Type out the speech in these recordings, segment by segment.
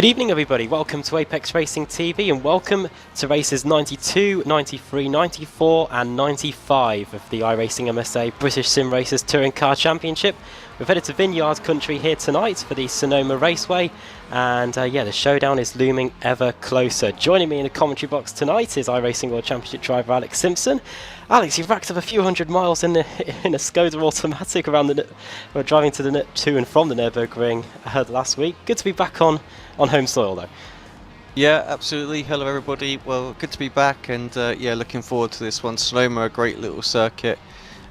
Good evening everybody, welcome to Apex Racing TV and welcome to races 92, 93, 94 and 95 of the iRacing MSA British Sim Racers Touring Car Championship. We've headed to Vineyard Country here tonight for the Sonoma Raceway and yeah, the showdown is looming ever closer. Joining me in the commentary box tonight is iRacing World Championship driver Alex Simpson. Alex, you've racked up a few hundred miles in a Skoda automatic around driving to and from the Nürburgring last week. Good to be back on home soil though. Yeah, absolutely. Hello everybody. Well, good to be back and yeah, looking forward to this one. Sonoma, a great little circuit,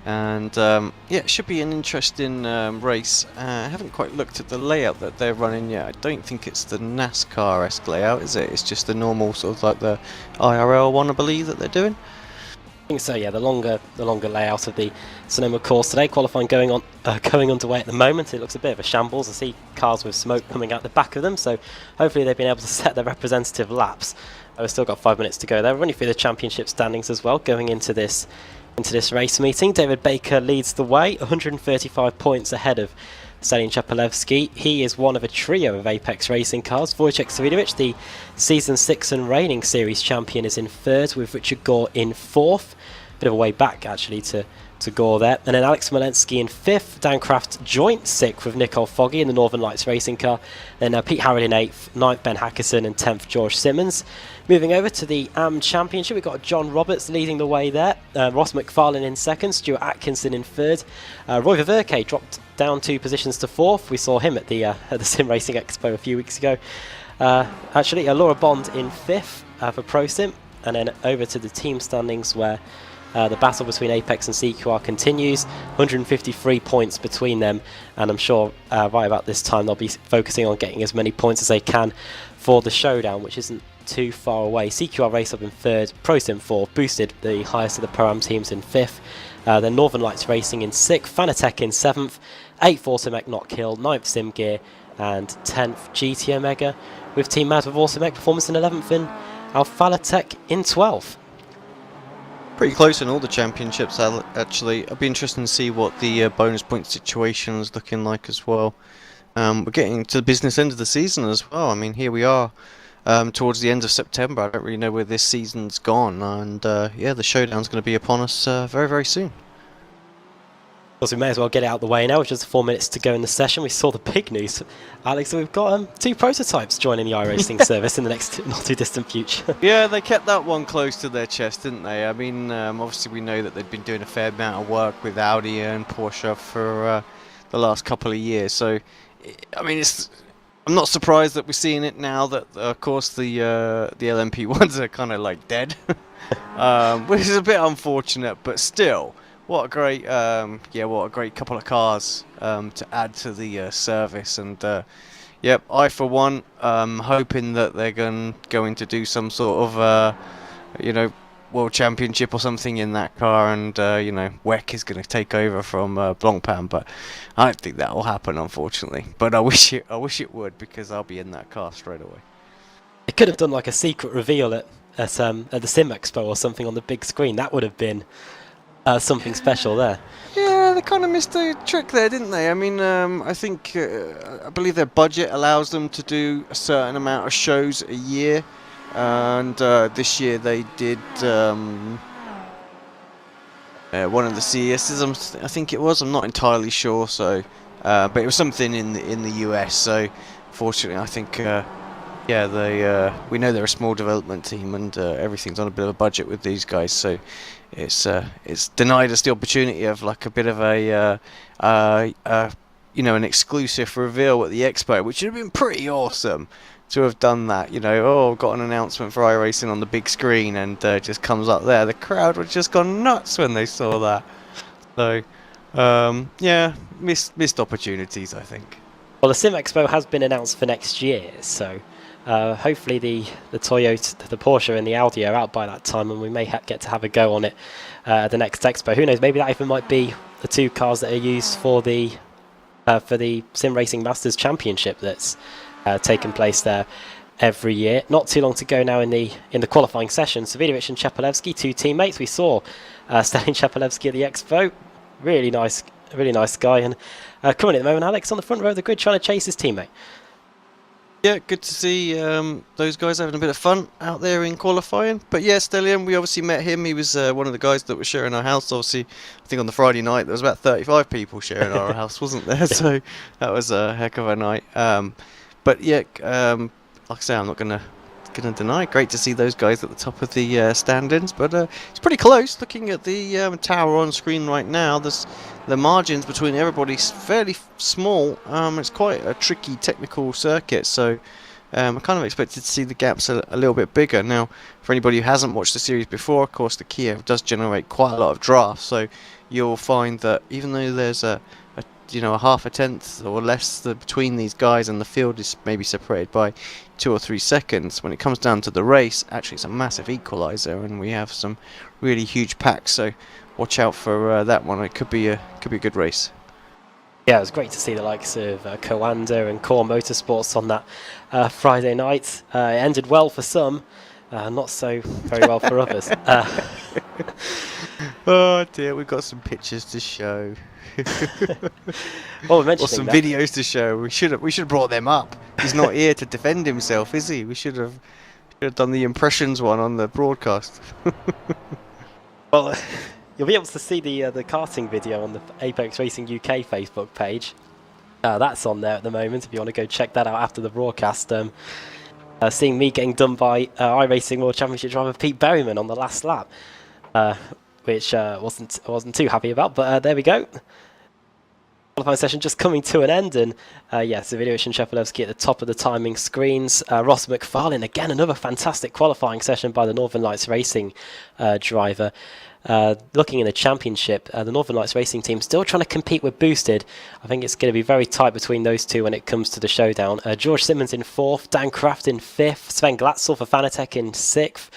and yeah, it should be an interesting race. I haven't quite looked at the layout that they're running yet. I don't think it's the NASCAR-esque layout, is it? It's just the normal sort of like the IRL one, I believe, that they're doing. I think so, yeah. The longer layout of the Sonoma course today. Qualifying going underway at the moment. It looks a bit of a shambles. I see cars with smoke coming out the back of them, so hopefully they've been able to set their representative laps. We've still got 5 minutes to go there. We're running through the championship standings as well, going into this race meeting. David Baker leads the way, 135 points ahead of Stalin Chapelevsky. He is one of a trio of Apex Racing cars. Wojciech Savidovic, the Season 6 and reigning series champion, is in third, with Richard Gore in fourth. Bit of a way back actually to Gore there. And then Alex Smolensky in fifth. Dan Kraft joint sixth with Nicole Foggy in the Northern Lights racing car. Then Pete Harrod in eighth, ninth Ben Hackerson and 10th George Simmons. Moving over to the AM Championship, we've got John Roberts leading the way there. Ross McFarlane in second, Stuart Atkinson in third. Roy Ververke dropped down 2 positions to fourth. We saw him at the Sim Racing Expo a few weeks ago. Actually, Laura Bond in fifth for Pro Sim. And then over to the team standings where the battle between Apex and CQR continues. 153 points between them, and I'm sure right about this time they'll be focusing on getting as many points as they can for the showdown, which isn't too far away. CQR race up in third, Pro Sim 4 boosted the highest of the Pro-Am teams in fifth. Then Northern Lights Racing in sixth, Fanatec in seventh, 8th Automech Knockhill, 9th Sim Gear, and 10th GT Omega, with Team Mad with Automech Performance in 11th and Alphalatech in 12th. Pretty close in all the championships, actually. It'll be interesting to see what the bonus point situation is looking like as well. We're getting to the business end of the season as well. I mean, here we are towards the end of September. I don't really know where this season's gone, and yeah, the showdown's going to be upon us very, very soon. We may as well get it out of the way now, with just 4 minutes to go in the session. We saw the big news, Alex, we've got 2 prototypes joining the iRacing service in the next not too distant future. Yeah, they kept that one close to their chest, didn't they? I mean, obviously we know that they've been doing a fair amount of work with Audi and Porsche for the last couple of years. So, I mean, I'm not surprised that we're seeing it now that, of course, the LMP ones are kind of like dead, which is a bit unfortunate, but still. What a great, yeah, what a great couple of cars to add to the service, and yep, I for one, hoping that they're going to do some sort of, you know, world championship or something in that car, and you know, WEC is going to take over from Blancpain, but I don't think that will happen, unfortunately. But I wish it would, because I'll be in that car straight away. They could have done like a secret reveal at the Sim Expo or something on the big screen. That would have been something special there. Yeah, they kind of missed a trick there, didn't they? I mean, I think, I believe their budget allows them to do a certain amount of shows a year, and this year they did one of the CESs, I think it was. I'm not entirely sure, so, but it was something in the US. So, fortunately, I think, yeah, we know they're a small development team, and everything's on a bit of a budget with these guys. So. It's denied us the opportunity of like a bit of a you know, an exclusive reveal at the expo, which would have been pretty awesome to have done that. You know, oh, I've got an announcement for iRacing on the big screen, and it just comes up there. The crowd would have just gone nuts when they saw that. So yeah, missed opportunities, I think. Well, the Sim Expo has been announced for next year, so hopefully the Toyota, the Porsche and the Audi are out by that time, and we may get to have a go on it at the next Expo. Who knows, maybe that even might be the 2 cars that are used for the Sim Racing Masters Championship that's taken place there every year. Not too long to go now in the qualifying session. Savidovic and Chapelevsky, 2 teammates. We saw Stalin Chapelevsky at the Expo. Really nice guy, and currently at the moment Alex on the front row of the grid trying to chase his teammate. Yeah, good to see those guys having a bit of fun out there in qualifying. But yeah, Stellium, we obviously met him. He was one of the guys that was sharing our house. Obviously, I think on the Friday night there was about 35 people sharing our house, wasn't there? So that was a heck of a night. But yeah, like I say, I'm not gonna deny. Great to see those guys at the top of the standings. But it's pretty close. Looking at the tower on screen right now, there's the margins between everybody's fairly small. It's quite a tricky technical circuit, so I kind of expected to see the gaps a little bit bigger. Now, for anybody who hasn't watched the series before, of course, the Kiev does generate quite a lot of drafts, so you'll find that even though there's a half a tenth or less between these guys, and the field is maybe separated by 2 or 3 seconds, when it comes down to the race, actually it's a massive equalizer, and we have some really huge packs. So watch out for that one. It could be a good race. Yeah, it was great to see the likes of Coanda and Core Motorsports on that Friday night. It ended well for some, not so very well for others. Oh dear, we've got some pictures to show. Or some videos to show. We should have brought them up. He's not here to defend himself, is he? We should have done the impressions one on the broadcast. Well, you'll be able to see the karting video on the Apex Racing UK Facebook page. That's on there at the moment if you want to go check that out after the broadcast. Seeing me getting done by iRacing World Championship driver Pete Berryman on the last lap, which wasn't too happy about, but there we go. Qualifying session just coming to an end, and yes, Davidovich Shepelevsky at the top of the timing screens. Ross McFarlane, again, another fantastic qualifying session by the Northern Lights Racing driver. Looking in the championship, the Northern Lights Racing team still trying to compete with Boosted. I think it's going to be very tight between those two when it comes to the showdown. George Simmons in 4th, Dan Kraft in 5th, Sven Glatzel for Fanatec in 6th,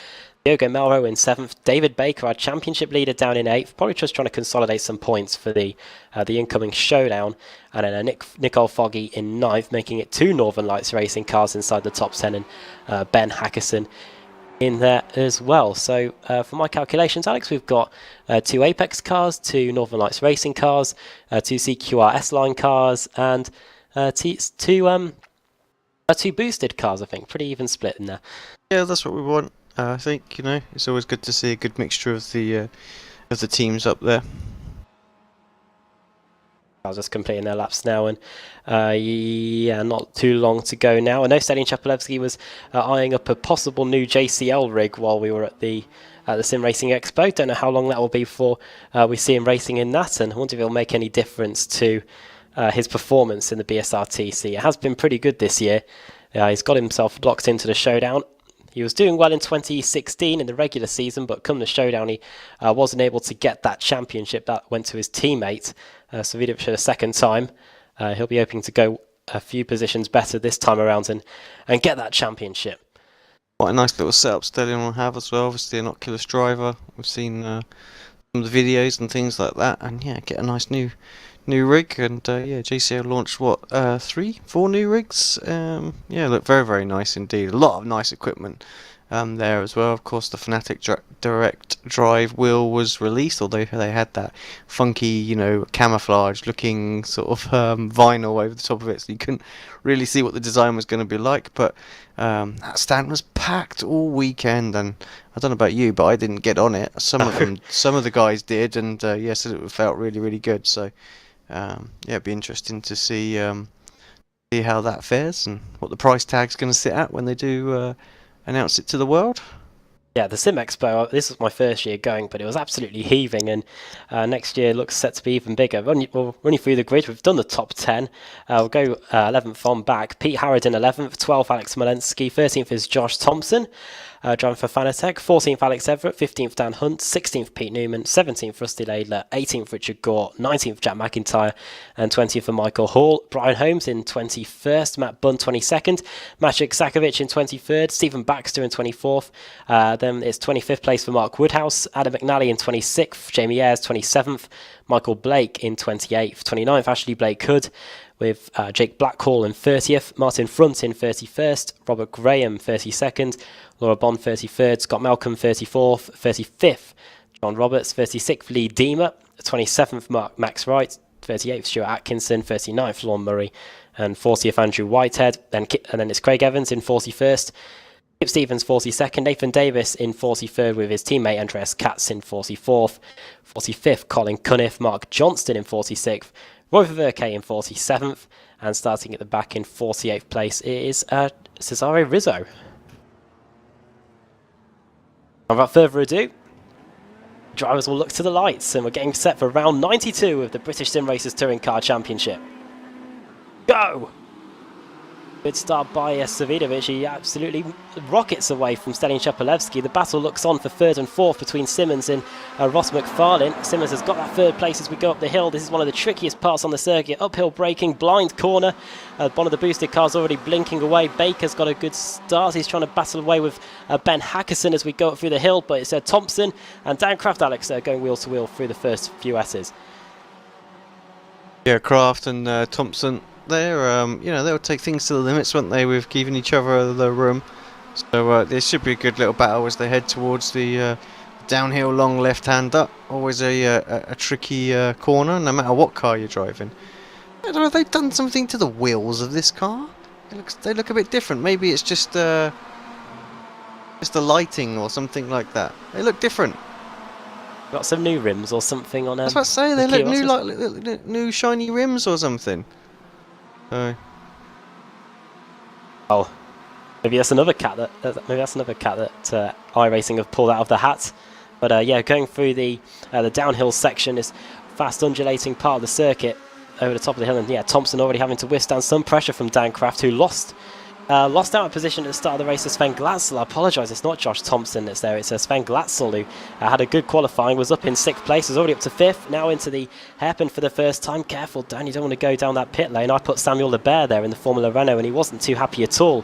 Diogo Melro in 7th, David Baker, our championship leader, down in 8th, probably just trying to consolidate some points for the incoming showdown, and then Nicole Foggy in 9th, making it 2 Northern Lights Racing cars inside the top 10, and Ben Hackerson in there as well. So for my calculations, Alex, we've got 2 Apex cars, 2 Northern Lights Racing cars, 2 CQR S-Line cars, and 2 Boosted cars, I think. Pretty even split in there. Yeah, that's what we want. I think, it's always good to see a good mixture of the teams up there. I was just completing their laps now, and yeah, not too long to go now. I know Stalin Chapelevsky was eyeing up a possible new JCL rig while we were at the Sim Racing Expo. Don't know how long that will be before we see him racing in that, and I wonder if it'll make any difference to his performance in the BSRTC. It has been pretty good this year. He's got himself locked into the showdown. He was doing well in 2016 in the regular season, but come the showdown, he wasn't able to get that championship. That went to his teammate, Savidovic, for the second time. He'll be hoping to go a few positions better this time around and get that championship. Quite a nice little setup Stellium will have as well. Obviously an Oculus driver. We've seen some of the videos and things like that, and yeah, get a nice new rig. And yeah, JCL launched 3, 4 new rigs. Yeah, look very, very nice indeed. A lot of nice equipment there as well. Of course, the Fanatec Direct Drive wheel was released, although they had that funky, camouflage looking sort of vinyl over the top of it, so you couldn't really see what the design was going to be like. But that stand was packed all weekend, and I don't know about you, but I didn't get on it. Some of the guys did, and yeah, said it felt really, really good. So yeah, it'd be interesting to see how that fares and what the price tag's going to sit at when they do announce it to the world. Yeah, the Sim Expo, this was my first year going, but it was absolutely heaving, and next year looks set to be even bigger. We'll run you through the grid. We've done the top 10. We'll go 11th on back. Pete Harridan 11th, 12th Alex Malensky, 13th is Josh Thompson, driving for Fanatec, 14th Alex Everett, 15th Dan Hunt, 16th Pete Newman, 17th Rusty Laidler, 18th Richard Gore, 19th Jack McIntyre, and 20th for Michael Hall. Brian Holmes in 21st, Matt Bunn 22nd, Maciek Sakovic in 23rd, Stephen Baxter in 24th, then it's 25th place for Mark Woodhouse, Adam McNally in 26th, Jamie Ayres 27th, Michael Blake in 28th, 29th Ashley Blake Hood, with Jake Blackhall in 30th, Martin Front in 31st, Robert Graham 32nd, Laura Bond 33rd, Scott Malcolm 34th, 35th John Roberts, 36th Lee Deemer, 27th Max Wright, 38th Stuart Atkinson, 39th Lorne Murray, and 40th Andrew Whitehead. And then it's Craig Evans in 41st. Kip Stevens 42nd, Nathan Davis in 43rd with his teammate Andreas Katz in 44th, 45th Colin Cunniff, Mark Johnston in 46th, Roy Verke in 47th, and starting at the back in 48th place is Cesare Rizzo. Without further ado, drivers will look to the lights, and we're getting set for round 92 of the British Sim Racers Touring Car Championship. Go! Good start by Savidovic. He absolutely rockets away from Stalin Shepelevsky. The battle looks on for third and fourth between Simmons and Ross McFarlane. Simmons has got that third place as we go up the hill. This is one of the trickiest parts on the circuit. Uphill braking, blind corner. One of the boosted cars already blinking away. Baker's got a good start. He's trying to battle away with Ben Hackerson as we go up through the hill, but it's Thompson and Dan Kraft, Alex, going wheel to wheel through the first few S's. Yeah, Kraft and Thompson. They're, they'll take things to the limits, won't they, with giving each other the room. So this should be a good little battle as they head towards the downhill long left-hander. Always a tricky corner, no matter what car you're driving. I don't know if they've done something to the wheels of this car. They look a bit different. Maybe it's just the lighting or something like that. They look different. Got some new rims or something on them. I was about to say, they look new, like new shiny rims or something. Oh, maybe that's another cat that iRacing have pulled out of the hat. But yeah, going through the downhill section, this fast undulating part of the circuit over the top of the hill, and yeah, Thompson already having to withstand some pressure from Dan Kraft, who lost out of position at the start of the race to Sven Glatzel. I apologise, it's not Josh Thompson that's there, it's Sven Glatzel, who had a good qualifying, was up in 6th place, was already up to 5th, now into the hairpin for the first time. Careful, Dan, you don't want to go down that pit lane. I put Samuel Lebert there in the Formula Renault, and he wasn't too happy at all.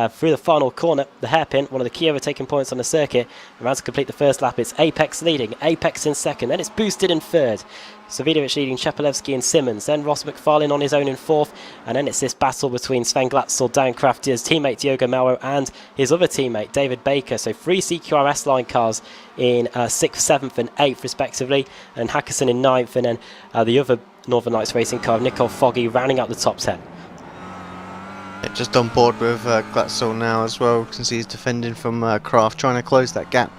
Through the final corner, the hairpin, one of the key overtaking points on the circuit. Around to complete the first lap, it's Apex leading, Apex in second, then it's Boosted in third. Savidovic leading Shepelevsky and Simmons, then Ross McFarlane on his own in fourth, and then it's this battle between Sven Glatzel, Dan Kraft, his teammate Diogo Mauro, and his other teammate David Baker. So 3 CQR S-Line cars in 6th, 7th and 8th respectively, and Hackerson in 9th, and then the other Northern Lights racing car, Nicole Foggy, rounding out the top 10. Just on board with Glatzel now as well, since he's defending from Kraft, trying to close that gap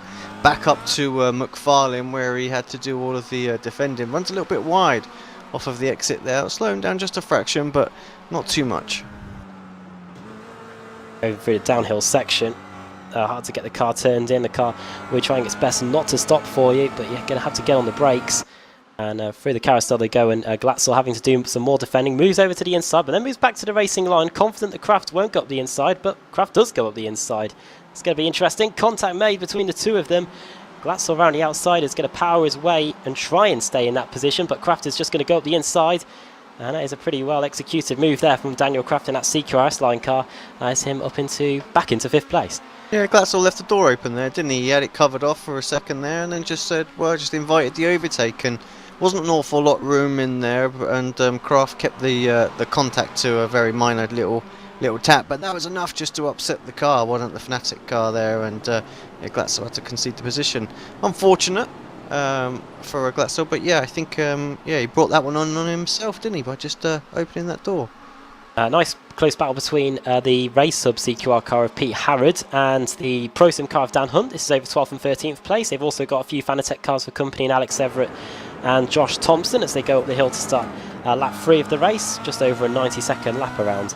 back up to McFarlane, where he had to do all of the defending. Runs a little bit wide off of the exit there, slowing down just a fraction, but not too much. Over through the downhill section, hard to get the car turned in. The car, we're trying its best not to stop for you, but you're going to have to get on the brakes. And through the carousel they go, and Glatzel having to do some more defending, moves over to the inside, but then moves back to the racing line, confident that Kraft won't go up the inside, but Kraft does go up the inside. It's going to be interesting. Contact made between the two of them. Glatzel around the outside is going to power his way and try and stay in that position, but Kraft is just going to go up the inside. And that is a pretty well executed move there from Daniel Kraft in that CQR S-Line car. As him back into 5th place. Yeah, Glatzel left the door open there, didn't he? He had it covered off for a second there, and then just said, well, just invited the overtake, and wasn't an awful lot room in there, and Kraft kept the contact to a very minor little tap, but that was enough just to upset the car. Wasn't the Fnatic car there, and Glatzel had to concede the position. Unfortunate for Glatzel, but yeah, I think he brought that one on himself, didn't he, by just opening that door. Nice close battle between the race sub CQR car of Pete Harrod and the Pro Sim car of Dan Hunt. This is over 12th and 13th place. They've also got a few Fanatec cars for company in Alex Everett and Josh Thompson as they go up the hill to start lap 3 of the race, just over a 90-second lap around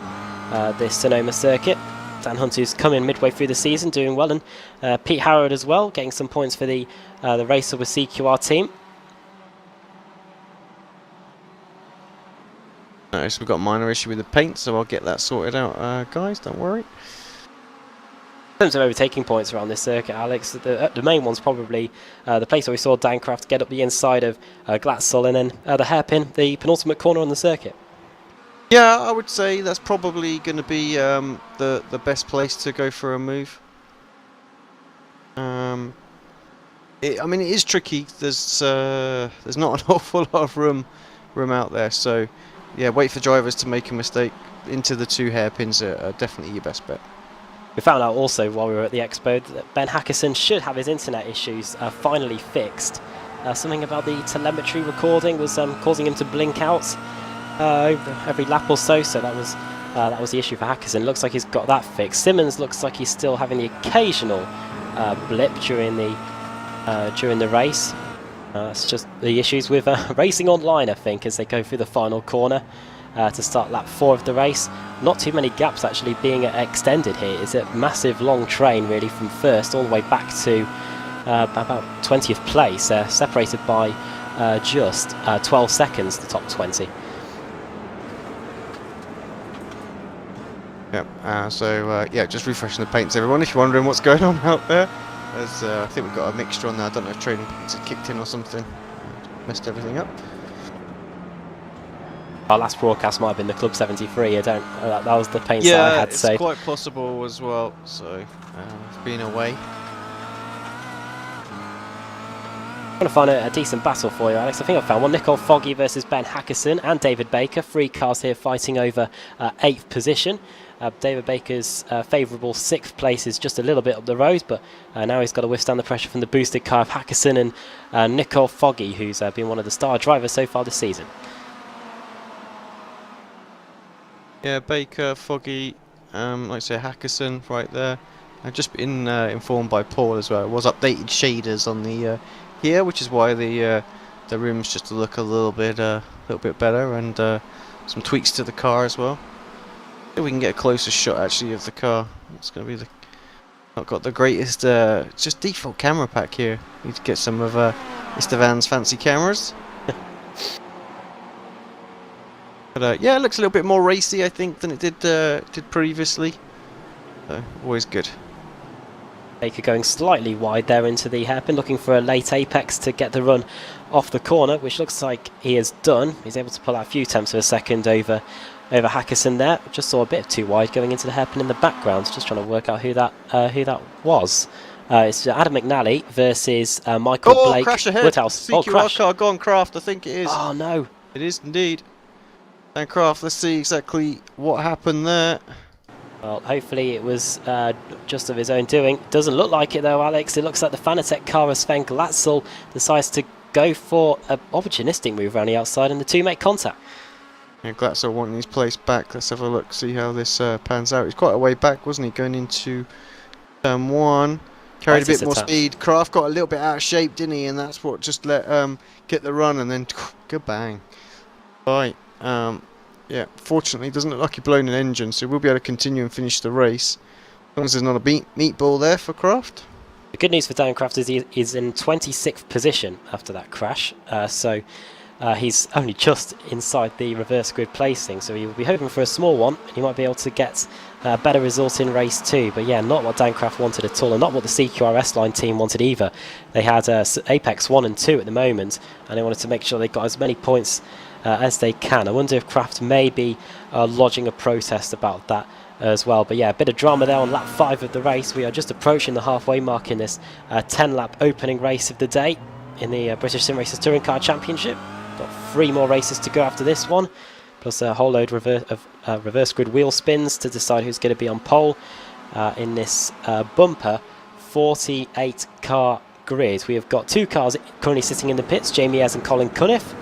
this Sonoma circuit. Dan Hunt, who's come in midway through the season, doing well, and Pete Harrod as well, getting some points for the racer with CQR team. Nice, we've got a minor issue with the paint, so I'll get that sorted out, guys, don't worry. In terms of overtaking points around this circuit, Alex, the main one's probably the place where we saw Dan Kraft get up the inside of Glatzel, and then the hairpin, the penultimate corner on the circuit. Yeah, I would say that's probably going to be the best place to go for a move. I mean, it is tricky. There's not an awful lot of room out there, so yeah, wait for drivers to make a mistake. Into the 2 hairpins are definitely your best bet. We found out also while we were at the Expo that Ben Hackerson should have his internet issues finally fixed. Something about the telemetry recording was causing him to blink out. every lap or so. So that was the issue for Hackerson. Looks like he's got that fixed. Simmons looks like he's still having the occasional blip during the race. It's just the issues with racing online, I think, as they go through the final corner to start lap 4 of the race. Not too many gaps actually being extended here. It's a massive long train really from first all the way back to about 20th place, separated by just 12 seconds, the top 20. Yep, yeah, just refreshing the paints, everyone, if you're wondering what's going on out there. As I think we've got a mixture on there. I don't know if trading points had kicked in or something. Messed everything up. Our last broadcast might have been the Club 73. I don't. That was the paints that I had to say. Yeah, it's quite possible as well. So, being away. I'm going to find a decent battle for you, Alex. I think I found one. Nicole Foggy versus Ben Hackerson and David Baker. 3 cars here fighting over 8th position. David Baker's favourable 6th place is just a little bit up the road, but now he's got to withstand the pressure from the boosted car of Hackerson and Nicole Foggy, who's been one of the star drivers so far this season. Yeah, Baker, Foggy, like I say, Hackerson right there. I've just been informed by Paul as well. It was updated shaders on the here, which is why the rims just look a little bit better, and some tweaks to the car as well. If we can get a closer shot actually of the car. It's going to be not got the greatest just default camera pack here. Need to get some of Mr. Van's fancy cameras. But yeah, it looks a little bit more racy, I think, than it did previously. So always good. Baker going slightly wide there into the hairpin, looking for a late apex to get the run off the corner, which looks like he has done. He's able to pull out a few tenths of a second over Hackerson there. Just saw a bit too wide going into the hairpin in the background. Just trying to work out who that was. It's Adam McNally versus Michael Blake. Crash ahead. Woodhouse. CQR Crash. car gone Craft, I think it is. Oh no. It is indeed. And Craft, let's see exactly what happened there. Well, hopefully it was just of his own doing. Doesn't look like it though, Alex. It looks like the Fanatec car of Sven Glatzel decides to go for an opportunistic move around the outside, and the two make contact. Yeah, Glatzel wanting his place back. Let's have a look, see how this pans out. He's quite a way back, wasn't he, going into turn 1. Carried a bit more speed. Craft got a little bit out of shape, didn't he? And that's what just let get the run, and then good bang. Right. Yeah, fortunately it doesn't look like he's blown an engine, so we'll be able to continue and finish the race. As long as there's not a meatball there for Craft. The good news for Dan Craft is he is in 26th position after that crash, so he's only just inside the reverse grid placing, so he will be hoping for a small one, and he might be able to get a better result in race 2. But yeah, not what Dan Craft wanted at all, and not what the CQRS line team wanted either. They had Apex 1 and 2 at the moment, and they wanted to make sure they got as many points as they can. I wonder if Craft may be lodging a protest about that as well. But yeah, a bit of drama there on lap 5 of the race. We are just approaching the halfway mark in this 10-lap opening race of the day in the British Sim Racers Touring Car Championship. Got 3 more races to go after this one, plus a whole load of reverse grid wheel spins to decide who's going to be on pole in this bumper 48 car grid. We have got 2 cars currently sitting in the pits, Jamie Ayres and Colin Cunniff.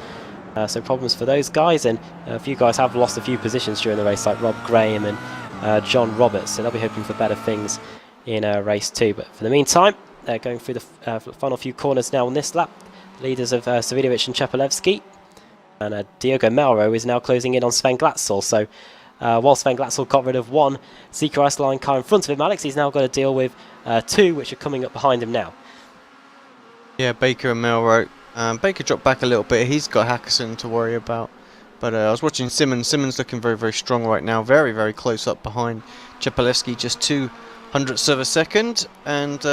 So problems for those guys, and a few guys have lost a few positions during the race, like Rob Graham and John Roberts, so they'll be hoping for better things in race 2. But for the meantime, they're going through the final few corners now on this lap. Leaders of Savidovic and Chepalevsky, and Diogo Melro is now closing in on Sven Glatzel. So while Sven Glatzel got rid of one CQRS line car in front of him, Alex, he's now got to deal with 2 which are coming up behind him now. Yeah, Baker and Melro. Baker dropped back a little bit. He's got Hackerson to worry about. But I was watching Simmons. Simmons looking very, very strong right now. Very, very close up behind Chepalevsky. Just 0.02 of a second. And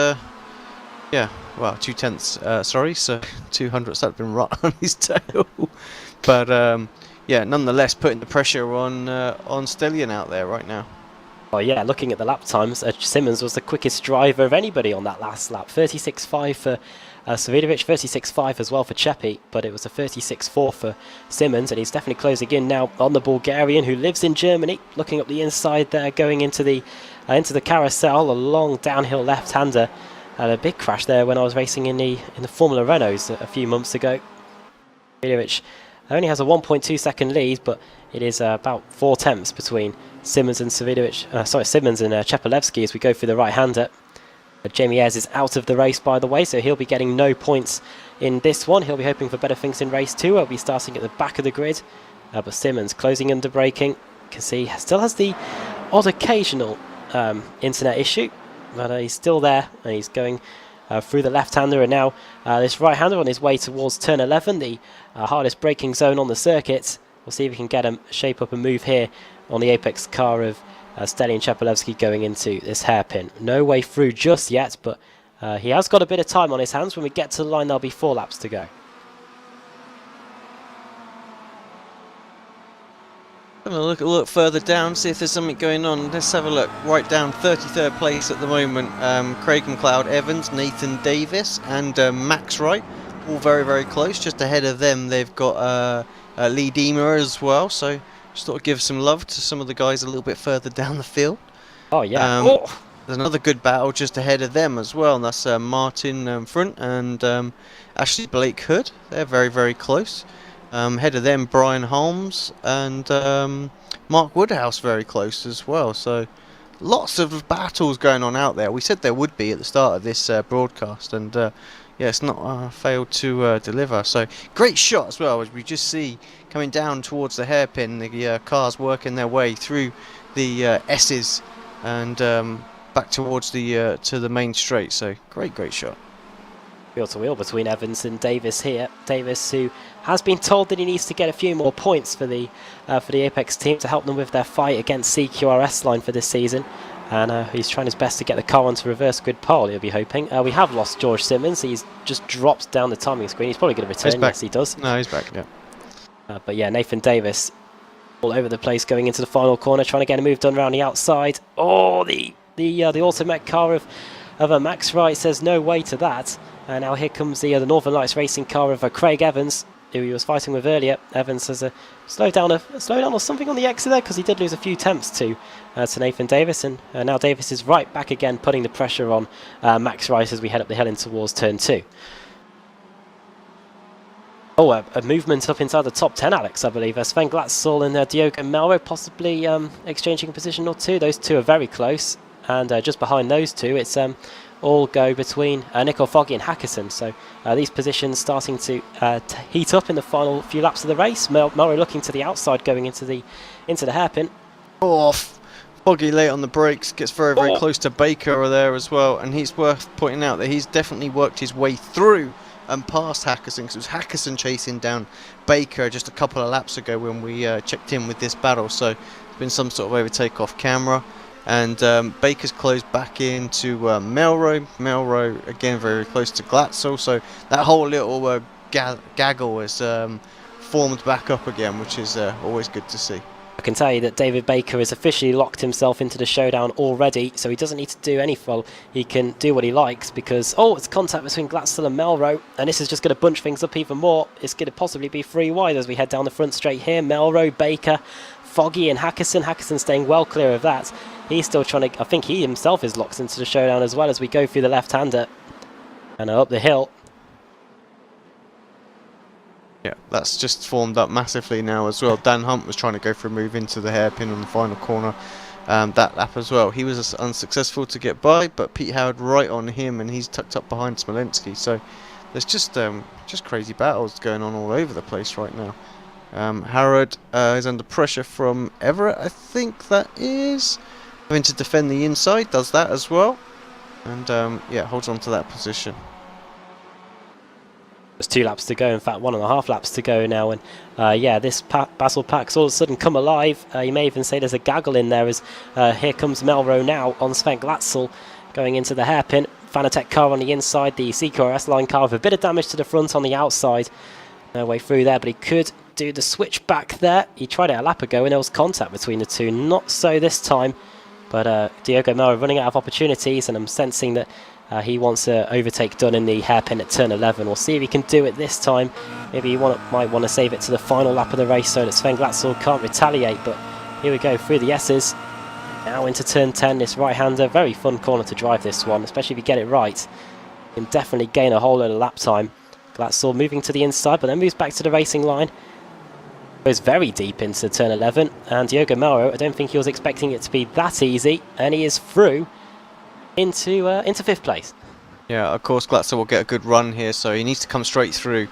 yeah, well, 0.2. Sorry, so 0.02 that'd have been right on his tail. But yeah, nonetheless, putting the pressure on Stellion out there right now. Oh yeah, looking at the lap times, Simmons was the quickest driver of anybody on that last lap. 36.5 for Savidovic, 36.5 as well for Chepi, but it was a 36.4 for Simmons, and he's definitely closing in now on the Bulgarian, who lives in Germany. Looking up the inside there, going into the carousel, a long downhill left-hander. Had a big crash there when I was racing in the Formula Renaults a few months ago. Savidovic Only has a 1.2 second lead, but it is about 4 tenths between Simmons and Simmons and Chepelevsky as we go through the right-hander. Jamie Ayres is out of the race, by the way, so he'll be getting no points in this one. He'll be hoping for better things in race 2. He'll be starting at the back of the grid, but Simmons closing under braking. You can see he still has the odd occasional internet issue, but he's still there, and he's going through the left-hander, and now this right-hander on his way towards turn 11, the hardest braking zone on the circuit. We'll see if he can get him shape up a move here on the apex car of Stelian Chepelevsky going into this hairpin. No way through just yet, but he has got a bit of time on his hands. When we get to the line, there'll be 4 laps to go. Gonna look a little further down, see if there's something going on. Let's have a look. Right down, 33rd place at the moment. Craig McLeod Evans, Nathan Davis, and Max Wright, all very, very close. Just ahead of them, they've got Lee Deemer as well. So just thought I'd give some love to some of the guys a little bit further down the field. Oh yeah. There's another good battle just ahead of them as well, and that's Martin Front and Ashley Blake Hood. They're very, very close. Ahead of them, Brian Holmes and Mark Woodhouse very close as well. So lots of battles going on out there. We said there would be at the start of this broadcast, and yeah, it's not failed to deliver. So great shot as well, as we just see coming down towards the hairpin, the cars working their way through the S's and back towards the to the main straight. So great shot. Wheel to wheel between Evans and Davis here. Davis, who has been told that he needs to get a few more points for the Apex team to help them with their fight against CQRS line for this season, and he's trying his best to get the car onto reverse grid pole. He'll be hoping. We have lost George Simmons. He's just dropped down the timing screen. He's probably going to return. He's back. Yes, he does. No, he's back. Yeah. But yeah, Nathan Davis all over the place going into the final corner, trying to get a move done around the outside. Oh, the Automech car of Max Wright says no way to that. And now here comes the Northern Lights Racing car of Craig Evans, who he was fighting with earlier. Evans has a slow down or something on the exit there, because he did lose a few attempts to Nathan Davis, and now Davis is right back again, putting the pressure on Max Wright as we head up the hill in towards turn 2. Oh, a movement up inside the top 10, Alex, I believe. Sven Glatzel and Diogo Melro possibly exchanging a position or two. Those two are very close, and just behind those two, it's all go between Nico Foggy and Hackerson. So these positions starting to heat up in the final few laps of the race. Melro looking to the outside, going into the hairpin. Off. Foggy late on the brakes, gets very, very close to Baker there as well, and he's worth pointing out that he's definitely worked his way through and past Hackerson, because it was Hackerson chasing down Baker just a couple of laps ago when we checked in with this battle. So there's been some sort of overtake off camera. And Baker's closed back into Melro. Melro again very close to Glatzel. So that whole little gaggle is formed back up again, which is always good to see. I can tell you that David Baker has officially locked himself into the showdown already, so he doesn't need to do any he can do what he likes, because it's contact between Glatzel and Melro, and this is just going to bunch things up even more. It's going to possibly be 3 wide as we head down the front straight here. Melro, Baker, Foggy and Hackerson. Hackerson staying well clear of that. He's still trying to, I think he himself is locked into the showdown as well as we go through the left-hander and up the hill. Yeah, that's just formed up massively now as well. Dan Hunt was trying to go for a move into the hairpin on the final corner that lap as well. He was unsuccessful to get by, but Pete Howard right on him, and he's tucked up behind Smolenski. So there's just crazy battles going on all over the place right now. Howard is under pressure from Everett, I think that is. Having to defend the inside, does that as well. And yeah, holds on to that position. There's 2 laps to go, in fact 1.5 laps to go now, and yeah, this battle pack's all of a sudden come alive. You may even say there's a gaggle in there, as here comes Melro now on Sven Glatzel going into the hairpin. Fanatec car on the inside, the CQRS line car with a bit of damage to the front on the outside. No way through there, but he could do the switch back there. He tried it a lap ago and there was contact between the two. Not so this time, but Diogo Melro running out of opportunities, and I'm sensing that he wants an overtake done in the hairpin at turn 11. We'll see if he can do it this time. Maybe he might want to save it to the final lap of the race so that Sven Glatzel can't retaliate, but here we go through the S's. Now into turn 10, this right-hander. Very fun corner to drive this one, especially if you get it right. You can definitely gain a whole load of lap time. Glatzel moving to the inside, but then moves back to the racing line. Goes very deep into turn 11, and Diogo Melro, I don't think he was expecting it to be that easy, and he is through into 5th place. Yeah, of course Glatzel will get a good run here, so he needs to come straight through.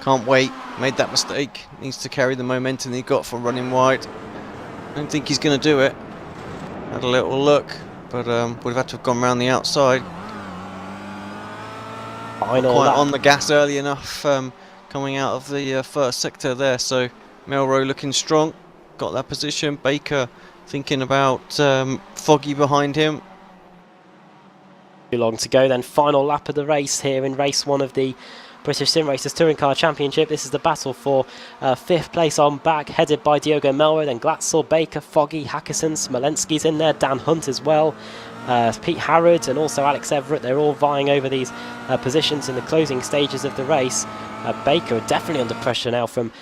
Can't wait, made that mistake, needs to carry the momentum he got from running wide. I don't think he's going to do it. Had a little look, but would have had to have gone around the outside. Final Quite lap. on the gas early enough coming out of the first sector there, so Melro looking strong, got that position. Baker thinking about Foggy behind him. Too long to go then. Final lap of the race here in race 1 of the British Sim Racers Touring Car Championship. This is the battle for 5th place on back, headed by Diogo Melro, then Glatzel, Baker, Foggy, Hackerson, Smolenski's in there, Dan Hunt as well, Pete Harrod and also Alex Everett. They're all vying over these positions in the closing stages of the race. Baker definitely under pressure now from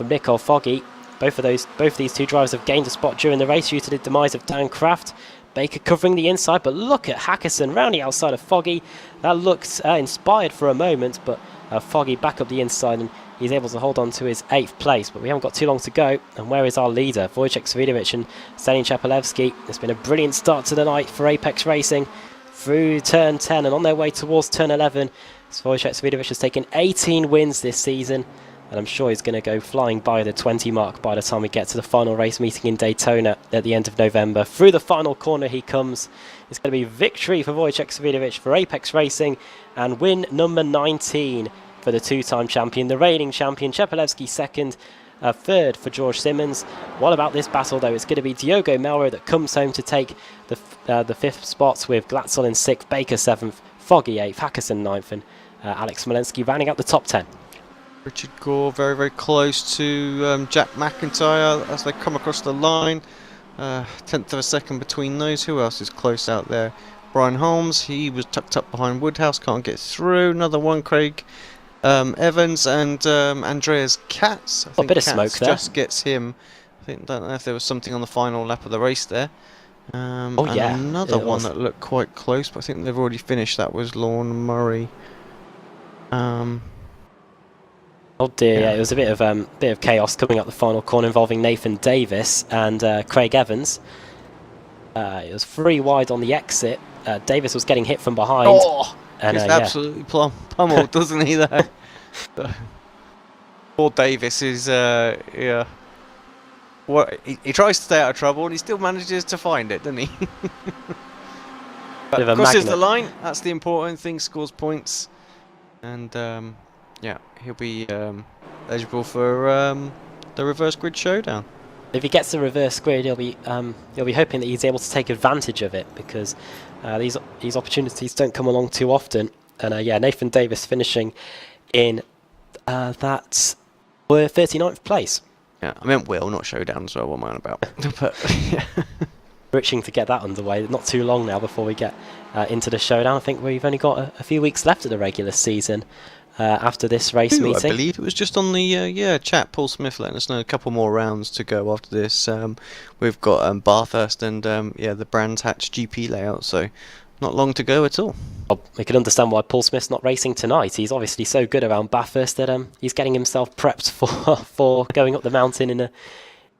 Nicole Foggy. Both of these two drivers have gained a spot during the race due to the demise of Dan Kraft. Baker covering the inside, but look at Hackerson round the outside of Foggy. That looked inspired for a moment, but Foggy back up the inside and he's able to hold on to his 8th place. But we haven't got too long to go. And where is our leader? Wojciech Swidovic and Stalin Chapelewski. It's been a brilliant start to the night for Apex Racing. Through turn 10 and on their way towards turn 11. Wojciech Swidovic has taken 18 wins this season. And I'm sure he's going to go flying by the 20 mark by the time we get to the final race meeting in Daytona at the end of November. Through the final corner he comes. It's going to be victory for Wojciech Swidovic for Apex Racing and win number 19 for the 2-time champion, the reigning champion. Chapelewski 2nd, 3rd for George Simmons. What about this battle though? It's going to be Diogo Melro that comes home to take the 5th spot, with Glatzel in 6th, Baker 7th, Foggy 8th, Hackerson 9th and Alex Smolenski rounding out the top 10. Richard Gore very, very close to Jack McIntyre as they come across the line. 10th of a second between those. Who else is close out there? Brian Holmes, he was tucked up behind Woodhouse, can't get through. Another one, Craig Evans and Andreas Katz. I think a bit of Katz smoke there. Just gets him. Don't know if there was something on the final lap of the race there. And another one that looked quite close, but I think they've already finished. That was Lorne Murray. Oh dear, yeah, it was a bit of chaos coming up the final corner involving Nathan Davis and Craig Evans. It was 3 wide on the exit. Davis was getting hit from behind. Oh, and, he's absolutely pummeled, doesn't he? There. Poor Davis is, yeah. What he tries to stay out of trouble, and he still manages to find it, doesn't he? But crosses the line. That's the important thing. Scores points, and yeah, he'll be eligible for the reverse grid showdown. If he gets the reverse grid, he'll be hoping that he's able to take advantage of it, because these opportunities don't come along too often. And yeah, Nathan Davis finishing in that 39th place. Yeah, I meant Will, not showdown. So what am I on about? But yeah. We're itching to get that underway. Not too long now before we get into the showdown. I think we've only got a few weeks left of the regular season. After this race meeting, I believe it was just on the chat. Paul Smith letting us know a couple more rounds to go after this. We've got Bathurst and the Brands Hatch GP layout, so not long to go at all. Well, we can understand why Paul Smith's not racing tonight. He's obviously so good around Bathurst that he's getting himself prepped for going up the mountain in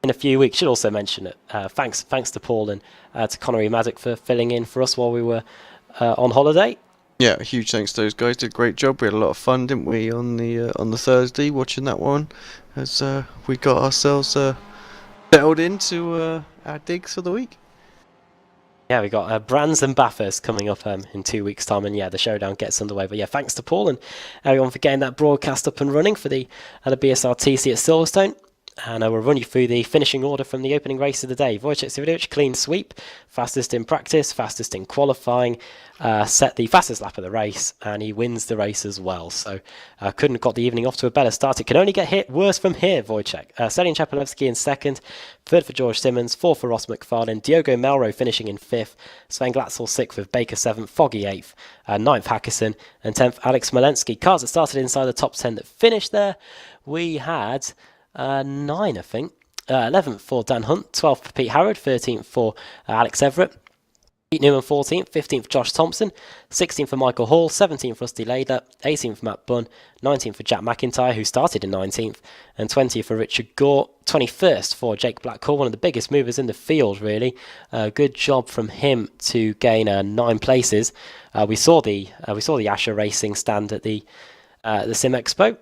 a few weeks. Should also mention it. Thanks to Paul and to Connery Maddock for filling in for us while we were on holiday. Yeah, huge thanks to those guys. Did a great job. We had a lot of fun, didn't we, on the Thursday watching that one, as we got ourselves settled into our digs for the week. Yeah, we got Brands and Bathurst coming up in 2 weeks' time, and yeah, the showdown gets underway. But yeah, thanks to Paul and everyone for getting that broadcast up and running for the BSRTC at Silverstone. And we'll run you through the finishing order from the opening race of the day. Wojciech Swidovic, clean sweep, fastest in practice, fastest in qualifying, set the fastest lap of the race, and he wins the race as well. So couldn't have got the evening off to a better start. It can only get hit worse from here, Wojciech. Stalin Chapelewski in 2nd, 3rd for George Simmons, 4th for Ross McFarlane, Diogo Melro finishing in 5th, Sven Glatzel 6th with Baker 7th, Foggy 8th, 9th Hackerson, and 10th Alex Smolenski. Cars that started inside the top 10 that finished there, we had 9, I think. 11th for Dan Hunt, 12th for Pete Harrod, 13th for Alex Everett, Pete Newman 14th, 15th for Josh Thompson, 16th for Michael Hall, 17th for Rusty Lader, 18th for Matt Bunn, 19th for Jack McIntyre, who started in 19th, and 20th for Richard Gore, 21st for Jake Blackhall, one of the biggest movers in the field, really. Good job from him to gain 9 places. We saw the iRacing stand at the Sim Expo.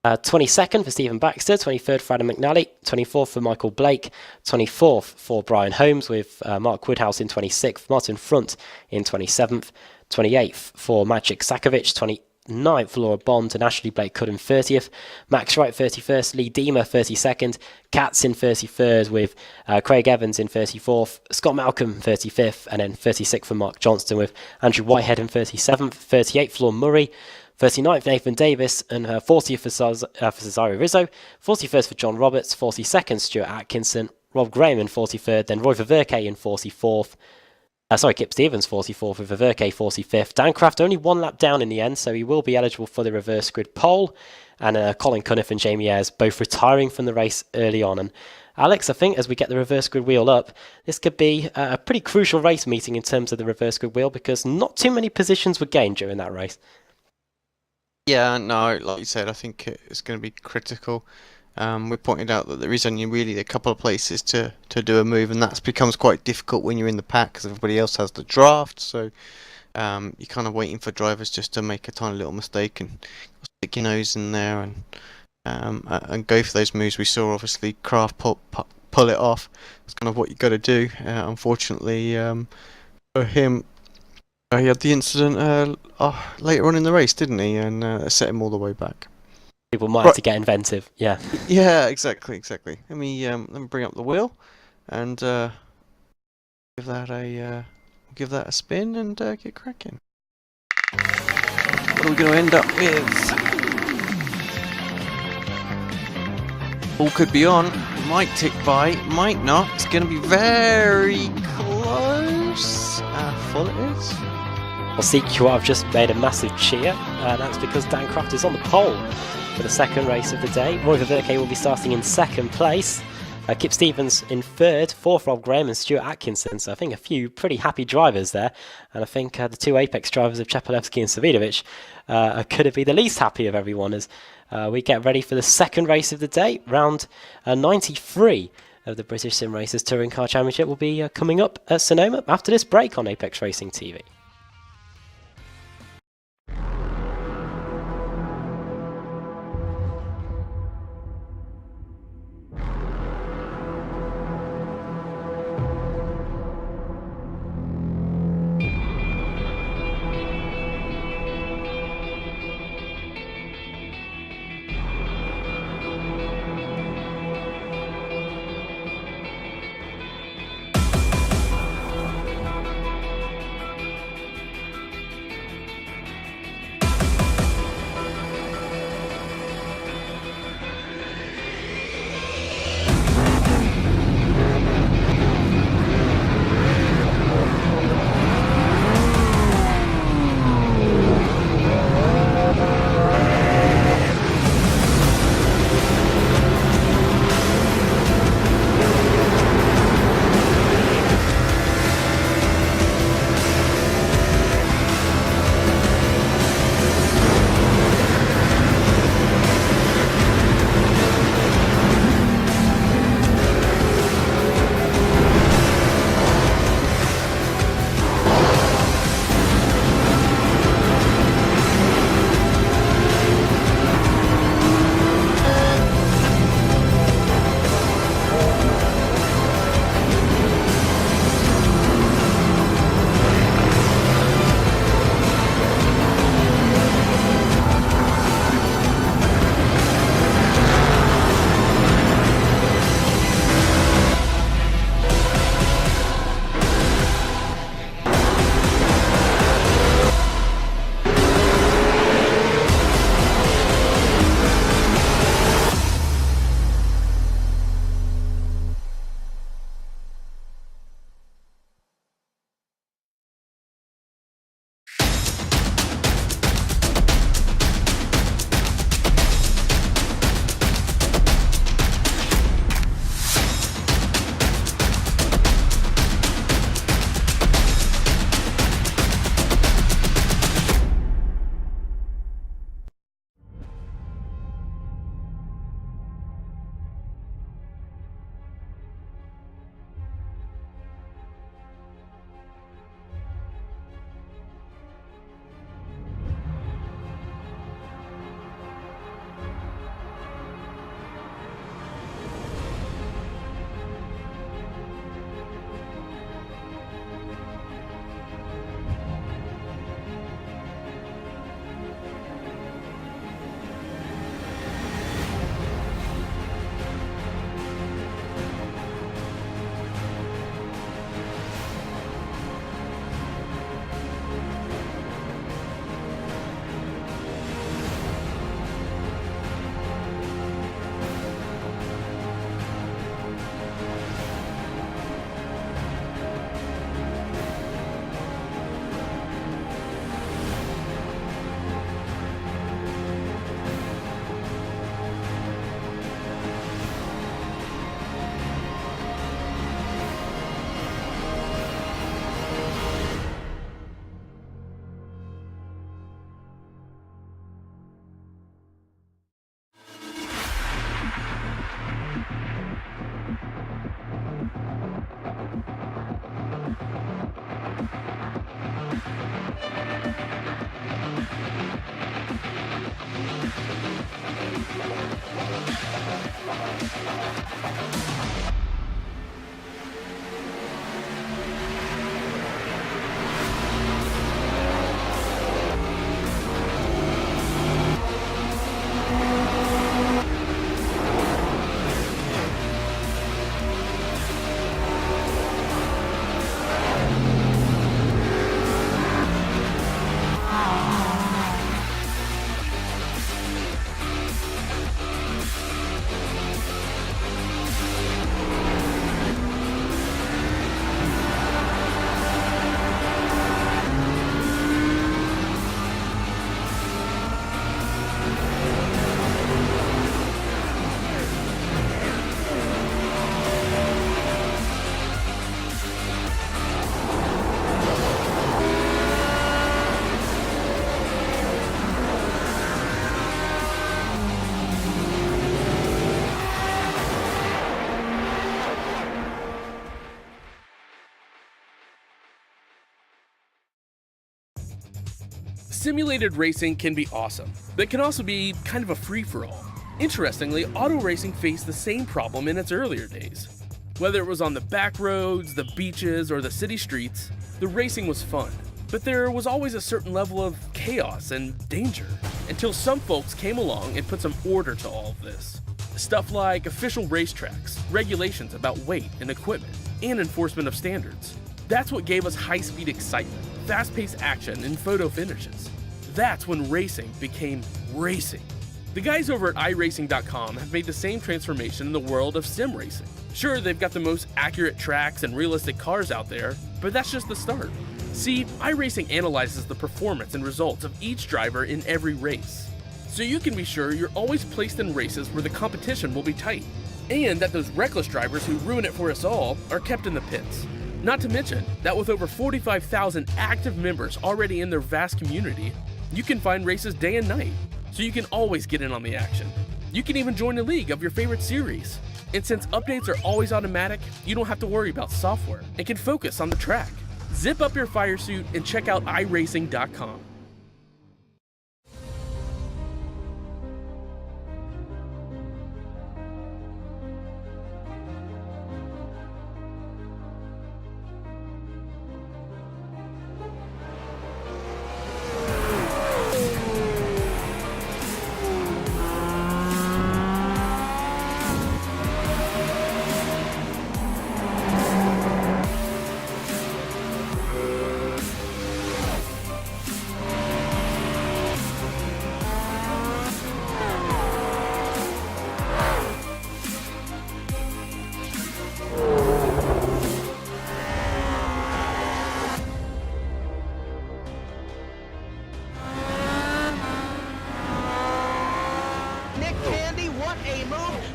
22nd for Stephen Baxter, 23rd for Adam McNally, 24th for Michael Blake, 24th for Brian Holmes, with Mark Woodhouse in 26th, Martin Front in 27th, 28th for Magic Sakovic, 29th for Laura Bond and Ashley Blake Could in 30th, Max Wright 31st, Lee Deemer 32nd, Katz in 33rd with Craig Evans in 34th, Scott Malcolm 35th, and then 36th for Mark Johnston with Andrew Whitehead in 37th, 38th for Lorne Murray, 39th Nathan Davis, and 40th for Cesario Rizzo, 41st for John Roberts, 42nd Stuart Atkinson, Rob Graham in 43rd, then Roy Ververke in 44th. Kip Stevens 44th with Ververke 45th. Dan Kraft only 1 lap down in the end, so he will be eligible for the reverse grid pole. And Colin Cunniff and Jamie Ayres both retiring from the race early on. And Alex, I think as we get the reverse grid wheel up, this could be a pretty crucial race meeting in terms of the reverse grid wheel, because not too many positions were gained during that race. Yeah, no, like you said, I think it's going to be critical. We pointed out that there is only really a couple of places to do a move, and that becomes quite difficult when you're in the pack because everybody else has the draft. So you're kind of waiting for drivers just to make a tiny little mistake and stick your nose in there and go for those moves. We saw obviously Kraft pull it off. That's kind of what you got to do. Unfortunately for him, he had the incident later on in the race, didn't he? And set him all the way back. People might have to get inventive, yeah. Yeah, exactly. Let me bring up the wheel and give that a spin and get cracking. What are we going to end up with? All could be on. Might tick by, might not. It's going to be very close. Full it is. Well, CQR have just made a massive cheer. That's because Dan Kraft is on the pole for the second race of the day. Roy Ververke will be starting in 2nd place. Kip Stevens in 3rd, 4th Rob Graham and Stuart Atkinson. So I think a few pretty happy drivers there. And I think the 2 apex drivers of Chepelevsky and Savidovic could be the least happy of everyone as we get ready for the second race of the day. Round 93 of the British Sim Racers Touring Car Championship will be coming up at Sonoma after this break on Apex Racing TV. Simulated racing can be awesome, but it can also be kind of a free-for-all. Interestingly, auto racing faced the same problem in its earlier days. Whether it was on the back roads, the beaches, or the city streets, the racing was fun. But there was always a certain level of chaos and danger, until some folks came along and put some order to all of this. Stuff like official racetracks, regulations about weight and equipment, and enforcement of standards. That's what gave us high-speed excitement, fast-paced action, and photo finishes. That's when racing became racing. The guys over at iRacing.com have made the same transformation in the world of sim racing. Sure, they've got the most accurate tracks and realistic cars out there, but that's just the start. See, iRacing analyzes the performance and results of each driver in every race, so you can be sure you're always placed in races where the competition will be tight, and that those reckless drivers who ruin it for us all are kept in the pits. Not to mention that with over 45,000 active members already in their vast community, you can find races day and night, so you can always get in on the action. You can even join a league of your favorite series. And since updates are always automatic, you don't have to worry about software and can focus on the track. Zip up your fire suit and check out iRacing.com.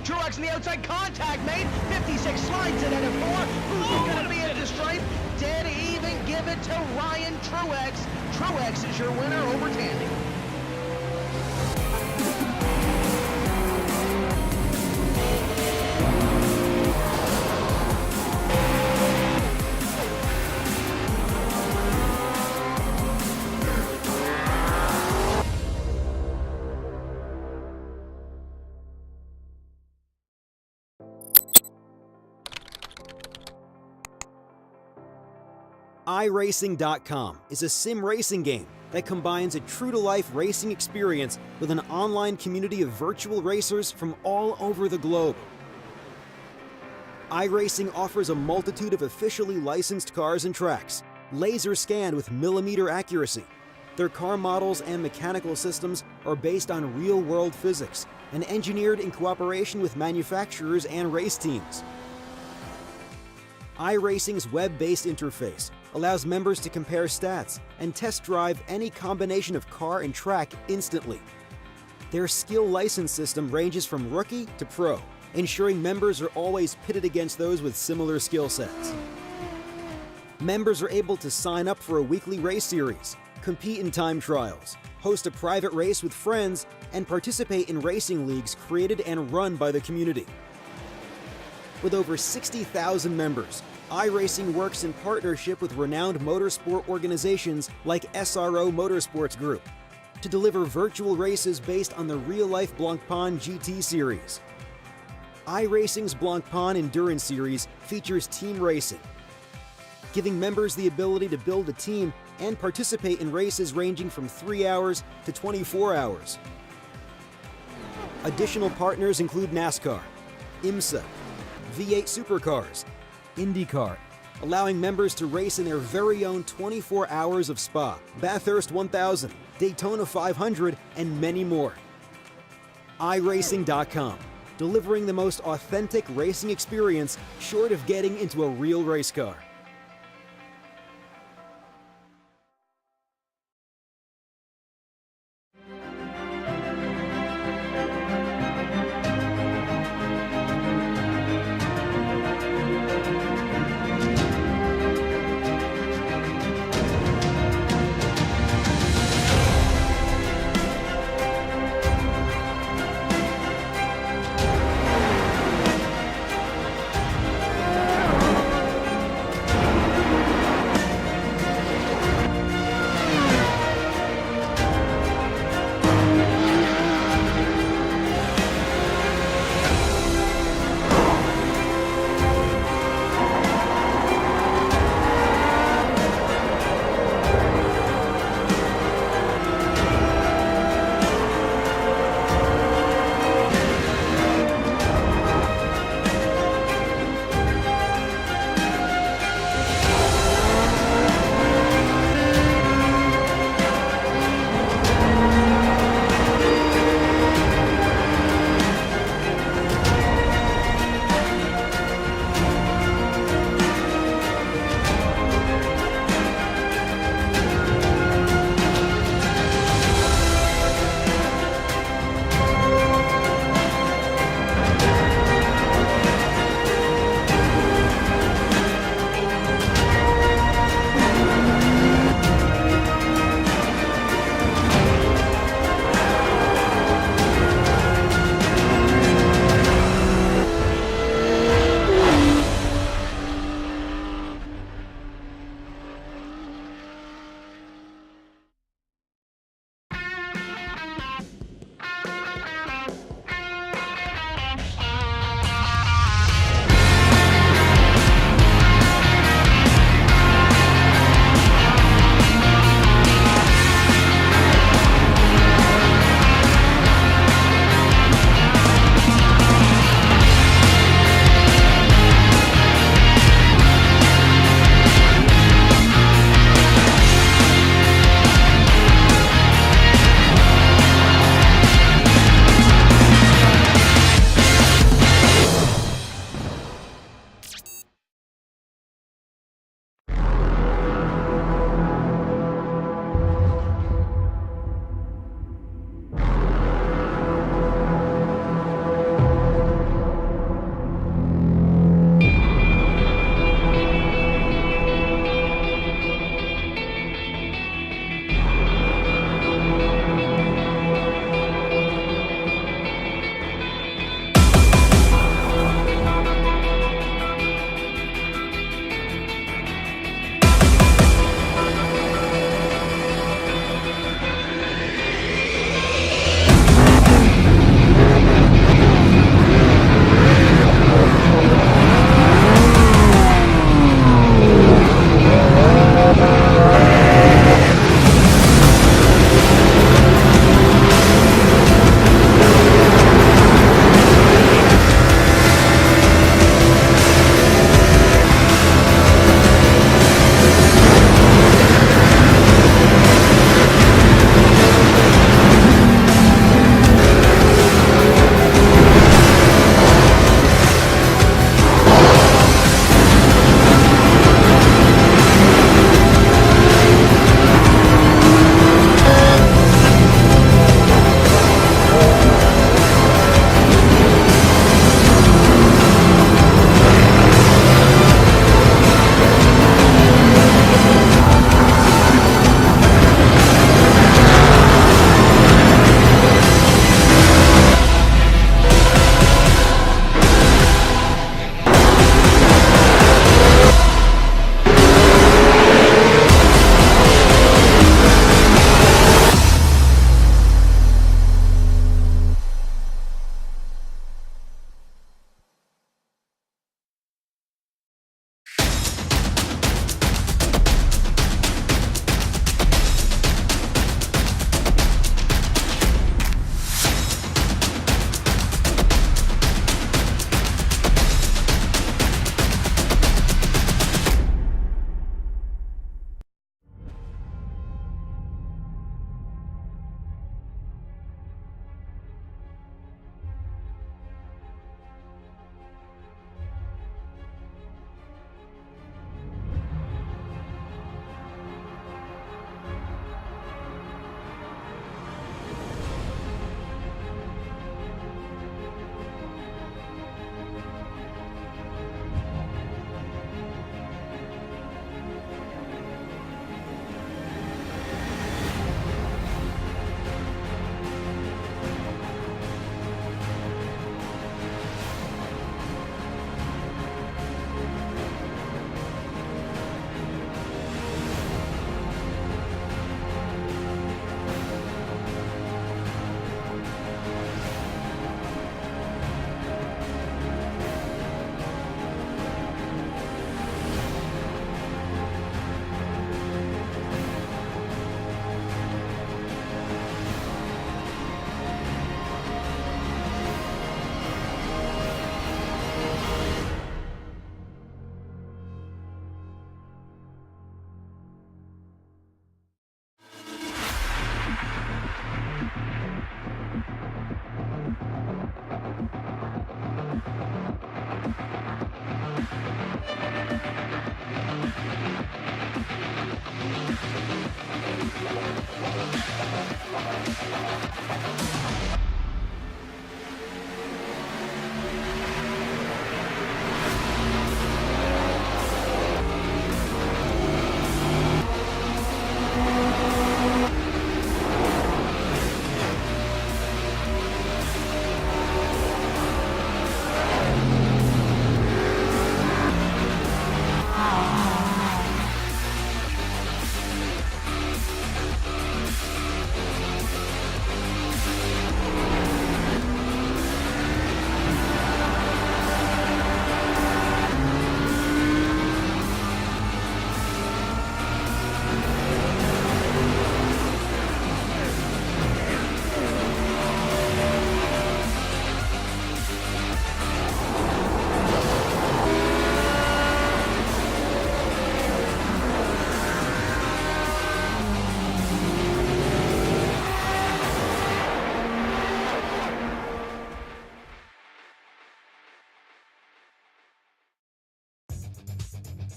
Truex in the outside, contact made. 56 slides it at a 4. Who's going to be at the stripe? Dead even, give it to Ryan Truex. Truex is your winner over Tandy. iRacing.com is a sim racing game that combines a true-to-life racing experience with an online community of virtual racers from all over the globe. iRacing offers a multitude of officially licensed cars and tracks, laser scanned with millimeter accuracy. Their car models and mechanical systems are based on real-world physics and engineered in cooperation with manufacturers and race teams. iRacing's web-based interface allows members to compare stats and test drive any combination of car and track instantly. Their skill license system ranges from rookie to pro, ensuring members are always pitted against those with similar skill sets. Members are able to sign up for a weekly race series, compete in time trials, host a private race with friends, and participate in racing leagues created and run by the community. With over 60,000 members, iRacing works in partnership with renowned motorsport organizations like SRO Motorsports Group to deliver virtual races based on the real-life Blancpain GT series. iRacing's Blancpain Endurance Series features team racing, giving members the ability to build a team and participate in races ranging from 3 hours to 24 hours. Additional partners include NASCAR, IMSA, V8 Supercars, IndyCar, allowing members to race in their very own 24 hours of Spa, Bathurst 1000, Daytona 500, and many more. iRacing.com, delivering the most authentic racing experience short of getting into a real race car.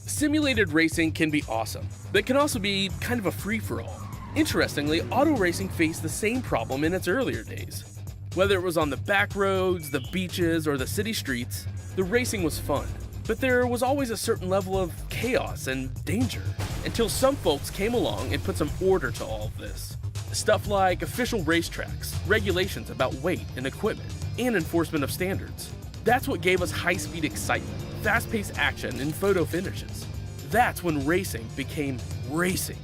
Simulated racing can be awesome, but can also be kind of a free-for-all. Interestingly, auto racing faced the same problem in its earlier days. Whether it was on the back roads, the beaches, or the city streets, the racing was fun. But there was always a certain level of chaos and danger, until some folks came along and put some order to all of this. Stuff like official racetracks, regulations about weight and equipment, and enforcement of standards. That's what gave us high-speed excitement, fast-paced action, and photo finishes. That's when racing became racing.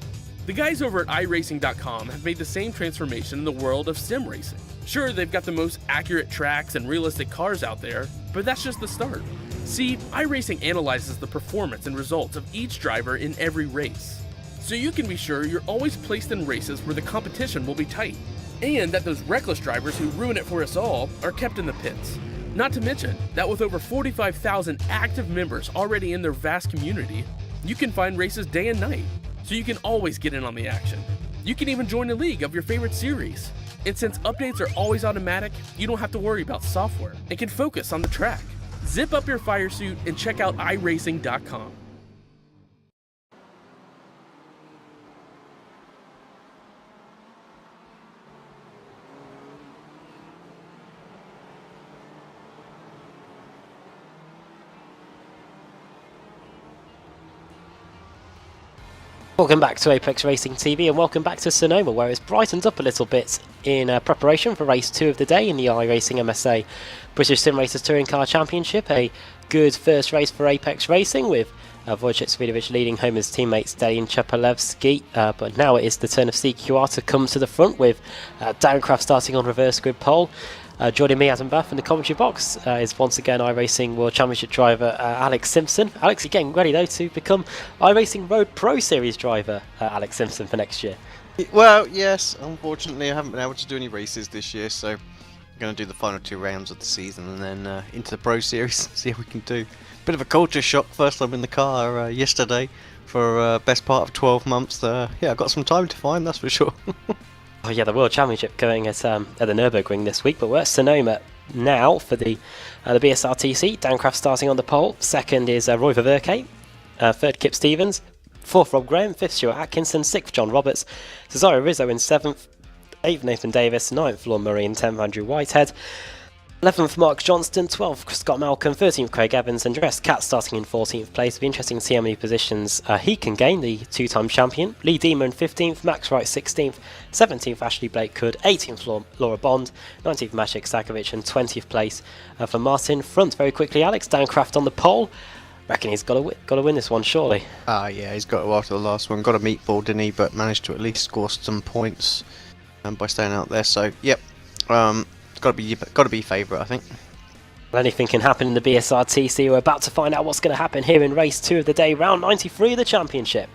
The guys over at iRacing.com have made the same transformation in the world of sim racing. Sure, they've got the most accurate tracks and realistic cars out there, but that's just the start. See, iRacing analyzes the performance and results of each driver in every race, so you can be sure you're always placed in races where the competition will be tight, and that those reckless drivers who ruin it for us all are kept in the pits. Not to mention that with over 45,000 active members already in their vast community, you can find races day and night, so you can always get in on the action. You can even join a league of your favorite series. And since updates are always automatic, you don't have to worry about software and can focus on the track. Zip up your fire suit and check out iRacing.com. Welcome back to Apex Racing TV and welcome back to Sonoma, where it's brightened up a little bit in preparation for race 2 of the day in the iRacing MSA British Sim Racers Touring Car Championship. A good first race for Apex Racing with Wojciech Swidovic leading home his teammates Dane Chapalevsky, but now it is the turn of CQR to come to the front with Downcraft starting on reverse grid pole. Joining me, Adam Buff, in the commentary box is once again iRacing World Championship driver Alex Simpson. Alex, you're getting ready though to become iRacing Road Pro Series driver Alex Simpson for next year. Well, yes, unfortunately I haven't been able to do any races this year, so I'm going to do the final 2 rounds of the season and then into the Pro Series, see how we can do. Bit of a culture shock, first time in the car yesterday for best part of 12 months. Yeah, I've got some time to find, that's for sure. Oh yeah, the World Championship going at the Nürburgring this week, but we're at Sonoma now for the BSRTC. Downcraft starting on the pole. Second is Roy Ververke. Third, Kip Stevens. Fourth, Rob Graham. Fifth, Stuart Atkinson. 6th, John Roberts. Cesaro Rizzo in 7th. 8th, Nathan Davis. 9th, Lorne Murray. And 10th, Andrew Whitehead. 11th, Mark Johnston. 12th, Scott Malcolm. 13th, Craig Evans. And Andreas Katz starting in 14th place. It'll be interesting to see how many positions he can gain, the 2-time champion. Lee Deemer in 15th. Max Wright 16th. 17th, Ashley Blake Could. 18th, Laura Bond. 19th, Maciek Sakovic. And 20th place for Martin Front. Very quickly, Alex. Downcraft on the pole. Reckon he's got to win this one, surely. Yeah, he's got to after the last one. Got a meatball, didn't he? But managed to at least score some points by staying out there. So, yep. Got to be favourite, I think. Well, anything can happen in the BSRTC. We're about to find out what's going to happen here in race 2 of the day, round 93 of the championship.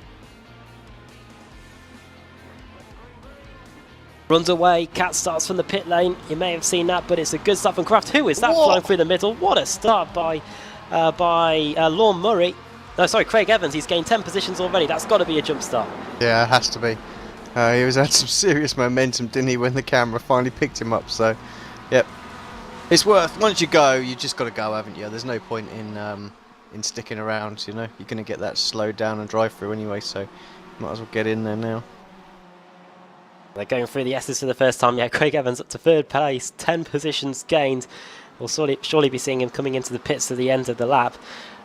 Runs away, Cat starts from the pit lane. You may have seen that, but it's a good start from Kraft. Who is that flying through the middle? What a start by Lorne Murray. No, sorry, Craig Evans. He's gained 10 positions already. That's got to be a jump start. Yeah, it has to be. He was had some serious momentum, didn't he, when the camera finally picked him up. So, yep. It's worth, once you go, you just got to go, haven't you? There's no point in sticking around, you know. You're going to get that slowed down and drive through anyway, so might as well get in there now. They're going through the S's for the first time. Yeah, Craig Evans up to 3rd place, 10 positions gained. We'll surely be seeing him coming into the pits at the end of the lap.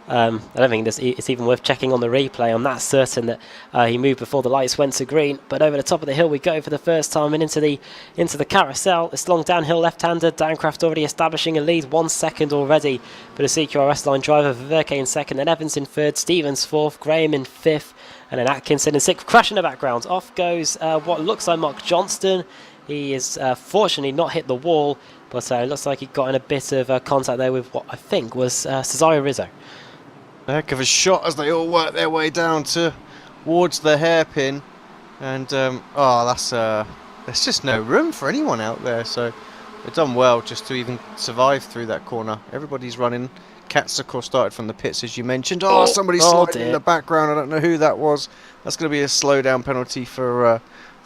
I don't think it's even worth checking on the replay. I'm that certain that he moved before the lights went to green. But over the top of the hill we go for the first time, and into the carousel. It's long downhill left-hander. Downcraft already establishing a lead, 1 second already for the CQRS line driver. Verke in 2nd, then Evans in 3rd, Stevens 4th, Graham in 5th, and then Atkinson in 6th. Crash in the background. Off goes what looks like Mark Johnston. He is fortunately not hit the wall, but it looks like he got in a bit of contact there with what I think was Cesario Rizzo. A heck of a shot as they all work their way down towards the hairpin, and there's just no room for anyone out there. So they've done well just to even survive through that corner. Everybody's running. Katz, of course, started from the pits as you mentioned. Somebody's sliding in the background. I don't know who that was. That's going to be a slowdown penalty for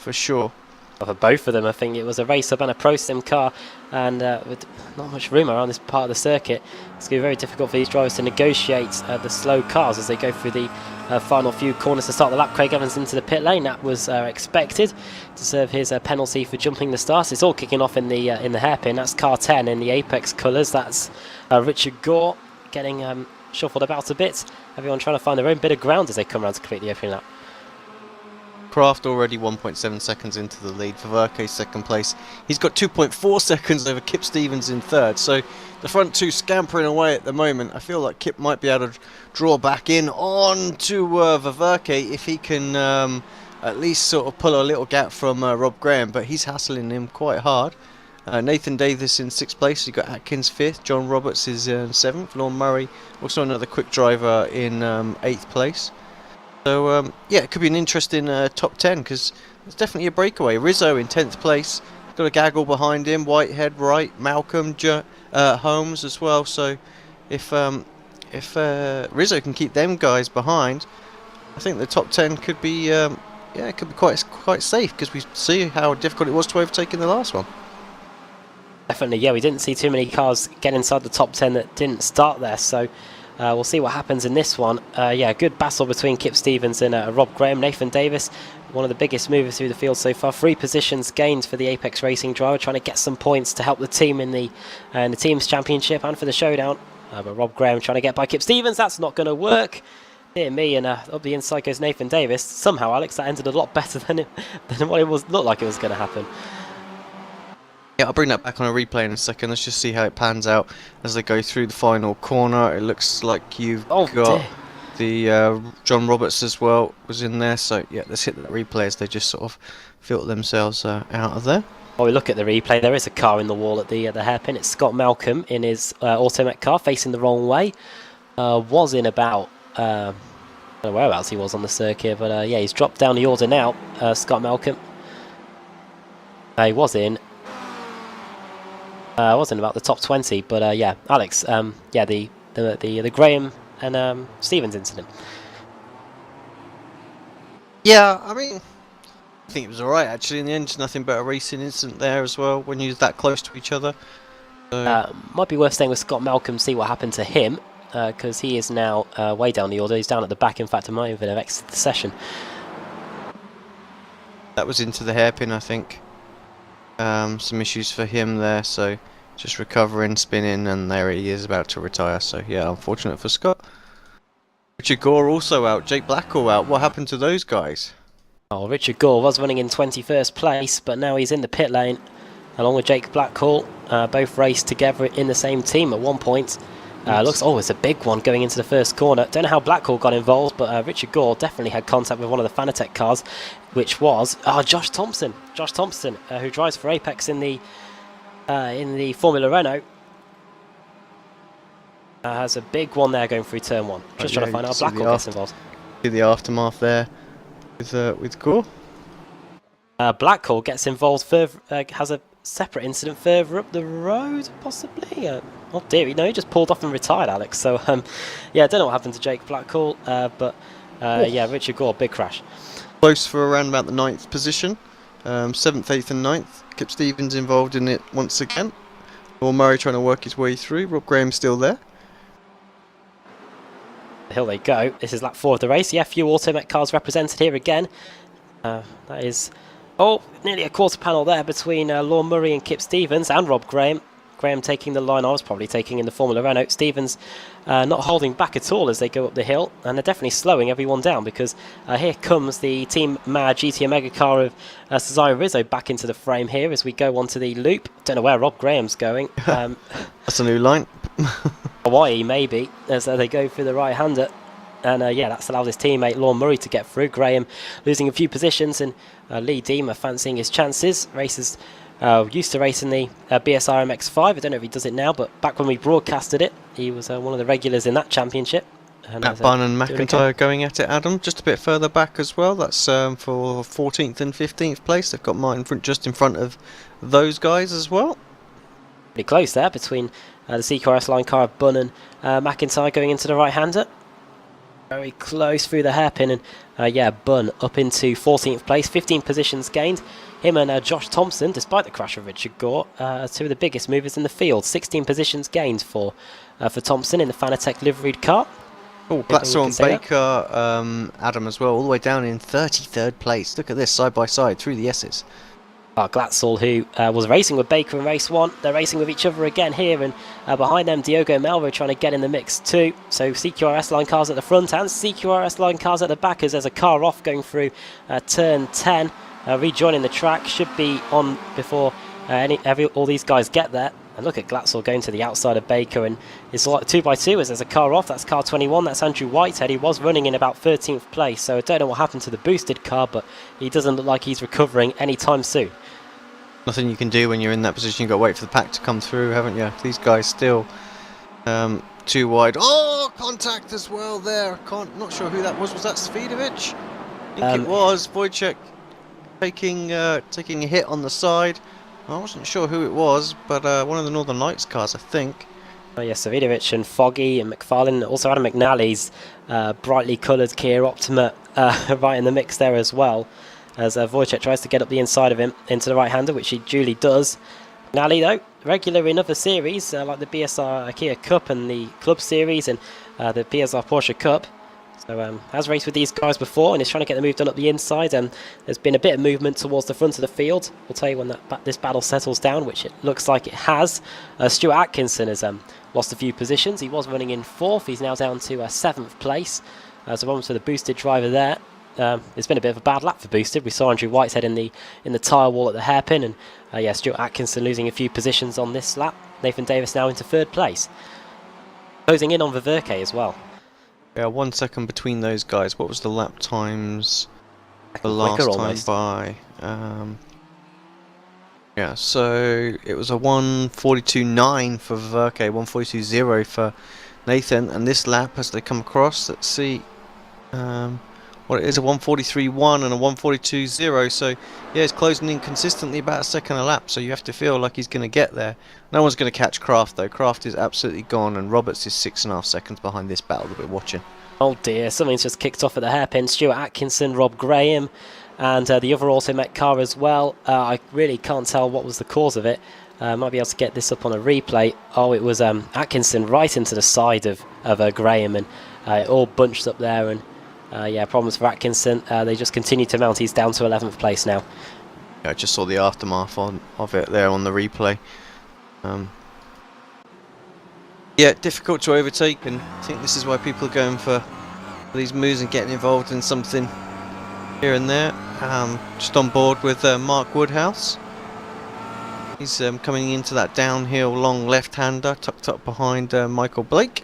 sure. For both of them, I think it was a race up and a Pro Sim car, and with not much room around this part of the circuit, it's going to be very difficult for these drivers to negotiate the slow cars as they go through the final few corners to start the lap. Craig Evans into the pit lane. That was expected to serve his penalty for jumping the start. It's all kicking off in the hairpin. That's car 10 in the Apex colours. That's Richard Gore getting shuffled about a bit. Everyone trying to find their own bit of ground as they come around to complete the opening lap. Kraft already 1.7 seconds into the lead for Verke, 2nd place. He's got 2.4 seconds over Kip Stevens in 3rd. So the front two scampering away at the moment. I feel like Kip might be able to draw back in on to Verke if he can at least sort of pull a little gap from Rob Graham, but he's hassling him quite hard. Nathan Davis in 6th place. You've got Atkins 5th. John Roberts is in 7th. Lorne Murray, also another quick driver, in 8th place. So, yeah, it could be an interesting top 10 because there's definitely a breakaway. Rizzo in 10th place. Got a gaggle behind him. Whitehead, Wright, Malcolm, Holmes as well. So if Rizzo can keep them guys behind, I think the top 10 could be, it could be quite safe because we see how difficult it was to overtake in the last one. Definitely, yeah, we didn't see too many cars get inside the top 10 that didn't start there, so we'll see what happens in this one. Yeah, good battle between Kip Stevens and Rob Graham. Nathan Davis, one of the biggest movers through the field so far. 3 positions gained for the Apex Racing driver, trying to get some points to help the team in the team's championship and for the showdown. But Rob Graham trying to get by Kip Stevens, that's not going to work. Dear me, and up the inside goes Nathan Davis. Somehow, Alex, that ended a lot better than what it looked like it was going to happen. Yeah, I'll bring that back on a replay in a second. Let's just see how it pans out as they go through the final corner. It looks like you've got the John Roberts as well was in there. So yeah, let's hit the replay as they just sort of filter themselves out of there. While we look at the replay, there is a car in the wall at the hairpin. It's Scott Malcolm in his Automech car facing the wrong way. Was in about, I don't know whereabouts he was on the circuit, but yeah, he's dropped down the order now, Scott Malcolm. He was in about the top 20, but yeah, Alex, yeah, the Graham and Stevens incident. Yeah, I mean, I think it was alright actually in the end. Nothing but a racing incident there as well when you're that close to each other. So might be worth staying with Scott Malcolm, see what happened to him, because he is now way down the order. He's down at the back. In fact, I might even have exited the session. That was into the hairpin, I think. Some issues for him there, so just recovering, spinning, and there he is about to retire. So yeah, unfortunate for Scott. Richard Gore also out, Jake Blackall out. What happened to those guys? Oh, Richard Gore was running in 21st place, but now he's in the pit lane along with Jake Blackall. Both raced together in the same team at one point. Looks, it's a big one going into the first corner. Don't know how Blackall got involved, but Richard Gore definitely had contact with one of the Fanatec cars, which was Josh Thompson. Josh Thompson, who drives for Apex in the Formula Renault, has a big one there going through turn 1. Just trying to find out how Blackall gets involved. See the aftermath there with Gore. Blackall gets involved further, has a separate incident further up the road, possibly. Oh dear, no, he just pulled off and retired, Alex. So, yeah, I don't know what happened to Jake Blackall, but yeah, Richard Gore, big crash. Close for around about the 9th position. 7th, 8th and 9th. Kip Stevens involved in it once again. Lorne Murray trying to work his way through. Rob Graham still there. Here they go. This is lap 4 of the race. Yeah, few Automech cars represented here again. That is Oh, nearly a quarter panel there between Lorne Murray and Kip Stevens and Rob Graham. Graham taking the line I was probably taking in the Formula Renault. Stevens not holding back at all as they go up the hill, and they're definitely slowing everyone down because here comes the Team Mad GT Omega car of Cesare Rizzo back into the frame here as we go onto the loop. Don't know where Rob Graham's going. That's a new line. Hawaii maybe, as they go through the right-hander. And yeah, that's allowed his teammate Lorne Murray to get through. Graham losing a few positions, and Lee Deemer fancying his chances. Races used to racing the BSR MX-5. I don't know if he does it now, but back when we broadcasted it, he was one of the regulars in that championship. Matt Bunn and McIntyre going at it, Adam. Just a bit further back as well. That's for 14th and 15th place. They've got Martin just in front of those guys as well. Pretty close there between the CQRS line car of Bunn and McIntyre going into the right-hander. Very close through the hairpin, and yeah, Bunn up into 14th place, 15 positions gained. Him and Josh Thompson, despite the crash of Richard Gore, are two of the biggest movers in the field. 16 positions gained for Thompson in the Fanatec liveried car. Oh, Glatzel and Baker, Adam as well, all the way down in 33rd place. Look at this, side by side through the S's. Glatzel, who was racing with Baker in race 1, they're racing with each other again here, and behind them Diogo Melvo trying to get in the mix too. So CQRS line cars at the front and CQRS line cars at the back as there's a car off going through turn 10, rejoining the track, should be on before all these guys get there. And look at Glatzel going to the outside of Baker, and it's like 2x2 as there's a car off. That's car 21, that's Andrew Whitehead. He was running in about 13th place, so I don't know what happened to the boosted car, but he doesn't look like he's recovering anytime soon. Nothing you can do when you're in that position. You've got to wait for the pack to come through, haven't you? These guys still too wide. Oh, contact as well there. Not sure who that was. Was that Svidovic? I think it was. Wojciech taking a hit on the side. I wasn't sure who it was, but one of the Northern Lights cars, I think. Oh yeah, Savidovic and Foggy and McFarlane. Also Adam McNally's brightly coloured Kia Optima right in the mix there as well, as Wojciech tries to get up the inside of him into the right-hander, which he duly does. McNally, though, regular in other series like the BSR Kia Cup and the Club Series and the BSR Porsche Cup. So has raced with these guys before and is trying to get the move done up the inside, and there's been a bit of movement towards the front of the field. We'll tell you when this battle settles down, which it looks like it has. Stuart Atkinson has lost a few positions. He was running in 4th. He's now down to 7th place. So problems for the boosted driver there. It's been a bit of a bad lap for boosted. We saw Andrew Whitehead in the tyre wall at the hairpin, and yeah, Stuart Atkinson losing a few positions on this lap. Nathan Davis now into 3rd place. Closing in on Viverke as well. Yeah, 1 second between those guys. What was the lap times the last time by? Yeah, so it was a 1:42.9 for Viverke, 1:42.0 for Nathan, and this lap as they come across, let's see what it is, a 1:43.1 and a 1:42.0. So yeah, it's closing in consistently about a second a lap, so you have to feel like he's going to get there. No one's going to catch Kraft though. Kraft is absolutely gone, and Roberts is 6.5 seconds behind this battle that we're watching. Oh dear, something's just kicked off at the hairpin. Stuart Atkinson, Rob Graham, and the other Automech car as well. I really can't tell what was the cause of it. Might be able to get this up on a replay. Oh, it was Atkinson right into the side of Graham, and it all bunched up there, and yeah, problems for Atkinson. They just continue to mount. He's down to 11th place now. Yeah, I just saw the aftermath of it there on the replay. Yeah, difficult to overtake, and I think this is why people are going for these moves and getting involved in something here and there. Just on board with Mark Woodhouse. He's coming into that downhill long left-hander, tucked up behind Michael Blake.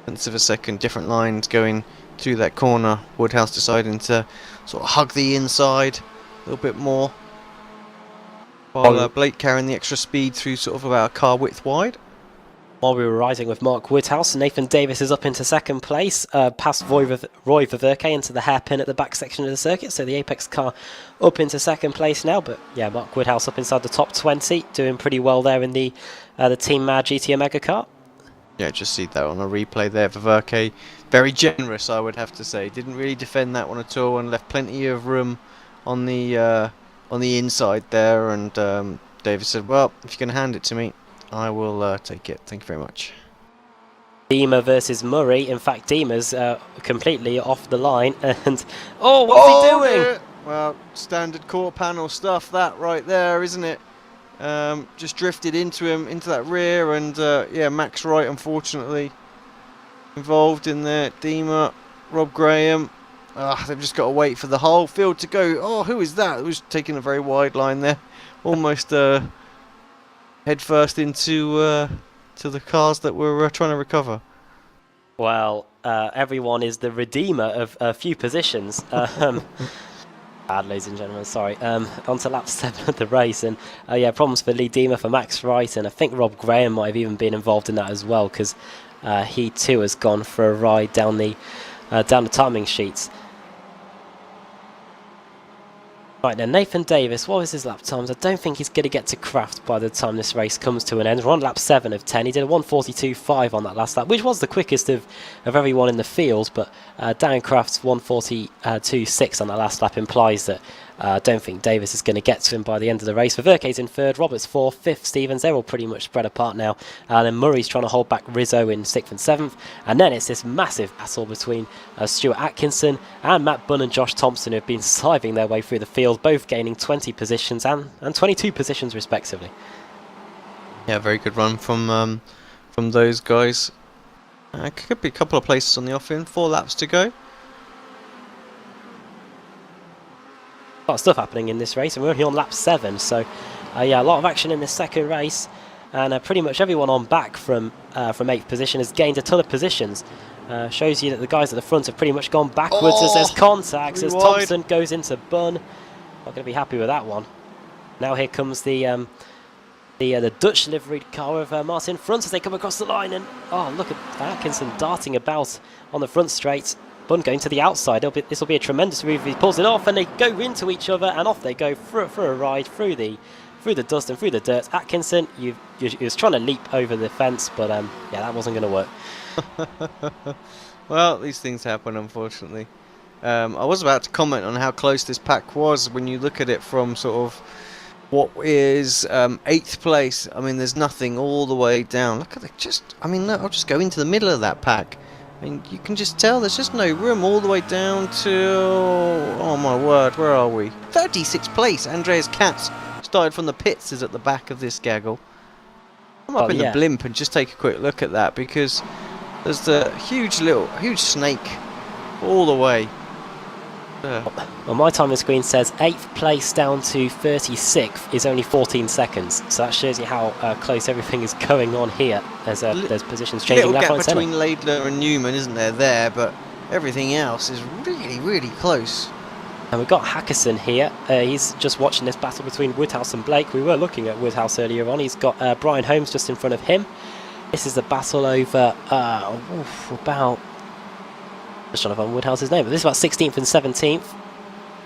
Tenths of a second, different lines going through that corner. Woodhouse deciding to sort of hug the inside a little bit more, while Blake carrying the extra speed through sort of about a car width wide. While we were riding with Mark Woodhouse, Nathan Davis is up into 2nd place, past Roy Viverke into the hairpin at the back section of the circuit, so the Apex car up into 2nd place now. But yeah, Mark Woodhouse up inside the top 20, doing pretty well there in the Team Mad GT Omega car. Yeah, just see that on a replay there. Viverke, very generous, I would have to say. Didn't really defend that one at all, and left plenty of room on the inside there. And Davis said, "Well, if you're going to hand it to me, I will take it. Thank you very much." Deemer versus Murray. In fact, Deemer's completely off the line. And oh, what's he doing? Well, standard quarter panel stuff, that right there, isn't it? Just drifted into him, into that rear, and yeah, Max Wright, unfortunately, involved in there. Dima, Rob Graham. They've just got to wait for the whole field to go. Oh, who is that? It was taking a very wide line there. Almost head first into to the cars that were trying to recover. Well, everyone is the redeemer of a few positions. Bad, ladies and gentlemen, sorry. On to lap 7 of the race, and yeah, problems for Lee Diemer, for Max Wright, and I think Rob Graham might have even been involved in that as well, because he too has gone for a ride down the timing sheets. Right then, Nathan Davis, what was his lap times? I don't think he's going to get to Kraft by the time this race comes to an end. We're on lap 7 of 10. He did a 1:42.5 on that last lap, which was the quickest of everyone in the field, but Dan Kraft's 1:42.6 on that last lap implies that I don't think Davis is going to get to him by the end of the race. Verke's in 3rd, Roberts 4th, 5th, Stevens, they're all pretty much spread apart now. And then Murray's trying to hold back Rizzo in 6th and 7th. And then it's this massive battle between Stuart Atkinson and Matt Bunn and Josh Thompson, who have been sliving their way through the field, both gaining 20 positions and 22 positions respectively. Yeah, very good run from those guys. Could be a couple of places on the off-in, 4 laps to go. A lot of stuff happening in this race, and we're only on lap 7, so yeah, a lot of action in this second race, and pretty much everyone on back from 8th position has gained a ton of positions. Shows you that the guys at the front have pretty much gone backwards as there's contacts, as Thompson goes into Bunn. Not going to be happy with that one. Now here comes the Dutch liveried car of Martin front as they come across the line, and oh, look at Atkinson darting about on the front straight. Bunn going to the outside. This will be a tremendous move if he pulls it off, and they go into each other, and off they go for a ride through the dust and through the dirt. Atkinson, he was trying to leap over the fence, but yeah, that wasn't going to work. Well, these things happen, unfortunately. I was about to comment on how close this pack was when you look at it from sort of what is 8th place. I mean, there's nothing all the way down. Look at it, I mean, look, I'll just go into the middle of that pack. I mean, you can just tell there's just no room all the way down to, oh my word, where are we? 36th place. Andreas Katz started from the pits, is at the back of this gaggle. Come up in the blimp and just take a quick look at that, because there's the huge snake all the way. Well, my timing screen says 8th place down to 36th is only 14 seconds, so that shows you how close everything is going on here. There's positions changing left, right, between Laidler and Newman, isn't there? But everything else is really, really close. And we've got Hackerson here. He's just watching this battle between Woodhouse and Blake. We were looking at Woodhouse earlier on. He's got Brian Holmes just in front of him. This is a battle over about... just trying to find Woodhouse's name, but this is about 16th and 17th.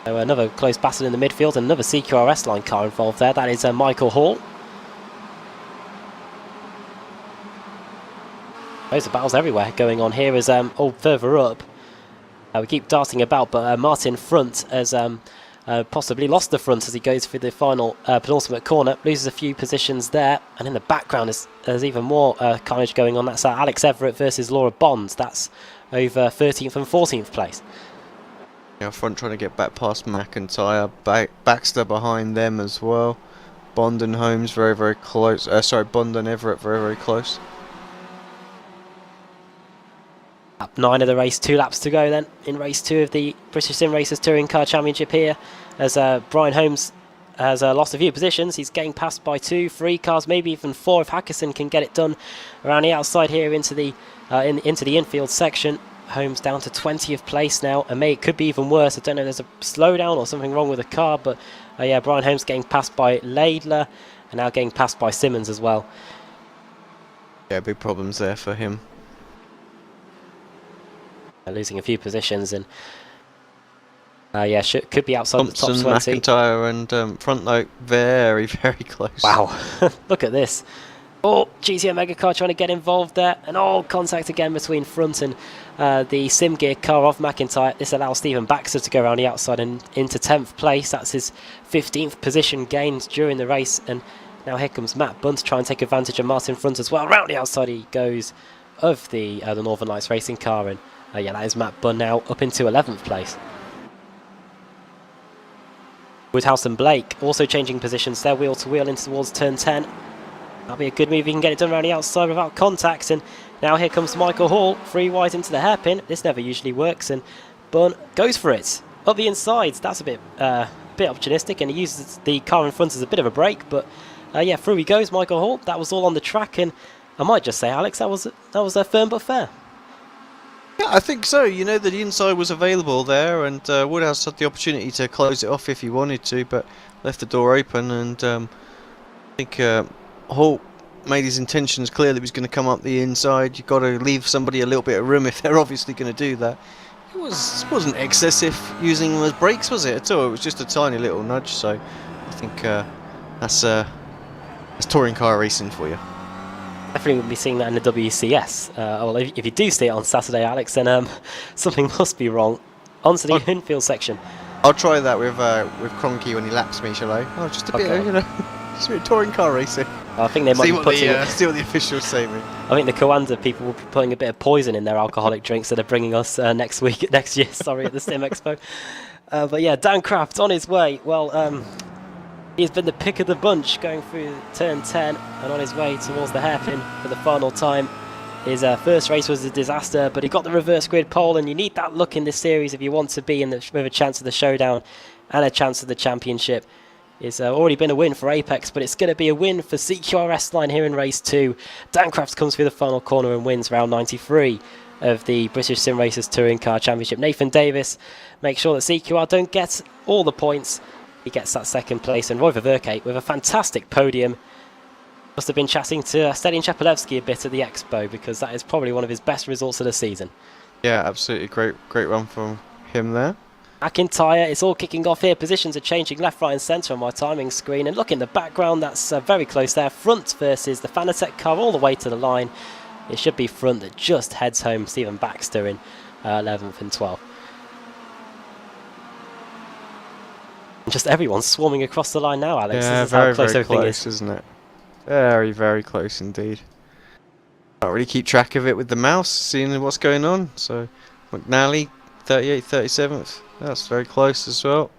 So another close battle in the midfield, and another CQRS line car involved there. That is Michael Hall. Those are battles everywhere going on here as further up. We keep darting about, but Martin front has possibly lost the front as he goes for the final penultimate corner. Loses a few positions there, and in the background there's even more carnage going on. That's Alex Everett versus Laura Bonds. That's over 13th and 14th place. Yeah, front trying to get back past McIntyre. Baxter behind them as well. Bond and Holmes very, very close. Bond and Everett very, very close. Lap 9 of the race, 2 laps to go then in race 2 of the British Sim Racers Touring Car Championship here, as Brian Holmes has lost a few positions. He's getting passed by 2, 3 cars, maybe even 4 if Hackerson can get it done around the outside here into the infield section. Holmes down to 20th place now, and it could be even worse. I don't know if there's a slowdown or something wrong with the car, but yeah, Brian Holmes getting passed by Laidler and now getting passed by Simmons as well. Yeah, big problems there for him. Losing a few positions, and yeah, could be outside Thompson, the top 20. McIntyre and front note very, very close. Wow, look at this. Oh, GTO Mega Car trying to get involved there, and contact again between front and the Sim Gear car of McIntyre. This allows Stephen Baxter to go around the outside and into 10th place. That's his 15th position gained during the race, and now here comes Matt Bunn to try and take advantage of Martin front as well. Around the outside he goes of the Northern Lights racing car, and yeah, that is Matt Bunn now up into 11th place. Woodhouse and Blake also changing positions there, wheel to wheel into towards turn 10. That'll be a good move if he can get it done around the outside without contact. And now here comes Michael Hall, free wide into the hairpin. This never usually works, and Bunn goes for it. Up the inside, that's a bit opportunistic, and he uses the car in front as a bit of a brake, but yeah, through he goes, Michael Hall. That was all on the track, and I might just say, Alex, that was firm but fair. Yeah, I think so. You know, the inside was available there, and Woodhouse had the opportunity to close it off if he wanted to, but left the door open, and I think Hall made his intentions clear that he was going to come up the inside. You've got to leave somebody a little bit of room if they're obviously going to do that. It wasn't excessive using those brakes, was it, at all? It was just a tiny little nudge, so I think that's touring car racing for you. Definitely wouldn't be seeing that in the WCS. Well, if you do see it on Saturday, Alex, then something must be wrong. On to the infield section. I'll try that with Cronky when he laps me, shall I? Oh, just a bit, Okay. you know, just a bit of touring car racing. I think they might be putting... See what the officials say, mate. I think the Coanda people will be putting a bit of poison in their alcoholic drinks that are bringing us next year, at the Sim Expo. But yeah, Dan Kraft on his way. Well, he's been the pick of the bunch going through turn 10 and on his way towards the hairpin for the final time. His first race was a disaster, but he got the reverse grid pole, and you need that look in this series if you want to be with a chance of the showdown and a chance of the championship. It's already been a win for Apex, but it's going to be a win for CQRS line here in race 2. Dan Crafts comes through the final corner and wins round 93 of the British Sim Racers Touring Car Championship. Nathan Davis makes sure that CQR don't get all the points. He gets that second place, and Roy Ververke with a fantastic podium. Must have been chatting to Stelian Chepelevsky a bit at the Expo, because that is probably one of his best results of the season. Yeah, absolutely great run from him there. McIntyre, it's all kicking off here. Positions are changing left, right and centre on my timing screen. And look in the background, that's very close there. Front versus the Fanatec car all the way to the line. It should be front that just heads home. Stephen Baxter in 11th and 12th. And just everyone's swarming across the line now, Alex. Yeah, this is how close very everything close, is. isn't it? Very close indeed. Can't really keep track of it with the mouse, seeing what's going on. So McNally, 38th, 37th. That's very close as well.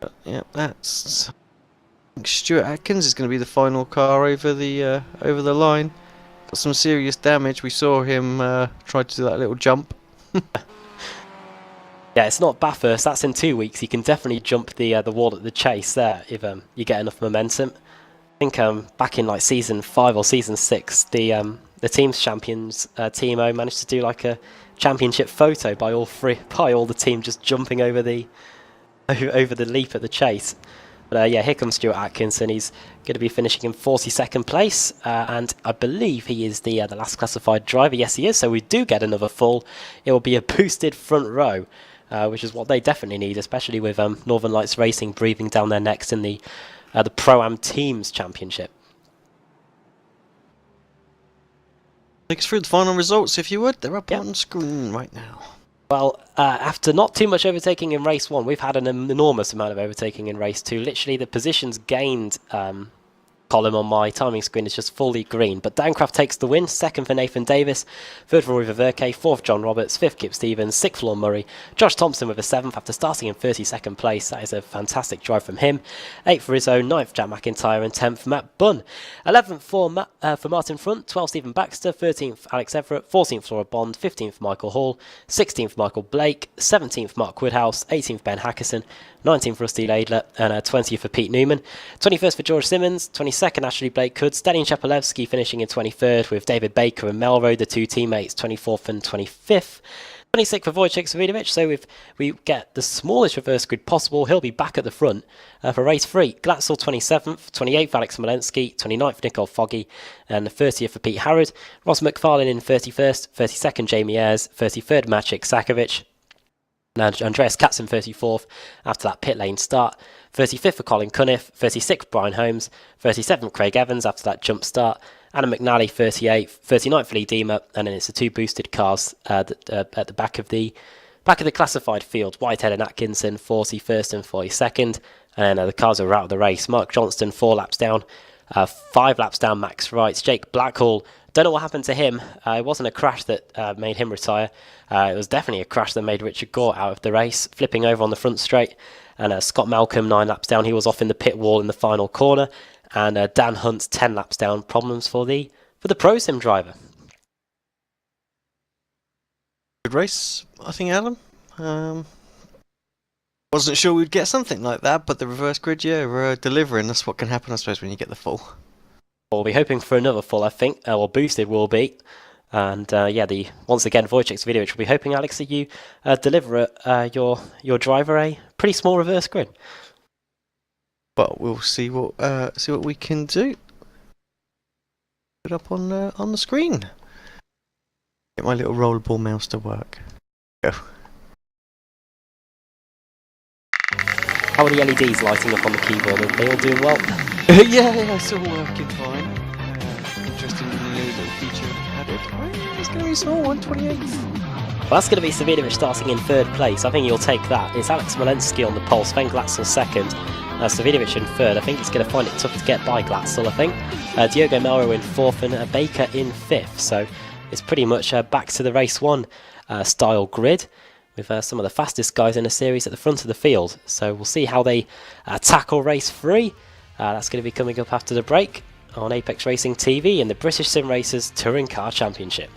But, yeah, that's. I think Stuart Atkins is going to be the final car over the line. Got some serious damage. We saw him try to do that little jump. Yeah, it's not Bathurst. That's in 2 weeks. You can definitely jump the wall at the Chase there if you get enough momentum. I think back in like season 5 or season 6, the team's champions Timo managed to do like a championship photo by all the team just jumping over the leap at the Chase. But yeah, here comes Stuart Atkinson. He's going to be finishing in 42nd place, and I believe he is the last classified driver. Yes, he is. So we do get another full. It will be a boosted front row, which is what they definitely need, especially with Northern Lights Racing breathing down their necks in the Pro-Am Teams Championship. Take us through the final results, if you would. They're up on screen right now. Well, after not too much overtaking in race 1, we've had an enormous amount of overtaking in race 2. Literally, the positions gained column on my timing screen is just fully green. But Dancraft takes the win, second for Nathan Davis, third for Roy Ververke, fourth John Roberts, fifth Kip Stevens, sixth Lorne Murray, Josh Thompson with a seventh after starting in 32nd place. That is a fantastic drive from him. Eighth for his own, ninth Jack McIntyre, and 10th for Matt Bunn. 11th for Martin Front, 12th Stephen Baxter, 13th Alex Everett, 14th Laura Bond, 15th Michael Hall, 16th Michael Blake, 17th Mark Woodhouse, 18th Ben Hackerson, 19th Rusty Laidler, and 20th for Pete Newman. 21st for George Simmons, 22nd Ashley Blake Hood, Stelian Chapelevsky finishing in 23rd with David Baker and Melrose, the two teammates, 24th and 25th. 26th for Wojciech Savidovic, so if we get the smallest reverse grid possible, he'll be back at the front for race 3. Glatzel 27th, 28th Alex Smolensky, 29th Nicole Foggy, and 30th for Pete Harrod. Ross McFarlane in 31st, 32nd Jamie Ayres, 33rd Maciek Sakovic, and Andreas Katzen 34th after that pit lane start. 35th for Colin Cunniff, 36th Brian Holmes, 37th Craig Evans after that jump start, Adam McNally 38th, 39th for Lee Deemer, and then it's the two boosted cars at the back of the classified field. Whitehead and Atkinson 41st and 42nd, and then the cars are out of the race. Mark Johnston 4 laps down, 5 laps down Max Wright, Jake Blackhall Don't know what happened to him. It wasn't a crash that made him retire. It was definitely a crash that made Richard Gore out of the race, flipping over on the front straight. And Scott Malcolm, 9 laps down, he was off in the pit wall in the final corner. And Dan Hunt, 10 laps down, problems for the Pro Sim driver. Good race, I think, Alan. Wasn't sure we'd get something like that, but the reverse grid, yeah, delivering. That's what can happen, I suppose, when you get the full. We'll be hoping for another full, I think, or boosted will be. And yeah, once again, Wojciech's video, which we'll be hoping, Alex, that you deliver your driver a pretty small reverse grid. But we'll see what we can do. Put up on the screen. Get my little rollerball mouse to work. Go. How are the LEDs lighting up on the keyboard? Are they all doing well? Yeah, it's all working fine. Interesting new little feature added. Oh, it's going to be a small 128. Well, that's going to be Savinovic starting in 3rd place. I think you'll take that. It's Alex Walensky on the pole, Sven Glatzel 2nd, Savinovic in 3rd. I think he's going to find it tough to get by Glatzel, I think. Diogo Melro in 4th and Baker in 5th. So it's pretty much back to the race 1 style grid, with some of the fastest guys in the series at the front of the field. So we'll see how they tackle race 3. That's going to be coming up after the break on Apex Racing TV and the British Sim Racers Touring Car Championship.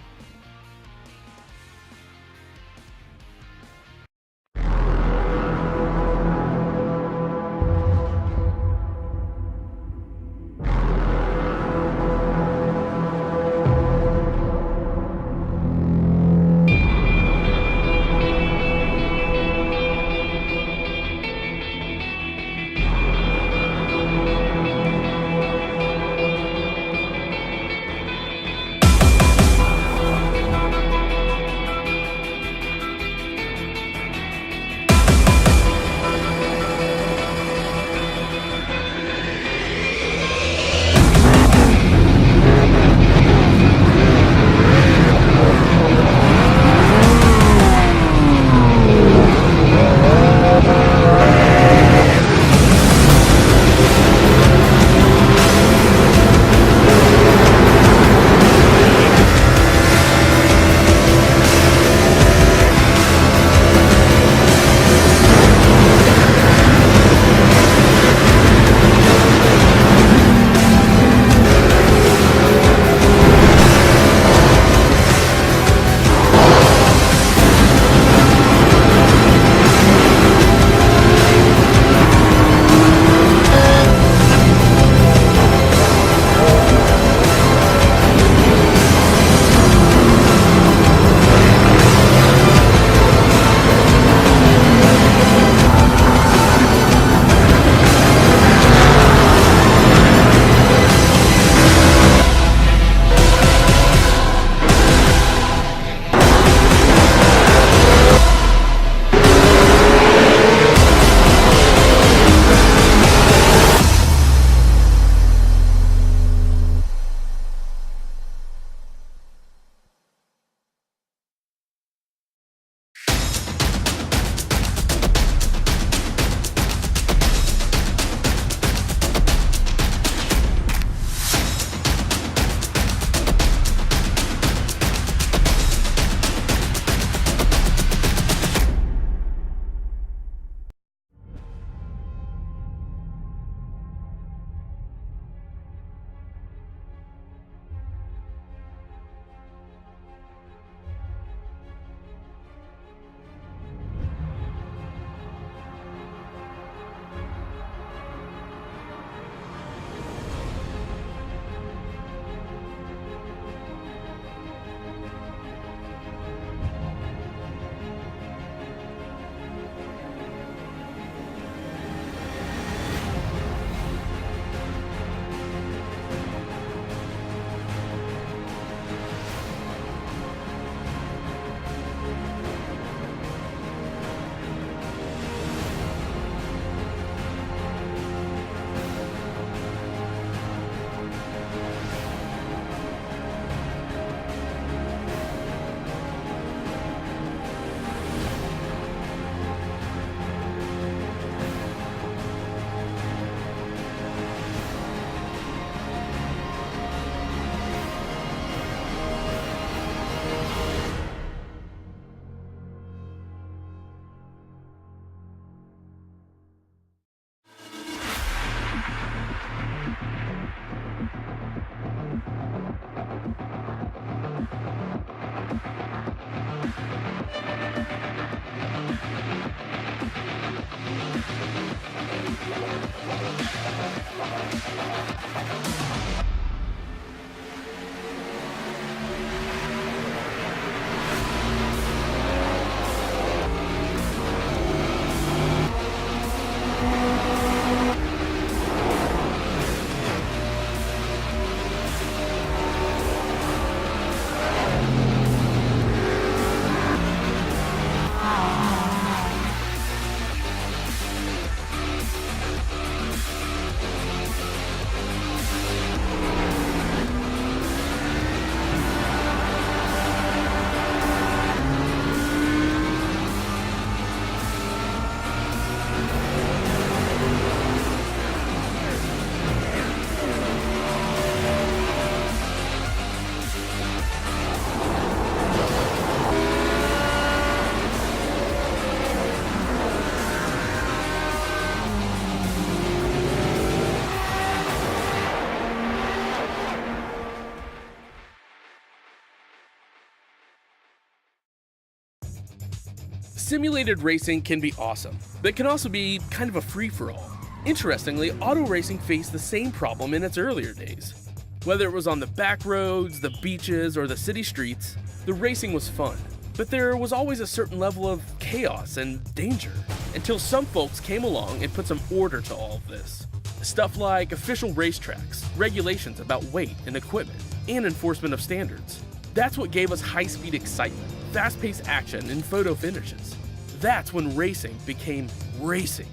Simulated racing can be awesome, but it can also be kind of a free-for-all. Interestingly, auto racing faced the same problem in its earlier days. Whether it was on the back roads, the beaches, or the city streets, the racing was fun. But there was always a certain level of chaos and danger, until some folks came along and put some order to all of this. Stuff like official racetracks, regulations about weight and equipment, and enforcement of standards. That's what gave us high-speed excitement, fast-paced action, and photo finishes. That's when racing became racing.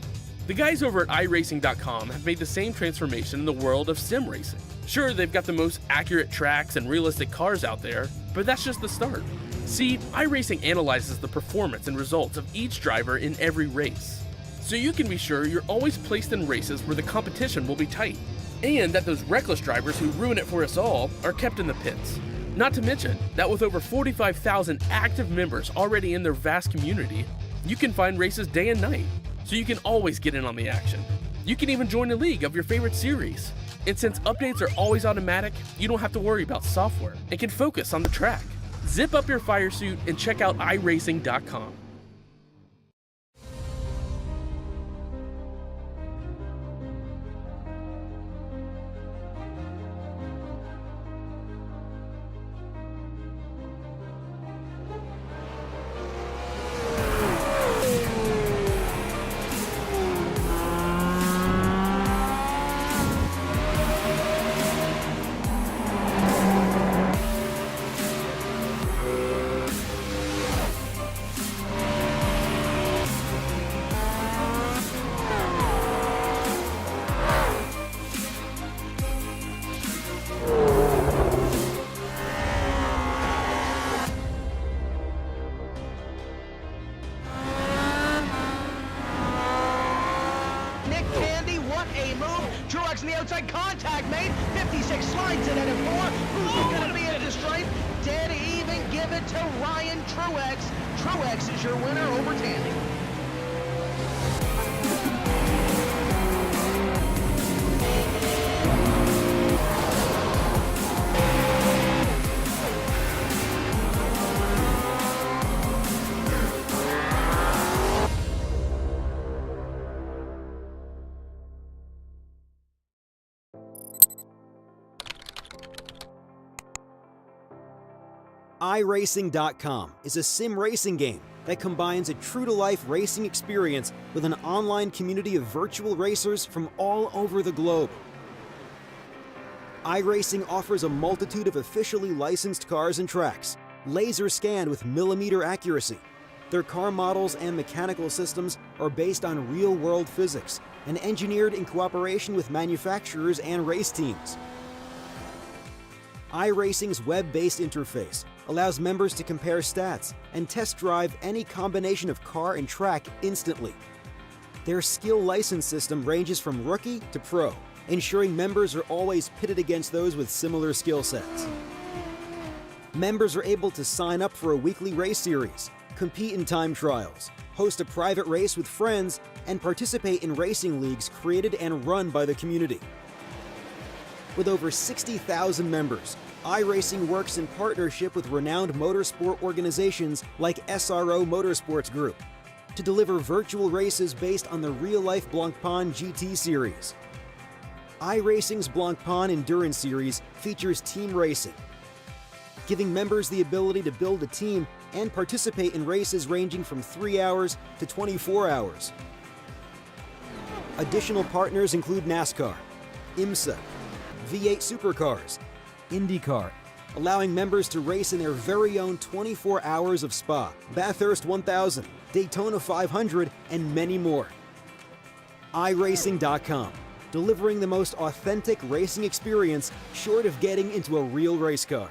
The guys over at iRacing.com have made the same transformation in the world of sim racing. Sure, they've got the most accurate tracks and realistic cars out there, but that's just the start. See, iRacing analyzes the performance and results of each driver in every race, so you can be sure you're always placed in races where the competition will be tight, and that those reckless drivers who ruin it for us all are kept in the pits. Not to mention that with over 45,000 active members already in their vast community, you can find races day and night, so you can always get in on the action. You can even join a league of your favorite series. And since updates are always automatic, you don't have to worry about software and can focus on the track. Zip up your fire suit and check out iRacing.com. Truex in the outside, contact made. 56 slides it into 4. Who's going to be into the stripe? Dead even, give it to Ryan Truex. Truex is your winner over Tandy. iRacing.com is a sim racing game that combines a true-to-life racing experience with an online community of virtual racers from all over the globe. iRacing offers a multitude of officially licensed cars and tracks, laser scanned with millimeter accuracy. Their car models and mechanical systems are based on real-world physics and engineered in cooperation with manufacturers and race teams. iRacing's web-based interface allows members to compare stats and test drive any combination of car and track instantly. Their skill license system ranges from rookie to pro, ensuring members are always pitted against those with similar skill sets. Members are able to sign up for a weekly race series, compete in time trials, host a private race with friends, and participate in racing leagues created and run by the community. With over 60,000 members, iRacing works in partnership with renowned motorsport organizations like SRO Motorsports Group to deliver virtual races based on the real-life Blancpain GT series. iRacing's Blancpain Endurance Series features team racing, giving members the ability to build a team and participate in races ranging from 3 hours to 24 hours. Additional partners include NASCAR, IMSA, V8 Supercars, IndyCar, allowing members to race in their very own 24 hours of Spa, Bathurst 1000, Daytona 500, and many more. iRacing.com, delivering the most authentic racing experience short of getting into a real race car.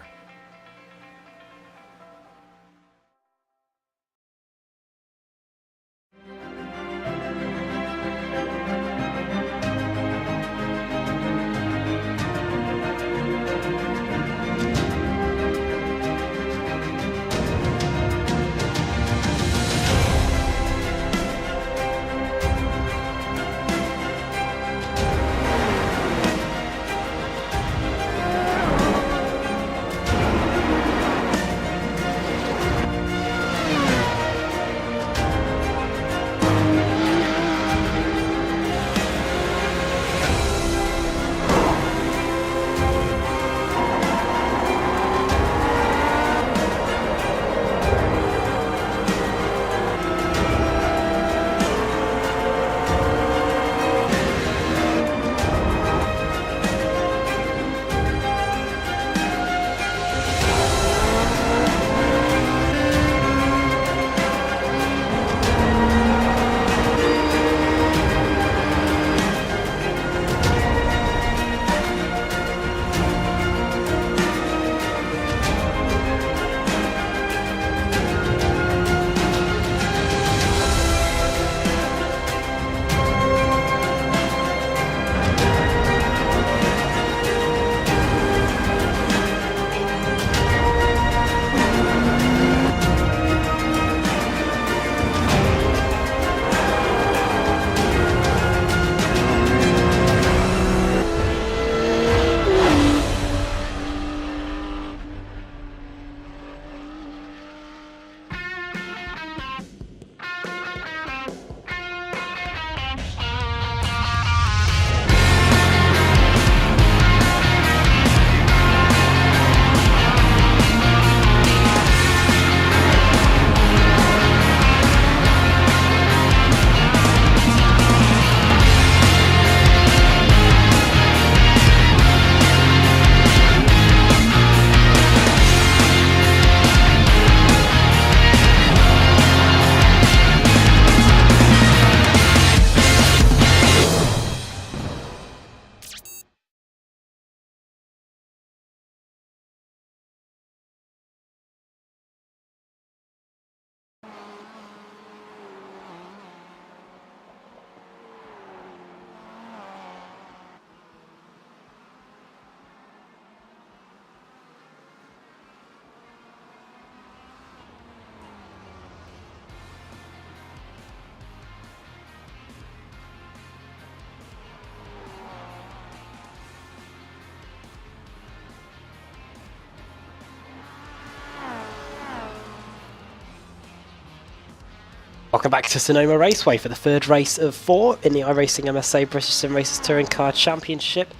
Welcome back to Sonoma Raceway for the third race of 4 in the iRacing MSA British Sim Racers Touring Car Championship.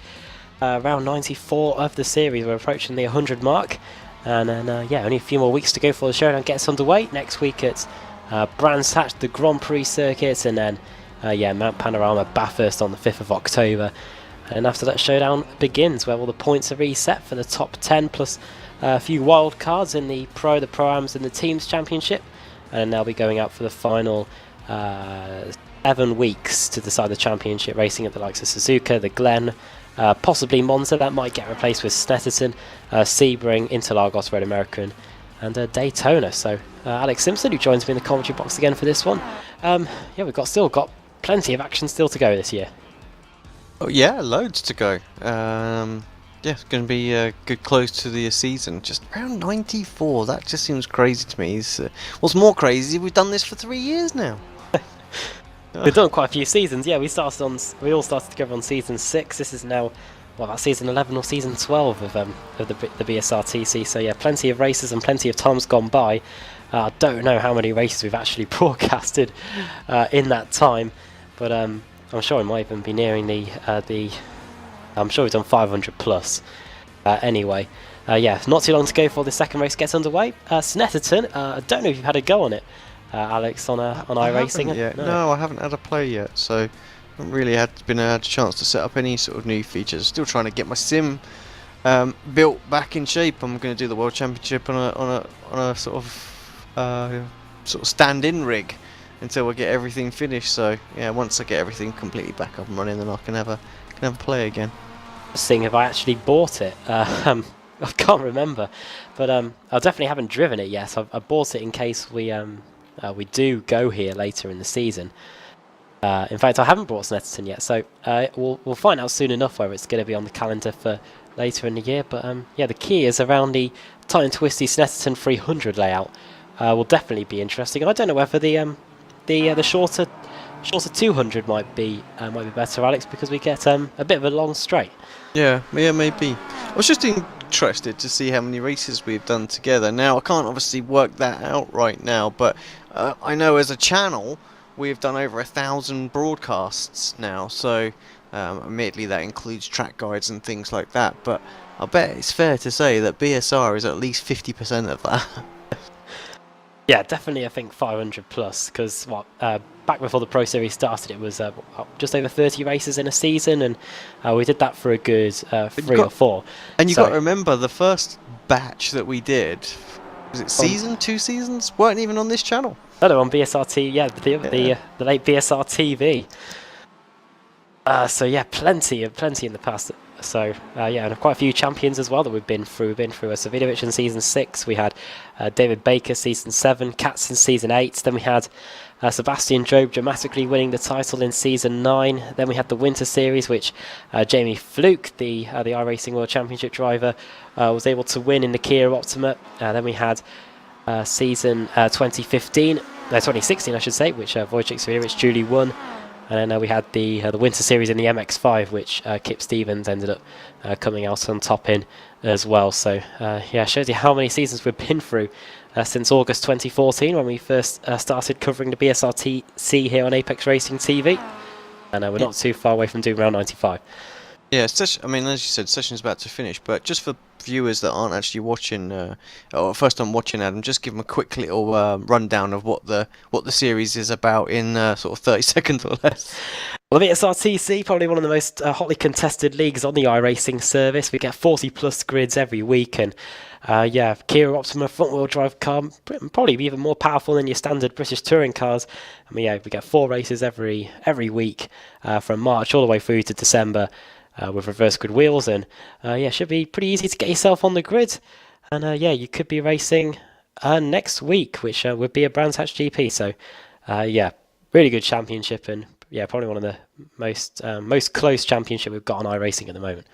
Round 94 of the series. We're approaching the 100 mark, and then yeah, only a few more weeks to go before the showdown gets underway. Next week it's Brands Hatch, the Grand Prix circuit, and then yeah, Mount Panorama Bathurst on the 5th of October. And after that, showdown begins, where all the points are reset for the top 10 plus a few wild cards in the Pro, the Pro-Ams and the Teams Championship. And they'll be going out for the final 7 weeks to decide the championship, racing at the likes of Suzuka, the Glen, possibly Monza, that might get replaced with Snetterton, Sebring, Interlagos, Red American, and Daytona. So Alex Simpson, who joins me in the commentary box again for this one. Yeah, we've still got plenty of action still to go this year. Oh yeah, loads to go. Yeah, it's going to be a good close to the season. Just around 94, that just seems crazy to me. What's more crazy, we've done this for 3 years now. We've done quite a few seasons. Yeah, we all started together on season 6. This is now, well, that's season 11 or season 12 of the BSRTC. So yeah, plenty of races and plenty of times gone by. I don't know how many races we've actually broadcasted in that time, but I'm sure we might even be nearing the I'm sure we've done 500 plus. Anyway, yeah, not too long to go before the second race gets underway. Snetterton, I don't know if you've had a go on it, Alex, on iRacing. No, I haven't had a play yet, so I haven't really had a chance to set up any sort of new features. Still trying to get my sim built back in shape. I'm going to do the World Championship on a sort of stand-in rig until we get everything finished. So yeah, once I get everything completely back up and running, then I can have a play again. Seeing if I actually bought it, I can't remember, but I definitely haven't driven it yet. I bought it in case we do go here later in the season. In fact, I haven't bought Snetterton yet, so we'll find out soon enough whether it's going to be on the calendar for later in the year. But yeah, the key is around the tight and twisty Snetterton 300 layout. Will definitely be interesting. I don't know whether the shorter 200 might be better, Alex, because we get a bit of a long straight. Yeah, maybe. I was just interested to see how many races we've done together. Now, I can't obviously work that out right now, but I know as a channel we've done over 1,000 broadcasts now, so admittedly that includes track guides and things like that, but I bet it's fair to say that BSR is at least 50% of that. Yeah, definitely. I think 500 plus, because back before the Pro Series started, it was just over 30 races in a season, and we did that for a good 3 or 4. And you got to remember, the first batch that we did, was it two seasons? Weren't even on this channel. No, on BSRT. Yeah, the late BSR TV. So yeah, plenty in the past. So yeah, and quite a few champions as well that we've been through. We've been through Savidovic in season 6. We had David Baker season 7, Katz in season 8. Then we had Sebastian Job dramatically winning the title in season 9. Then we had the Winter Series, which Jamie Fluke, the iRacing World Championship driver, was able to win in the Kia Optima. Then we had season 2016, I should say, which Wojciech Savidovic duly won. And then we had the Winter Series in the MX-5, which Kip Stevens ended up coming out on top in as well. So yeah, shows you how many seasons we've been through since August 2014, when we first started covering the BSRTC here on Apex Racing TV. And we're not too far away from doing round 95. Yeah, I mean, as you said, session's about to finish, but just for viewers that aren't actually watching, or first time watching, Adam, just give them a quick little rundown of what the series is about in sort of 30 seconds or less. Well, the BSRTC, probably one of the most hotly contested leagues on the iRacing service. We get 40 plus grids every week, and yeah, Kia Optima front wheel drive car, probably even more powerful than your standard British touring cars. I mean, yeah, we get 4 races every week from March all the way through to December. With reverse grid wheels, and yeah, should be pretty easy to get yourself on the grid. And yeah, you could be racing next week, which would be a Brands Hatch GP. So yeah, really good championship, and yeah, probably one of the most close championship we've got on iRacing at the moment.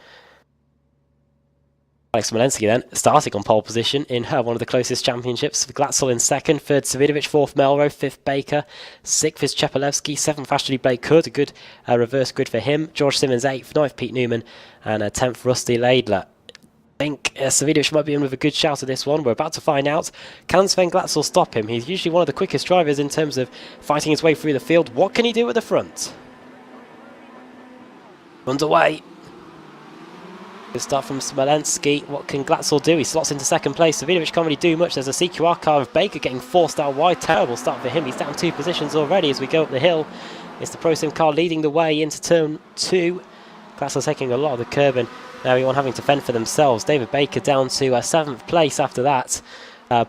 Alex Smolenski then, starting on pole position in one of the closest championships. Glatzel in second, third Savidovic, fourth Melrose, fifth Baker, sixth is Chepelevsky, seventh actually Blake Hood, a good reverse grid for him. George Simmons eighth, ninth Pete Newman, and 10th Rusty Laidler. I think Yes, Savidovic might be in with a good shout at this one. We're about to find out. Can Sven Glatzel stop him? He's usually one of the quickest drivers in terms of fighting his way through the field. What can he do at the front? Underway. Good start from Smolenski. What can Glatzel do? He slots into second place. Savidovic can't really do much. There's a CQR car of Baker getting forced out wide. Terrible start for him. He's down 2 positions already as we go up the hill. It's the Pro Sim car leading the way into turn 2. Glatzel's taking a lot of the curb and now everyone having to fend for themselves. David Baker down to 7th place after that.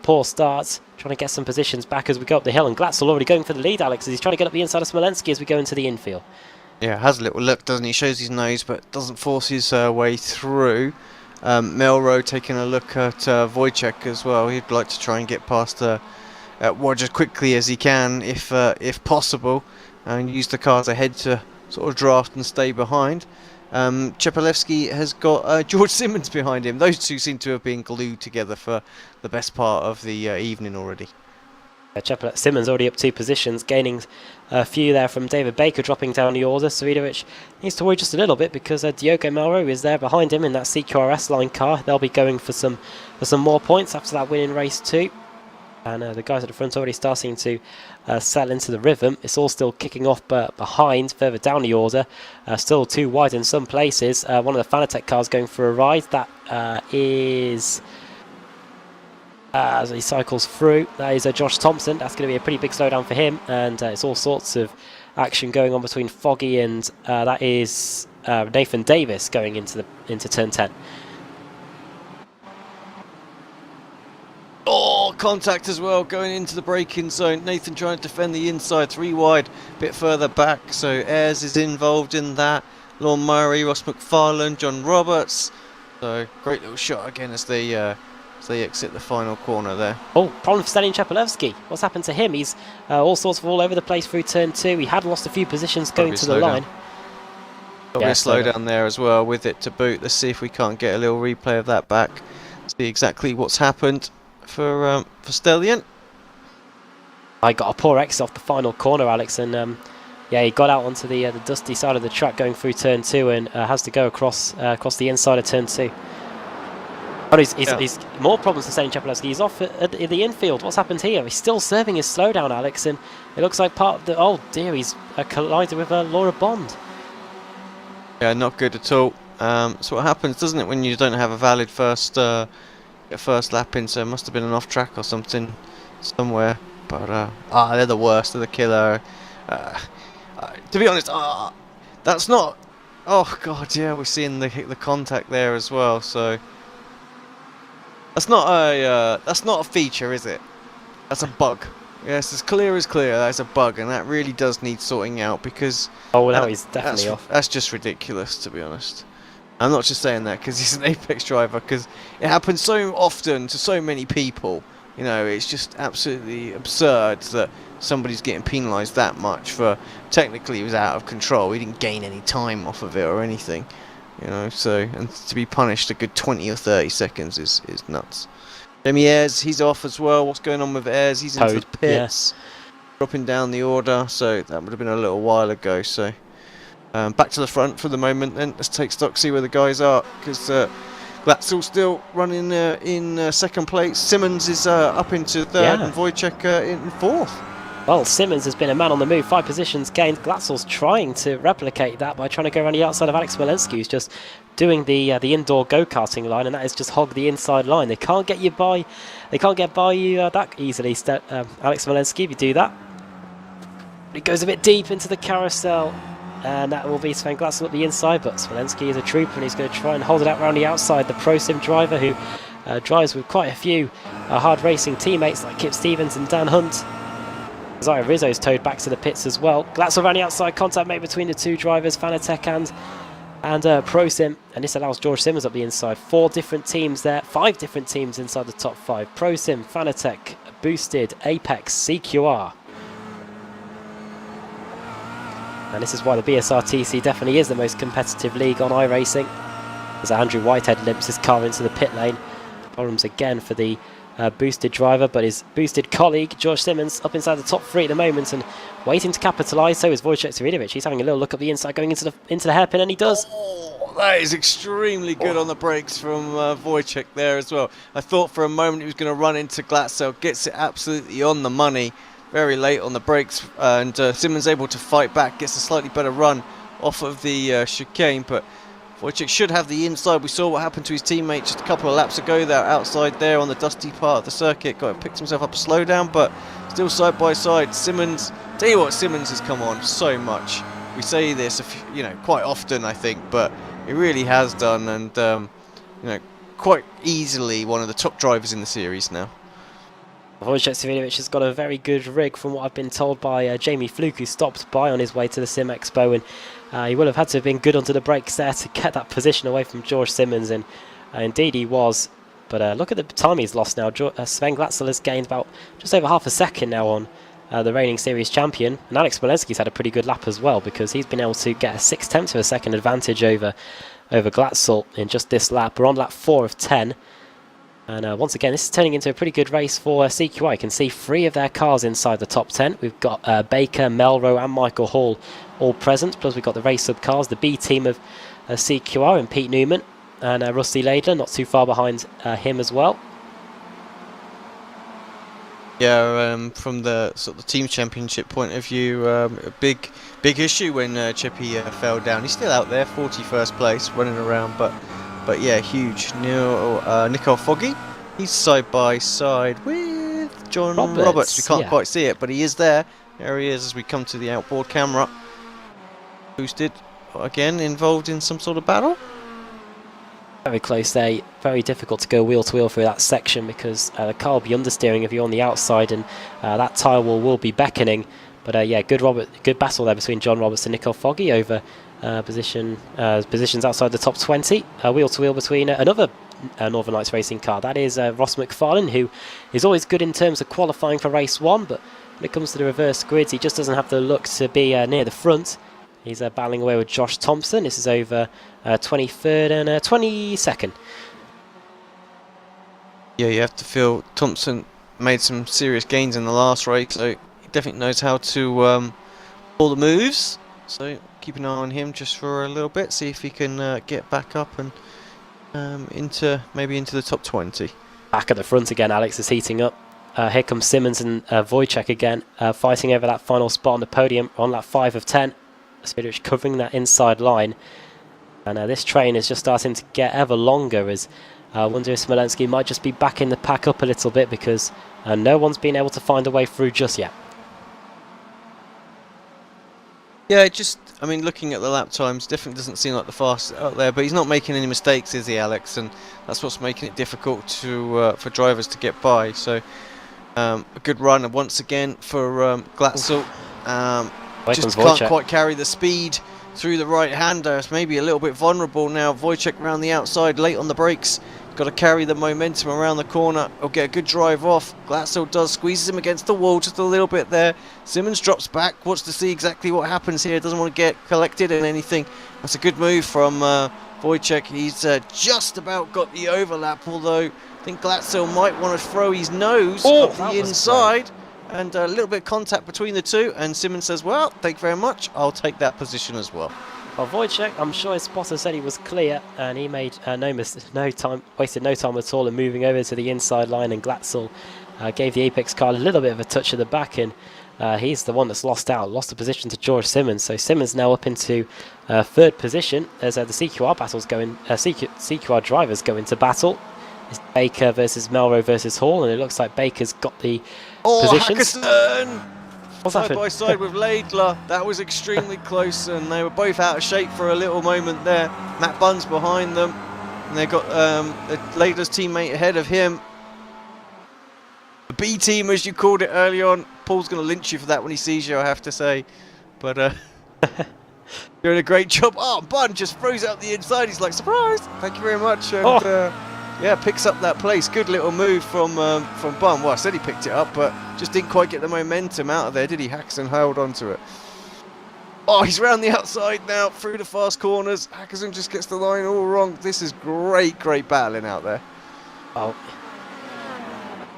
Poor start. Trying to get some positions back as we go up the hill. And Glatzel already going for the lead, Alex, as he's trying to get up the inside of Smolenski as we go into the infield. Yeah, has a little look, doesn't he? Shows his nose, but doesn't force his way through. Melrose taking a look at Wojciech as well. He'd like to try and get past Wodge as quickly as he can, if possible, and use the cars ahead to sort of draft and stay behind. Chepalewski has got George Simmons behind him. Those two seem to have been glued together for the best part of the evening already. Simmons already up 2 positions, gaining a few there from David Baker, dropping down the order. Savidovic needs to worry just a little bit because Diogo Melrose is there behind him in that CQRS line car. They'll be going for some more points after that win in race 2. And the guys at the front already starting to settle into the rhythm. It's all still kicking off behind, further down the order. Still too wide in some places. One of the Fanatec cars going for a ride. That is... as he cycles through, that is Josh Thompson. That's going to be a pretty big slowdown for him, and it's all sorts of action going on between Foggy and that is Nathan Davis going into turn 10. Oh, contact as well going into the braking zone. Nathan trying to defend the inside, 3 wide, a bit further back. So Ayres is involved in that. Lon Murray, Ross McFarlane, John Roberts. So great little shot again as they exit the final corner there. Oh, problem for Stalin Chepalewski. What's happened to him? He's all sorts of all over the place through turn 2. He had lost a few positions going to the line. There'll be a slowdown there as well with it to boot. Let's see if we can't get a little replay of that back. See exactly what's happened for Stellian. I got a poor exit off the final corner, Alex, and yeah, he got out onto the dusty side of the track going through turn 2 and has to go across the inside of turn 2. But he's more problems for Stalin Chepalewski. He's off at the infield. What's happened here? He's still serving his slowdown, Alex, and it looks like part of the... Oh dear, he's collided with Laura Bond. Yeah, not good at all. So what happens, doesn't it, when you don't have a valid first lap in? So it must have been an off track or something somewhere. But they're the worst. They're the killer. To be honest, that's not... Oh god, yeah, we're seeing the contact there as well. So that's not a feature, is it? That's a bug. Yes, as clear as clear. That's a bug, and that really does need sorting out because... Oh, no, he's definitely off. That's just ridiculous, to be honest. I'm not just saying that because he's an Apex driver, because it happens so often to so many people. You know, it's just absolutely absurd that somebody's getting penalised that much for... Technically, he was out of control. He didn't gain any time off of it or anything. You know, so... And to be punished a good 20 or 30 seconds is nuts. Jamie Ayres, he's off as well. What's going on with Ayres? He's into the pits. Yeah. Dropping down the order, so that would have been a little while ago. So back to the front for the moment then. Let's take stock, see where the guys are, because Glatzel's still running in second place. Simmons is up into third, and Wojciech in 4th. Well, Simmons has been a man on the move, 5 positions gained. Glatzel's trying to replicate that by trying to go around the outside of Alex Smolenski, who's just doing the indoor go-karting line, and that is just hog the inside line. They can't get you by. They can't get by you that easily, Alex Smolenski. If you do that, it goes a bit deep into the carousel, and that will be Sven Glatzel at the inside. But Smolenski is a trooper, and he's going to try and hold it out around the outside. The Pro Sim driver who drives with quite a few hard racing teammates like Kip Stevens and Dan Hunt. Zaya Rizzo's towed back to the pits as well. Glatzel around the outside, contact made between the 2 drivers, Fanatec and Pro Sim, and this allows George Simmons up the inside. 4 different teams there, 5 different teams inside the top 5. Pro Sim, Fanatec, Boosted, Apex, CQR. And this is why the BSRTC definitely is the most competitive league on iRacing. As Andrew Whitehead limps his car into the pit lane. Problems again for the boosted driver, but his boosted colleague, George Simmons, up inside the top 3 at the moment and waiting to capitalise. So is Wojciech Swiatovic. He's having a little look up the inside, going into the hairpin, and he does. Oh, that is extremely good on the brakes from Wojciech there as well. I thought for a moment he was going to run into Glatzel, gets it absolutely on the money, very late on the brakes, and Simmons able to fight back, gets a slightly better run off of the chicane, but Wojciech should have the inside. We saw what happened to his teammate just a couple of laps ago there, outside there on the dusty part of the circuit. Picked himself up a slowdown, but still side by side. Simmons, tell you what, Simmons has come on so much. We say this, quite often, I think, but he really has done, and quite easily one of the top drivers in the series now. Wojciech Swiatovic has got a very good rig, from what I've been told by Jamie Fluke, who stopped by on his way to the Sim Expo, and he will have had to have been good onto the brakes there to get that position away from George Simmons, and indeed he was. But look at the time he's lost now. Sven Glatzel has gained about just over half a second now on the reigning series champion, and Alex Smolenski's had a pretty good lap as well, because he's been able to get a 6/10 of a second advantage over Glatzel in just this lap. We're on lap 4 of 10. And once again, this is turning into a pretty good race for CQI. You can see 3 of their cars inside the top 10. We've got Baker, Melrose and Michael Hall all present. Plus we've got the race sub cars, the B team of CQR and Pete Newman. And Rusty Laidler, not too far behind him as well. Yeah, from the sort of the team championship point of view, a big issue when Chippy fell down. He's still out there, 41st place, running around, but yeah, huge. Nicole Foggy, he's side by side with John Roberts. We can't quite see it, but he is there. There he is as we come to the outboard camera. Boosted, again, involved in some sort of battle. Very close there. Very difficult to go wheel to wheel through that section, because the car will be understeering if you're on the outside, and that tyre wall will be beckoning. But yeah, good battle there between John Roberts and Nicole Foggy over positions outside the top 20. Wheel to wheel between another Northern Lights Racing car. That is Ross McFarlane, who is always good in terms of qualifying for race 1, but when it comes to the reverse grids, he just doesn't have the look to be near the front. He's battling away with Josh Thompson. This is over 23rd and 22nd. Yeah, you have to feel Thompson made some serious gains in the last race, so he definitely knows how to pull the moves. So keep an eye on him just for a little bit, see if he can get back up and maybe into the top 20. Back at the front again, Alex is heating up. Here comes Simmons and Wojciech again, fighting over that final spot on the podium on lap 5 of 10. Spirit covering that inside line, and this train is just starting to get ever longer, as I wonder if Smolenski might just be backing the pack up a little bit, because no one's been able to find a way through just yet. Yeah, I mean, looking at the lap times, definitely doesn't seem like the fastest out there, but he's not making any mistakes, is he, Alex? And that's what's making it difficult for drivers to get by. So a good run, and once again for Glatzel. Just can't quite carry the speed through the right-hander. It's maybe a little bit vulnerable now. Wojciech around the outside, late on the brakes. Got to carry the momentum around the corner. He'll get a good drive off. Glatzel does, squeezes him against the wall just a little bit there. Simmons drops back, wants to see exactly what happens here. Doesn't want to get collected in anything. That's a good move from Wojciech. He's just about got the overlap, although I think Glatzel might want to throw his nose up the inside. And a little bit of contact between the two, and Simmons says, well, thank you very much, I'll take that position as well. Well, Wojciech, I'm sure his spotter said he was clear, and he made wasted no time at all in moving over to the inside line, and Glatzel gave the Apex car a little bit of a touch at the back, and he's the one that's lost the position to George Simmons. So Simmons now up into 3rd position as the CQR battles CQR drivers go into battle. It's Baker versus Melrose versus Hall, and it looks like Baker's got the positions. Hackerson! What's side happened? by side with Laidler. That was extremely close, and they were both out of shape for a little moment there. Matt Bunn's behind them, and they've got Laidler's teammate ahead of him. The B team, as you called it early on. Paul's going to lynch you for that when he sees you, I have to say. But doing a great job. Oh, Bunn just throws out the inside. He's like, surprise! Thank you very much. And, yeah, picks up that place. Good little move from Bunn. Well, I said he picked it up, but just didn't quite get the momentum out of there, did he? Hackerson held onto it. Oh, he's round the outside now, through the fast corners. Hackerson just gets the line all wrong. This is great battling out there. Oh,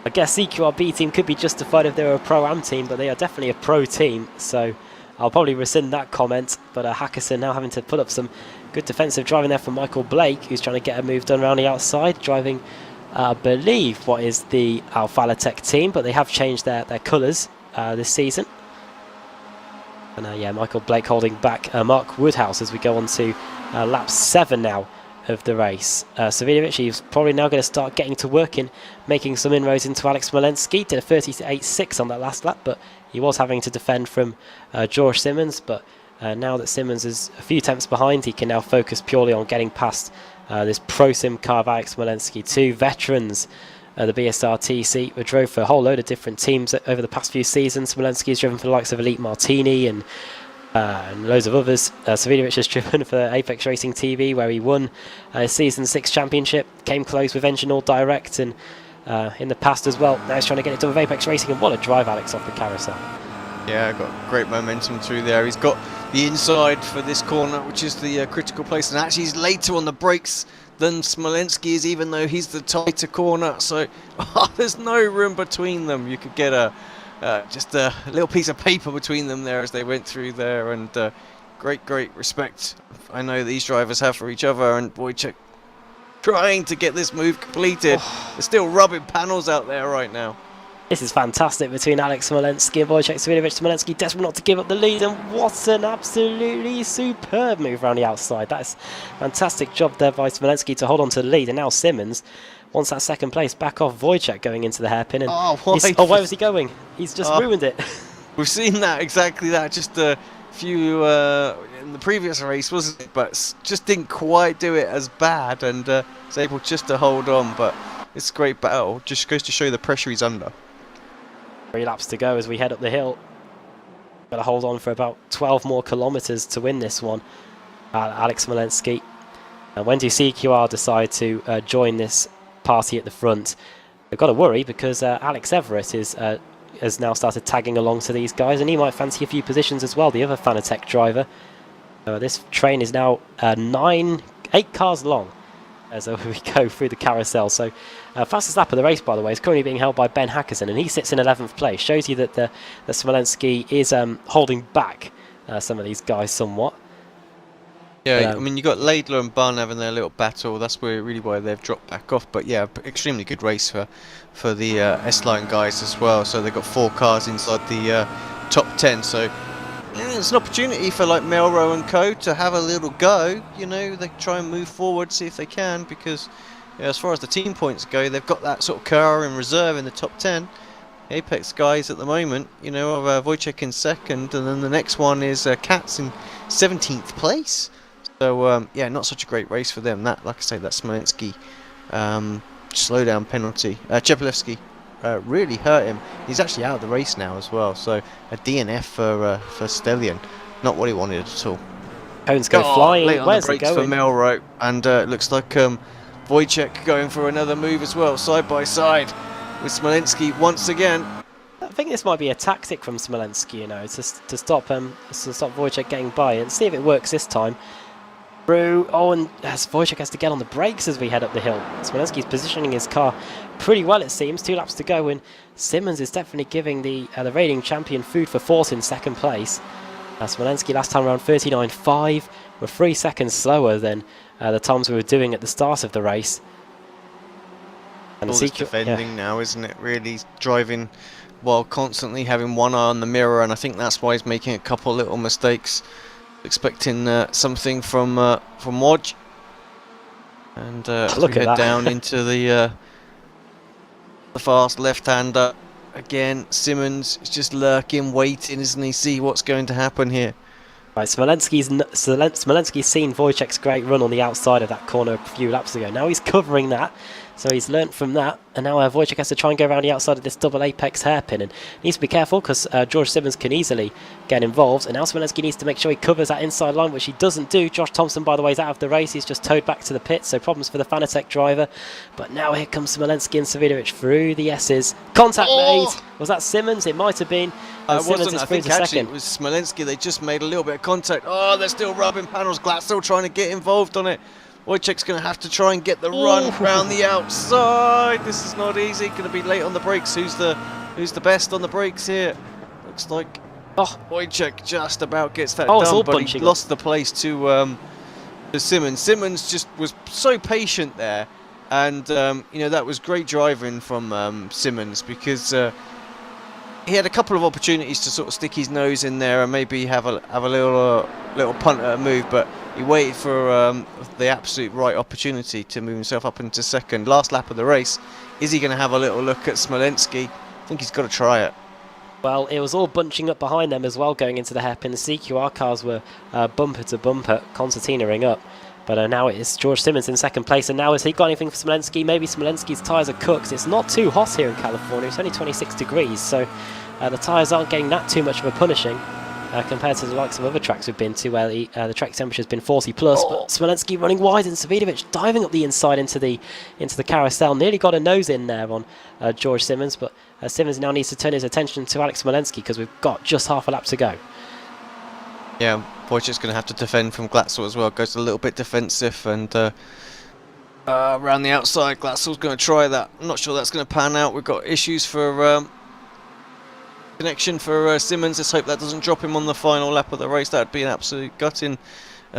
I guess CQRB team could be justified if they were a Pro-Am team, but they are definitely a Pro team, so I'll probably rescind that comment. But Hackerson now having to put up some good defensive driving there from Michael Blake, who's trying to get a move done around the outside, driving, I believe, what is the Alphala Tech team, but they have changed their colours this season. And yeah, Michael Blake holding back Mark Woodhouse as we go on to lap 7 now of the race. Savinovic, he's probably now going to start getting to work in making some inroads into Alex Smolensky. Did a 38.6 on that last lap, but he was having to defend from George Simmons. But now that Simmons is a few tenths behind, he can now focus purely on getting past this Pro Sim car of Alex Smolensky. 2 veterans, the BSRTC, who drove for a whole load of different teams over the past few seasons. Smolensky has driven for the likes of Elite Martini and loads of others. Savinovic has driven for Apex Racing TV, where he won his Season 6 championship, came close with Engine All Direct, and in the past as well. Now he's trying to get it done with Apex Racing, and what a drive, Alex, off the carousel. Yeah, got great momentum through there. He's got the inside for this corner, which is the critical place, and actually he's later on the brakes than Smolensky is, even though he's the tighter corner. So there's no room between them. You could get just a little piece of paper between them there as they went through there, and great respect I know these drivers have for each other, and Wojciech trying to get this move completed. They're still rubbing panels out there right now. This is fantastic between Alex Smolensky and Wojciech Savinovic. Smolensky desperate not to give up the lead, and what an absolutely superb move around the outside. That's fantastic job there by Smolensky to hold on to the lead, and now Simmons wants that second place back off Wojciech going into the hairpin. And where was he going? He's just ruined it. We've seen that, exactly that, just a few in the previous race, wasn't it? But just didn't quite do it as bad, and was able just to hold on. But it's a great battle. Just goes to show you the pressure he's under. 3 laps to go as we head up the hill. Got to hold on for about 12 more kilometres to win this one. Alex Smolensky. And when do CQR decide to join this party at the front? They've got to worry, because Alex Everett has now started tagging along to these guys, and he might fancy a few positions as well, the other Fanatec driver. This train is now 8 cars long as we go through the carousel. So fastest lap of the race, by the way, is currently being held by Ben Hackerson, and he sits in 11th place. Shows you that Smolensky is holding back some of these guys somewhat. Yeah, I mean, you got Laidler and Bunn having their little battle. That's really why they've dropped back off. But yeah, extremely good race for the S-Line guys as well. So they've got 4 cars inside the top 10. So yeah, it's an opportunity for like Melro and Co to have a little go. You know, they try and move forward, see if they can, because as far as the team points go, they've got that sort of car in reserve in the top 10. Apex guys at the moment, you know, Wojciech in 2nd, and then the next one is Katz in 17th place. So yeah, not such a great race for them. That, like I say, that Smolensky slowdown penalty. Chepelevsky really hurt him. He's actually out of the race now as well. So a DNF for Stellion. Not what he wanted at all. Cones go flying. Late on Where's the it brakes going? for Melro, and it looks like Wojciech going for another move as well, side by side with Smolensky once again. I think this might be a tactic from Smolensky, you know, to stop Wojciech getting by, and see if it works this time. Through, and as Wojciech has to get on the brakes as we head up the hill. Smolensky's positioning his car pretty well, it seems. 2 laps to go, and Simmons is definitely giving the reigning champion food for thought in 2nd place. Smolensky last time around 39.5. We're 3 seconds slower than the times we were doing at the start of the race. And all this defending now, isn't it? Really driving while constantly having one eye on the mirror, and I think that's why he's making a couple little mistakes. Expecting something from Woj, and look at that. Down into the fast left-hander again. Simmons is just lurking, waiting, isn't he? See what's going to happen here. Right, Smolensky's seen Wojciech's great run on the outside of that corner a few laps ago. Now he's covering that, so he's learnt from that, and now Wojciech has to try and go around the outside of this double apex hairpin, and needs to be careful because George Simmons can easily get involved, and now Smolensky needs to make sure he covers that inside line, which he doesn't do. Josh Thompson, by the way, is out of the race. He's just towed back to the pit, so problems for the Fanatec driver. But now here comes Smolensky and Savinovic through the S's. Contact made. Was that Simmons? It might have been. It wasn't. I think actually it was Smolensky. They just made a little bit of contact. Oh, they're still rubbing panels. Glass still trying to get involved on it. Wojciech's going to have to try and get the run round the outside. This is not easy. Going to be late on the brakes. Who's the best on the brakes here? Looks like Wojciech just about gets that done, but he lost the place to Simmons. Simmons just was so patient there, and you know, that was great driving from Simmons, because he had a couple of opportunities to sort of stick his nose in there and maybe have a little punt at a move, but he waited for the absolute right opportunity to move himself up into second. Last lap of the race, is he going to have a little look at Smolenski? I think he's got to try it. Well, it was all bunching up behind them as well going into the hairpin. The CQR cars were bumper to bumper, concertinaing up. But now it is George Simmons in second place. And now has he got anything for Smolenski? Maybe Smolenski's tyres are cooked. It's not too hot here in California. It's only 26 degrees. So the tyres aren't getting that too much of a punishing compared to the likes of other tracks we've been to, where the track temperature's been 40 plus. But Smolenski running wide, and Savidovic diving up the inside into the carousel. Nearly got a nose in there on George Simmons. But Simmons now needs to turn his attention to Alex Smolenski, because we've got just half a lap to go. Yeah, Wojciech's going to have to defend from Glatzel as well. Goes a little bit defensive, and around the outside, Glatzel's going to try that. I'm not sure that's going to pan out. We've got issues for connection for Simmons. Let's hope that doesn't drop him on the final lap of the race. That would be an absolute gutting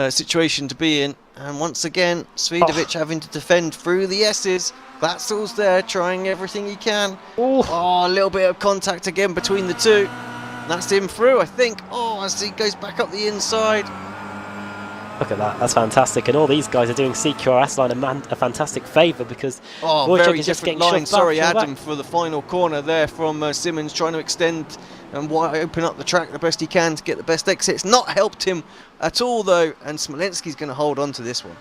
situation to be in. And once again, Svidovic having to defend through the S's. Glatzel's there trying everything he can. Oh, a little bit of contact again between the two. That's him through, I think. Oh, as he goes back up the inside. Look at that. That's fantastic. And all these guys are doing CQRS line a fantastic favour, because very different line. Sorry, Adam, for the final corner there from Simmons, trying to extend and open up the track the best he can to get the best exit. It's not helped him at all, though, and Smolenski's going to hold on to this one.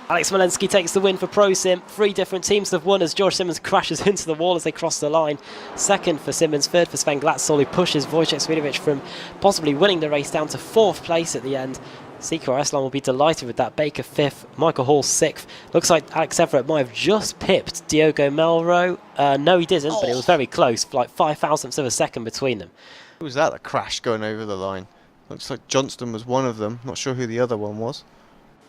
Alex Smolenski takes the win for ProSim. 3 different teams have won as George Simmons crashes into the wall as they cross the line. Second for Simmons, third for Sven Glatzel, who pushes Wojciech Svidovic from possibly winning the race down to 4th place at the end. CQRS line will be delighted with that. Baker 5th, Michael Hall 6th. Looks like Alex Everett might have just pipped Diogo Melro. No, he didn't, but it was very close, like 0.05 of a second between them. Who was that crashed going over the line? Looks like Johnston was one of them. Not sure who the other one was.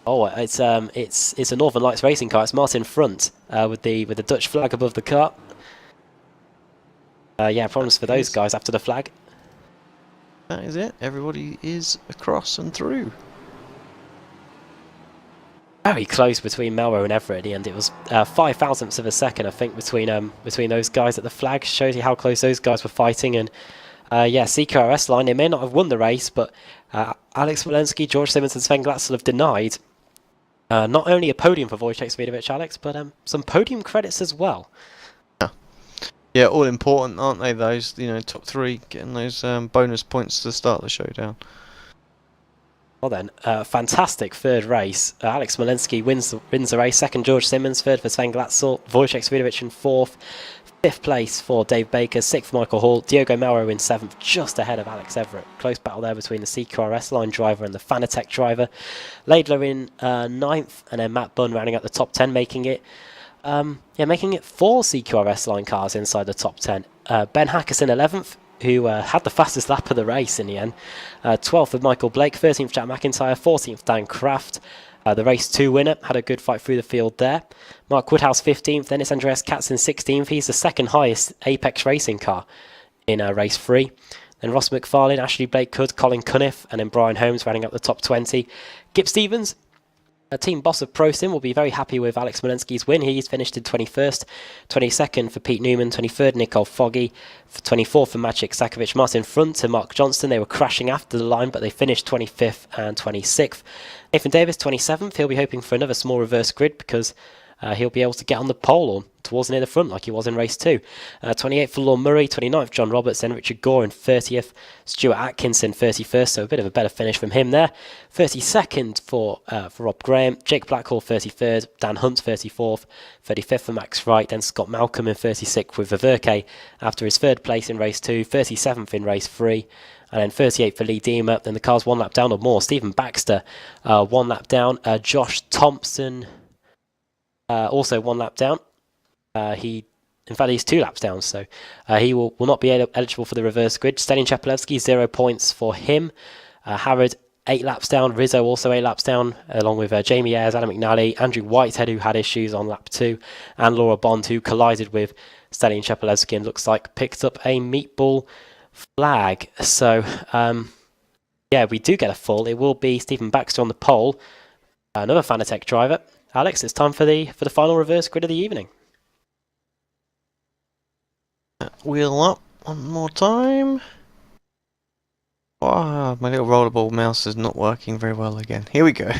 Oh, it's a Northern Lights racing car. It's Martin Front with the Dutch flag above the car. Yeah, problems for those guys after the flag. That is it. Everybody is across and through. Very close between Melro and Everett at the end. It was 0.05 of a second, I think, between those guys at the flag. Shows you how close those guys were fighting. And yeah, CQRS line, they may not have won the race, but Alex Smolenski, George Simmons and Sven Glatzel have denied not only a podium for Wojciech Svidovic, Alex, but some podium credits as well. Yeah, all important, aren't they? Those, top 3 getting those bonus points to start the showdown. Well then, fantastic third race. Alex Smolenski wins the race. Second, George Simmons. Third for Sven Glatzel. Wojciech Svidovic in 4th. 5th place for Dave Baker. 6th, Michael Hall. Diogo Melro in 7th, just ahead of Alex Everett. Close battle there between the CQRS line driver and the Fanatec driver. Laidler in 9th, and then Matt Bunn rounding out the top 10, making it 4 CQRS line cars inside the top 10. Ben Hackerson 11th, who had the fastest lap of the race in the end. 12th with Michael Blake, 13th Jack McIntyre, 14th Dan Kraft. The race 2 winner, had a good fight through the field there. Mark Woodhouse 15th, then it's Andreas Katzen 16th. He's the second highest Apex racing car in race 3. Then Ross McFarlane, Ashley Blake Hood, Colin Cuniff, and then Brian Holmes rounding up the top 20. Kip Stevens, a team boss of ProSim, will be very happy with Alex Smolenski's win. He's finished in 21st, 22nd for Pete Newman, 23rd Nicole Foggy, 24th for Maciek Sakovic. Martin Front to Mark Johnston. They were crashing after the line, but they finished 25th and 26th. Nathan Davis, 27th. He'll be hoping for another small reverse grid, because he'll be able to get on the pole or towards near the front like he was in race 2. 28th for Lorne Murray, 29th John Roberts, then Richard Gore in 30th, Stuart Atkinson 31st, so a bit of a better finish from him there. 32nd for Rob Graham, Jake Blackhall 33rd, Dan Hunt 34th, 35th for Max Wright, then Scott Malcolm in 36th with Viverke after his 3rd place in race 2, 37th in race 3. And then 38th for Lee Deemer. Then the car's 1 lap down or more. Stephen Baxter, 1 lap down. Josh Thompson, also 1 lap down. In fact, he's 2 laps down, so he will not be eligible for the reverse grid. Stalin Chapelevsky, 0 points for him. Harrod 8 laps down. Rizzo also 8 laps down, along with Jamie Ayres, Adam McNally, Andrew Whitehead, who had issues on lap 2, and Laura Bond, who collided with Stallion Shepelevsky and looks like picked up a meatball flag. So, yeah, we do get a full. It will be Stephen Baxter on the pole, another Fanatec driver. Alex, it's time for the final reverse grid of the evening. Wheel up one more time. Oh, my little rollerball mouse is not working very well again. Here we go.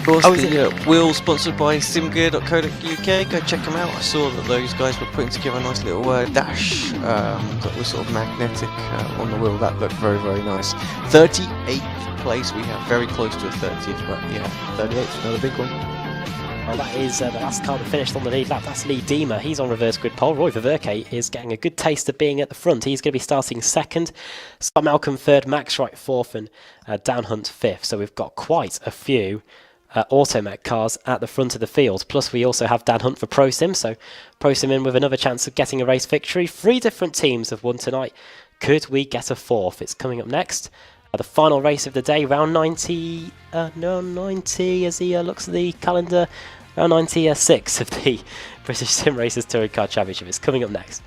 Of course, the wheel sponsored by simgear.co.uk. Go check them out. I saw that those guys were putting together a nice little dash that was sort of magnetic on the wheel. That looked very, very nice. 38th place. We have very close to a 30th, but yeah, 38th, another big one. Well, that is the last car that finished on the lead lap. That's Lee Deemer. He's on reverse grid pole. Roy Ververke is getting a good taste of being at the front. He's going to be starting second. Scott Malcolm third, Max Wright fourth, and Dan Hunt fifth. So we've got quite a few Automech cars at the front of the field. Plus we also have Dan Hunt for Pro Sim. So Pro Sim in with another chance of getting a race victory. 3 different teams have won tonight. Could we get a fourth? It's coming up next. The final race of the day, round 90, as he looks at the calendar, round 96 of the British Sim Racers Touring Car Championship. It's coming up next.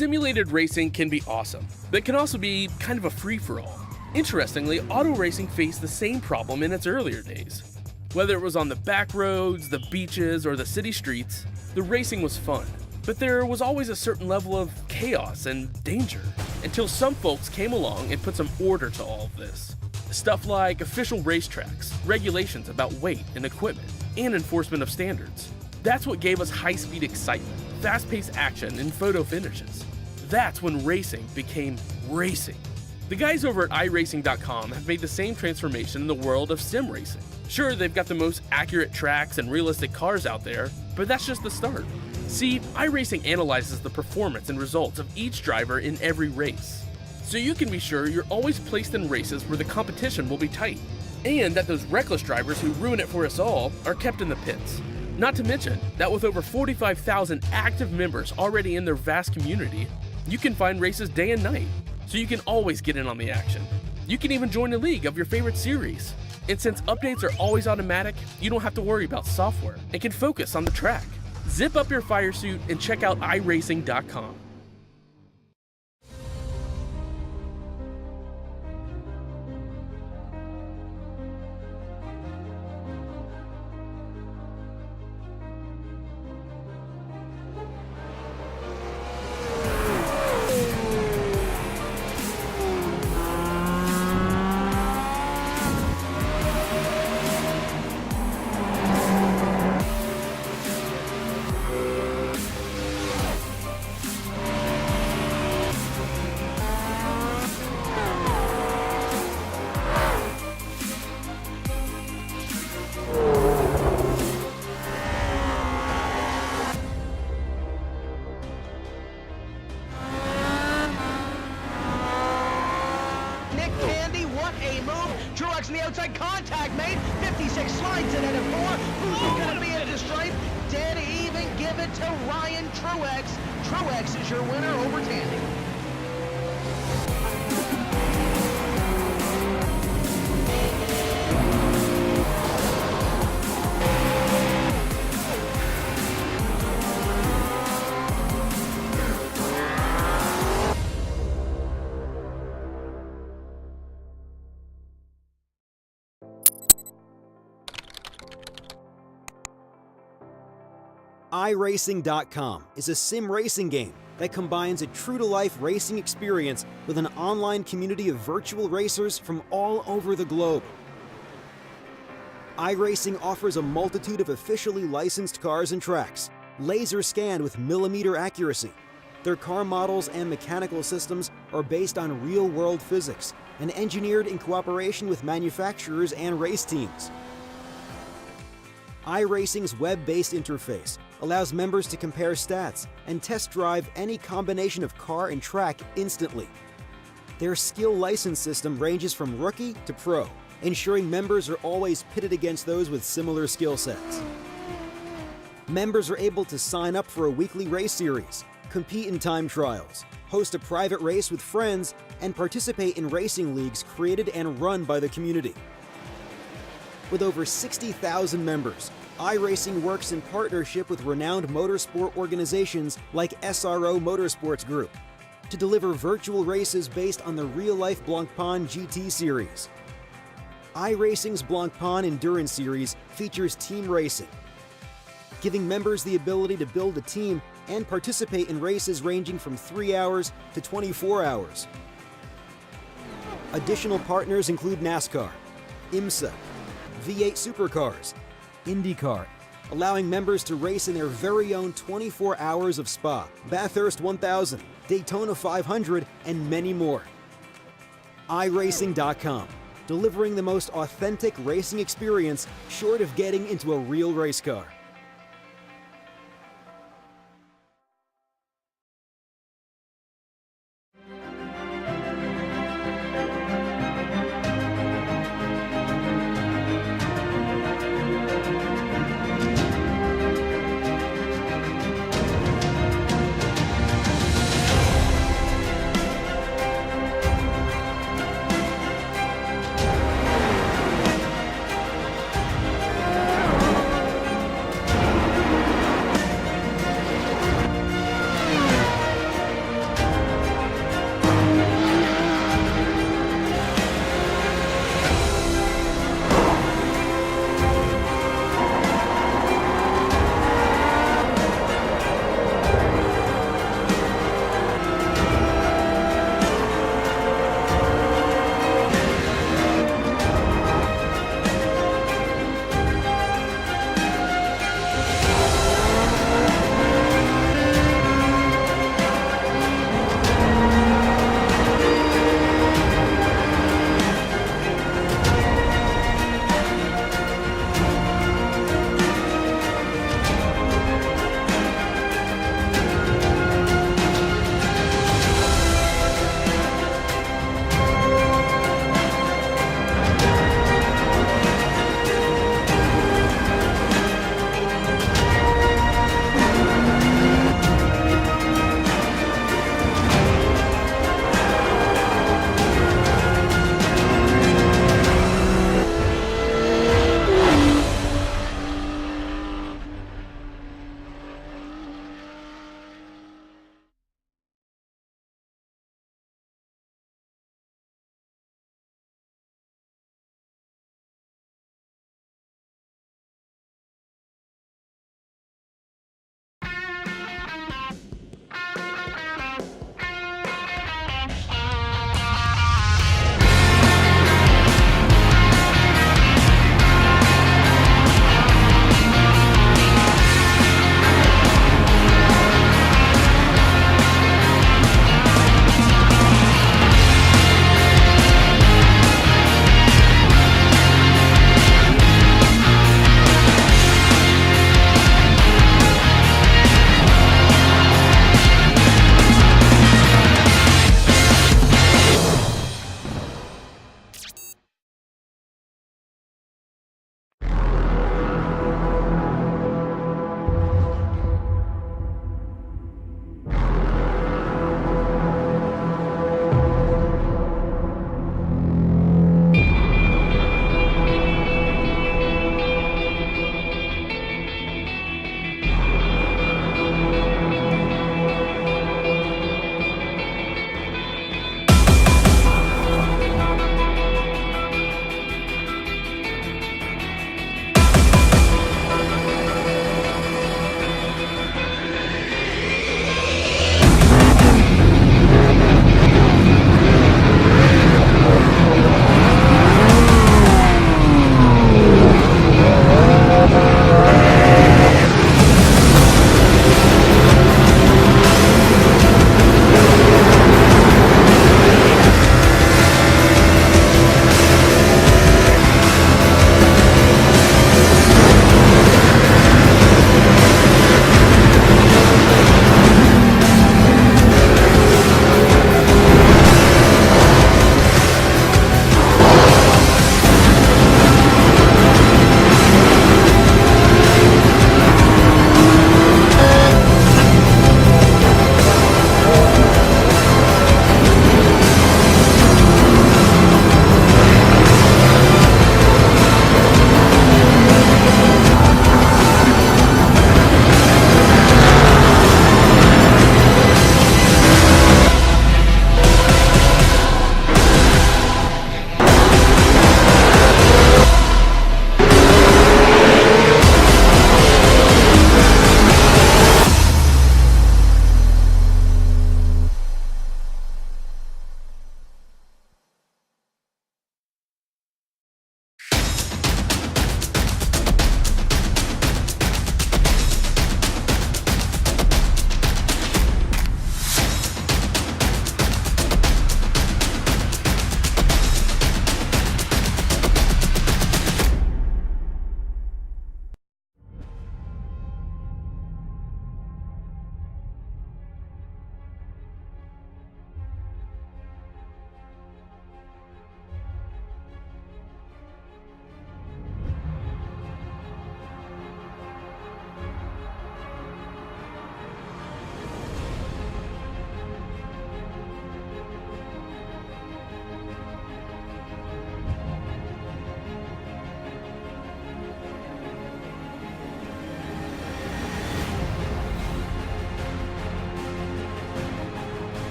Simulated racing can be awesome, but it can also be kind of a free-for-all. Interestingly, auto racing faced the same problem in its earlier days. Whether it was on the back roads, the beaches, or the city streets, the racing was fun. But there was always a certain level of chaos and danger, until some folks came along and put some order to all of this. Stuff like official racetracks, regulations about weight and equipment, and enforcement of standards. That's what gave us high-speed excitement, fast-paced action, and photo finishes. That's when racing became racing. The guys over at iRacing.com have made the same transformation in the world of sim racing. Sure, they've got the most accurate tracks and realistic cars out there, but that's just the start. See, iRacing analyzes the performance and results of each driver in every race, so you can be sure you're always placed in races where the competition will be tight, and that those reckless drivers who ruin it for us all are kept in the pits. Not to mention that with over 45,000 active members already in their vast community, you can find races day and night, so you can always get in on the action. You can even join a league of your favorite series. And since updates are always automatic, you don't have to worry about software and can focus on the track. Zip up your fire suit and check out iRacing.com. in the outside, contact made, 56 slides it into 4, who's gonna be at the stripe, dead even, give it to Ryan Truex. Truex is your winner over Tandy. iRacing.com is a sim racing game that combines a true-to-life racing experience with an online community of virtual racers from all over the globe. iRacing offers a multitude of officially licensed cars and tracks, laser scanned with millimeter accuracy. Their car models and mechanical systems are based on real-world physics and engineered in cooperation with manufacturers and race teams. iRacing's web-based interface allows members to compare stats and test drive any combination of car and track instantly. Their skill license system ranges from rookie to pro, ensuring members are always pitted against those with similar skill sets. Members are able to sign up for a weekly race series, compete in time trials, host a private race with friends, and participate in racing leagues created and run by the community. With over 60,000 members, iRacing works in partnership with renowned motorsport organizations like SRO Motorsports Group to deliver virtual races based on the real-life Blancpain GT series. iRacing's Blancpain Endurance Series features team racing, giving members the ability to build a team and participate in races ranging from 3 hours to 24 hours. Additional partners include NASCAR, IMSA, V8 Supercars, IndyCar, allowing members to race in their very own 24 hours of Spa, Bathurst 1000, Daytona 500, and many more. iRacing.com, delivering the most authentic racing experience short of getting into a real race car.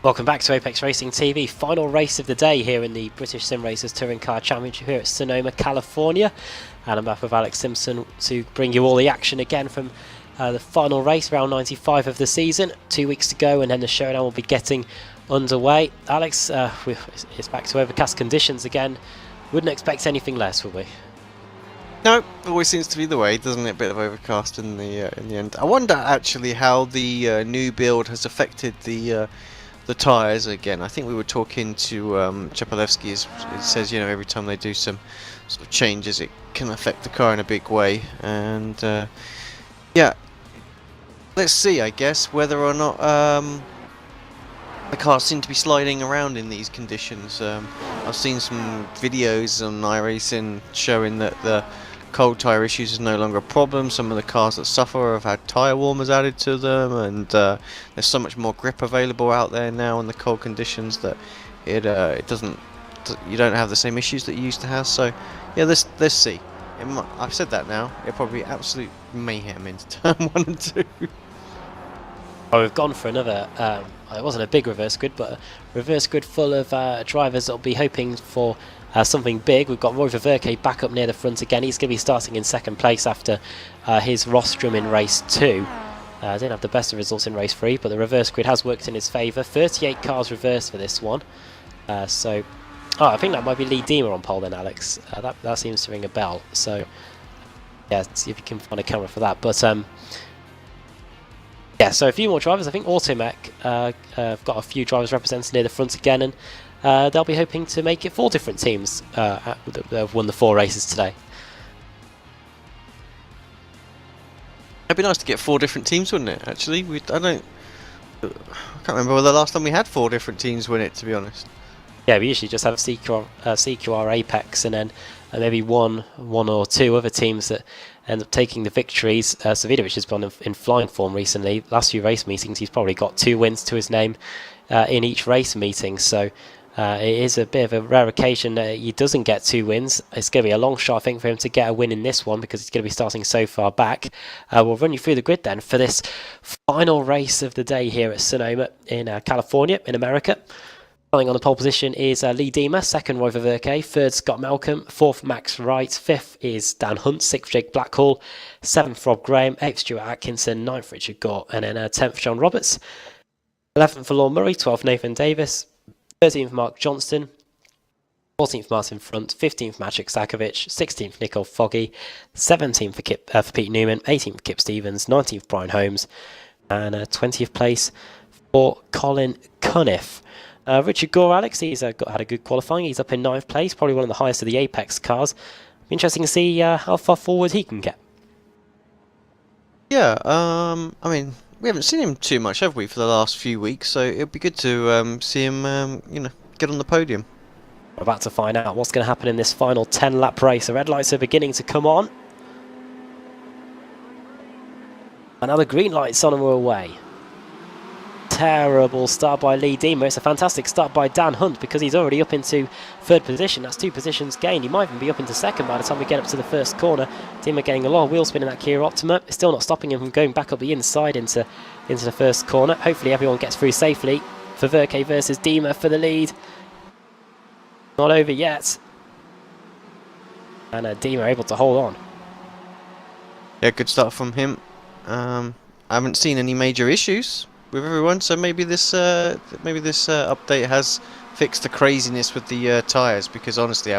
Welcome back to Apex Racing TV. Final race of the day here in the British Sim Racers Touring Car Championship here at Sonoma, California. And I'm back with Alex Simpson to bring you all the action again from the final race, round 95 of the season. 2 weeks to go, and then the showdown will be getting underway. Alex, it's back to overcast conditions again. Wouldn't expect anything less, would we? No, always seems to be the way, doesn't it? A bit of overcast in the end. I wonder actually how the new build has affected the tyres again. I think we were talking to Chapalevsky. It says, you know, every time they do some sort of changes, it can affect the car in a big way. And yeah, let's see, I guess, whether or not the cars seem to be sliding around in these conditions. I've seen some videos on iRacing showing that the cold tyre issues is no longer a problem. Some of the cars that suffer have had tyre warmers added to them, and there's so much more grip available out there now in the cold conditions that it doesn't. You don't have the same issues that you used to have. So yeah, let's see. I've said that now. It'll probably be absolute mayhem into turn 1 and 2. Oh, we've gone for another, it wasn't a big reverse grid, but a reverse grid full of drivers that will be hoping for something big. We've got Roy Verke back up near the front again. He's going to be starting in second place after his rostrum in race 2. Didn't have the best of results in race 3, but the reverse grid has worked in his favour. 38 cars reversed for this one. I think that might be Lee Deemer on pole then, Alex. That seems to ring a bell. So, yeah, see if you can find a camera for that. But, yeah, so a few more drivers. I think Automech have got a few drivers represented near the front again, and they'll be hoping to make it 4 different teams that have won the 4 races today. It'd be nice to get 4 different teams, wouldn't it? Actually, I can't remember the last time we had 4 different teams win it, to be honest. Yeah, we usually just have CQR Apex, and then maybe one or two other teams that end up taking the victories. Savidovic has been in flying form recently. Last few race meetings, he's probably got 2 wins to his name in each race meeting. So it is a bit of a rare occasion that he doesn't get 2 wins. It's going to be a long shot, I think, for him to get a win in this one because he's going to be starting so far back. We'll run you through the grid then for this final race of the day here at Sonoma in California, in America. Starting on the pole position is Lee Deemer, 2nd Roy Verke, 3rd Scott Malcolm, 4th Max Wright, 5th is Dan Hunt, 6th Jake Blackhall, 7th Rob Graham, 8th Stuart Atkinson, 9th Richard Gore, and then 10th John Roberts, 11th for Lorne Murray, 12th Nathan Davis, 13th Mark Johnston, 14th Martin Front, 15th Magic Sakovic, 16th Nicole Foggy, 17th for Pete Newman, 18th Kip Stevens, 19th Brian Holmes, and 20th place for Colin Cunniff. Richard Gore, Alex, he's had a good qualifying. He's up in 9th place, probably one of the highest of the Apex cars. Interesting to see how far forward he can get. Yeah, I mean, we haven't seen him too much, have we, for the last few weeks? So it'd be good to see him, get on the podium. We're about to find out what's going to happen in this final 10-lap race. The red lights are beginning to come on. And now the green lights on and we're away. Terrible start by Lee Deemer. It's a fantastic start by Dan Hunt because he's already up into 3rd position. That's 2 positions gained. He might even be up into 2nd by the time we get up to the 1st corner. Deemer getting a lot of wheel spin in that Kia Optima. It's still not stopping him from going back up the inside into the 1st corner. Hopefully everyone gets through safely. For Verke versus Deemer for the lead. Not over yet. And Deemer able to hold on. Yeah, good start from him. I haven't seen any major issues with everyone, so maybe this update has fixed the craziness with the tyres, because honestly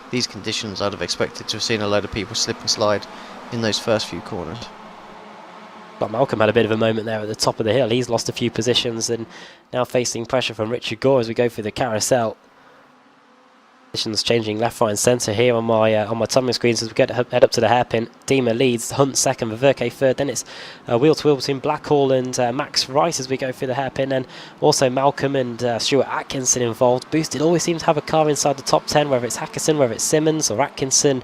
these conditions I'd have expected to have seen a load of people slip and slide in those first few corners. But Malcolm had a bit of a moment there at the top of the hill. He's lost a few positions and now facing pressure from Richard Gore as we go through the carousel. Positions changing left, right and centre here on my timing screens as we head up to the hairpin. Deemer leads, Hunt 2nd, Verke 3rd. Then it's wheel to wheel between Blackhall and Max Wright as we go through the hairpin. And also Malcolm and Stuart Atkinson involved. Boosted always seems to have a car inside the top 10, whether it's Atkinson, whether it's Simmons or Atkinson.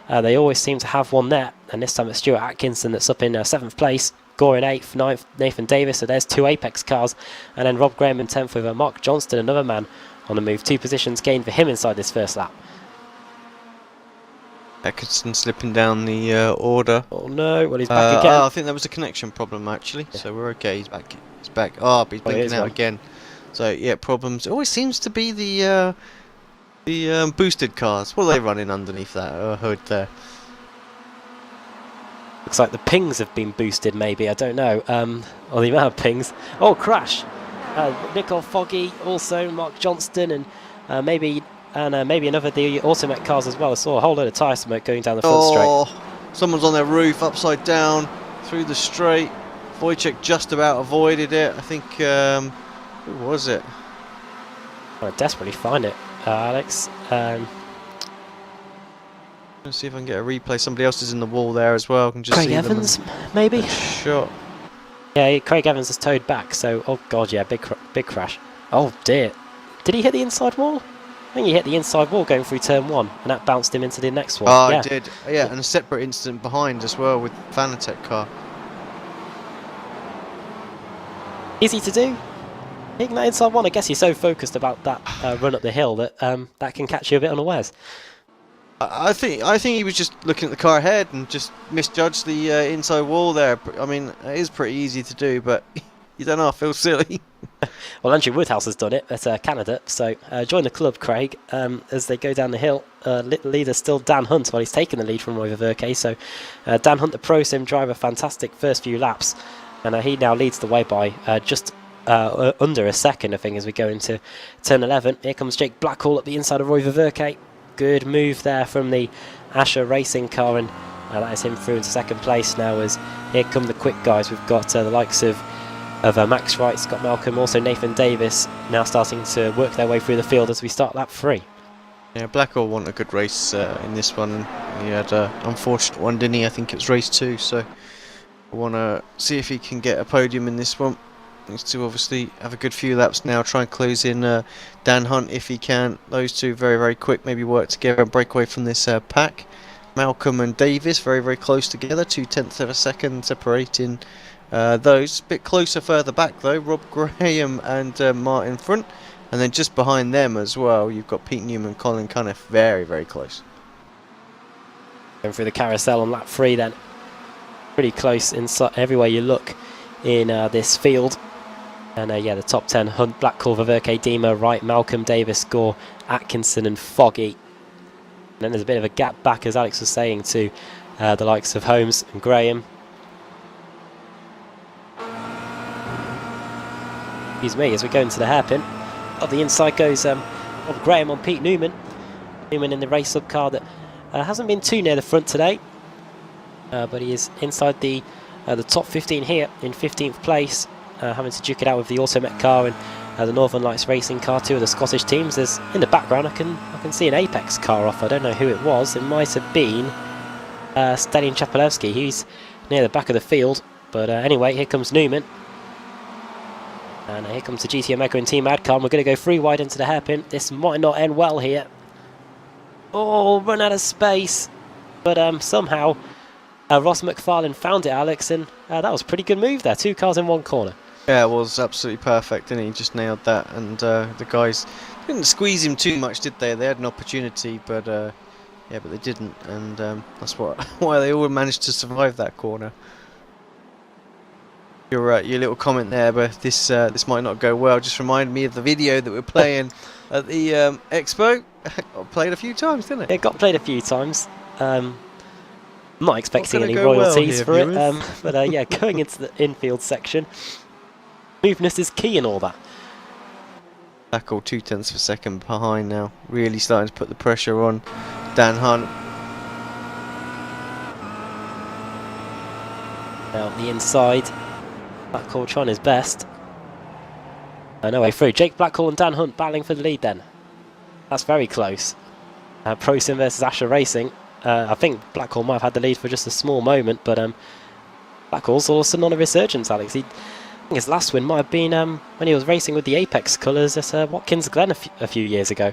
They always seem to have one there. And this time it's Stuart Atkinson that's up in 7th place. Gore in 8th, 9th Nathan Davis. So there's 2 Apex cars. And then Rob Graham in 10th with Mark Johnston, another man on the move. 2 positions gained for him inside this 1st lap. Atkinson slipping down the order. Oh no, well he's back again. I think that was a connection problem actually, so we're okay. He's back. Oh, but he's blinking out again. So yeah, problems. It always seems to be the boosted cars. What are they running underneath that hood there? Looks like the pings have been boosted, maybe. I don't know. Or the amount of pings. Oh, crash! Nicole Foggy, also Mark Johnston, and maybe another of the Automech cars as well. I saw a whole load of tyre smoke going down the front straight. Someone's on their roof, upside down, through the straight. Wojciech just about avoided it. I think, who was it? I desperately find it, Alex. Let's see if I can get a replay. Somebody else is in the wall there as well. I can just Craig see Evans, maybe? Shot. Yeah, Craig Evans has towed back, so, oh god, yeah, big crash. Oh dear. Did he hit the inside wall? I think he hit the inside wall going through turn 1, and that bounced him into the next one. Oh, yeah. I did. Yeah, and a separate incident behind as well with Fanatec car. Easy to do. Hitting that inside one, I guess you're so focused about that run up the hill that that can catch you a bit unawares. I think he was just looking at the car ahead and just misjudged the inside wall there. I mean, it is pretty easy to do, but you don't know, I feel silly. Well, Andrew Woodhouse has done it at Canada, so join the club, Craig, as they go down the hill. Leader's still Dan Hunt, while he's taken the lead from Roy Verke, so Dan Hunt, the Pro Sim driver, fantastic first few laps, and he now leads the way by just under a second, I think, as we go into turn 11. Here comes Jake Blackhall at the inside of Roy Verke. Good move there from the Asher Racing car, and that is him through into second place now, as here come the quick guys. We've got the likes of Max Wright, Scott Malcolm, also Nathan Davis now starting to work their way through the field as we start lap 3. Yeah, Blackhall won a good race in this one. He had an unfortunate one, didn't he? I think it was race 2, so I want to see if he can get a podium in this one. Needs to obviously have a good few laps now, try and close in Dan Hunt if he can. Those two very, very quick, maybe work together and break away from this pack. Malcolm and Davis very, very close together, 0.2 of a second separating those. A bit closer further back though, Rob Graham and Martin front. And then just behind them as well, you've got Pete Newman, Colin Cunniff, very, very close. Going through the carousel on lap 3 then. Pretty close inside everywhere you look in this field. And yeah, the top 10, Hunt, Blackhall, Verke, Dima, Wright, Malcolm, Davis, Gore, Atkinson and Foggy. And then there's a bit of a gap back, as Alex was saying, to the likes of Holmes and Graham. Excuse me, as we go into the hairpin. Up the inside goes Graham on Pete Newman. Newman in the race-up car that hasn't been too near the front today. But he is inside the top 15 here in 15th place. Having to duke it out with the Automech car and the Northern Lights Racing car, two of the Scottish teams. There's in the background I can see an Apex car off. I don't know who it was. It might have been Stelian Chapelewski. He's near the back of the field. But anyway, here comes Newman. And here comes the GT Omega and Team Adcar. And we're going to go 3 wide into the hairpin. This might not end well here. Oh, run out of space. But somehow Ross McFarlane found it, Alex, and that was a pretty good move there. 2 cars in 1 corner. Yeah, it was absolutely perfect, didn't he? Just nailed that, and the guys didn't squeeze him too much, did they? They had an opportunity, but yeah, but they didn't, and that's why they all managed to survive that corner. Your little comment there, but this might not go well. Just reminded me of the video that we're playing at the expo. Got played a few times, didn't it? It got played a few times. I'm not expecting any royalties for it, but yeah, going into the infield section. Smoothness is key in all that. Blackhall 0.2 of a second behind now. Really starting to put the pressure on Dan Hunt. Now the inside. Blackhall trying his best. No way through. Jake Blackhall and Dan Hunt battling for the lead then. That's very close. Pro Sim versus Asher Racing. I think Blackhall might have had the lead for just a small moment, but Blackhall's all of a sudden on a resurgence, Alex. I think his last win might have been when he was racing with the Apex colours at Watkins Glen a few years ago.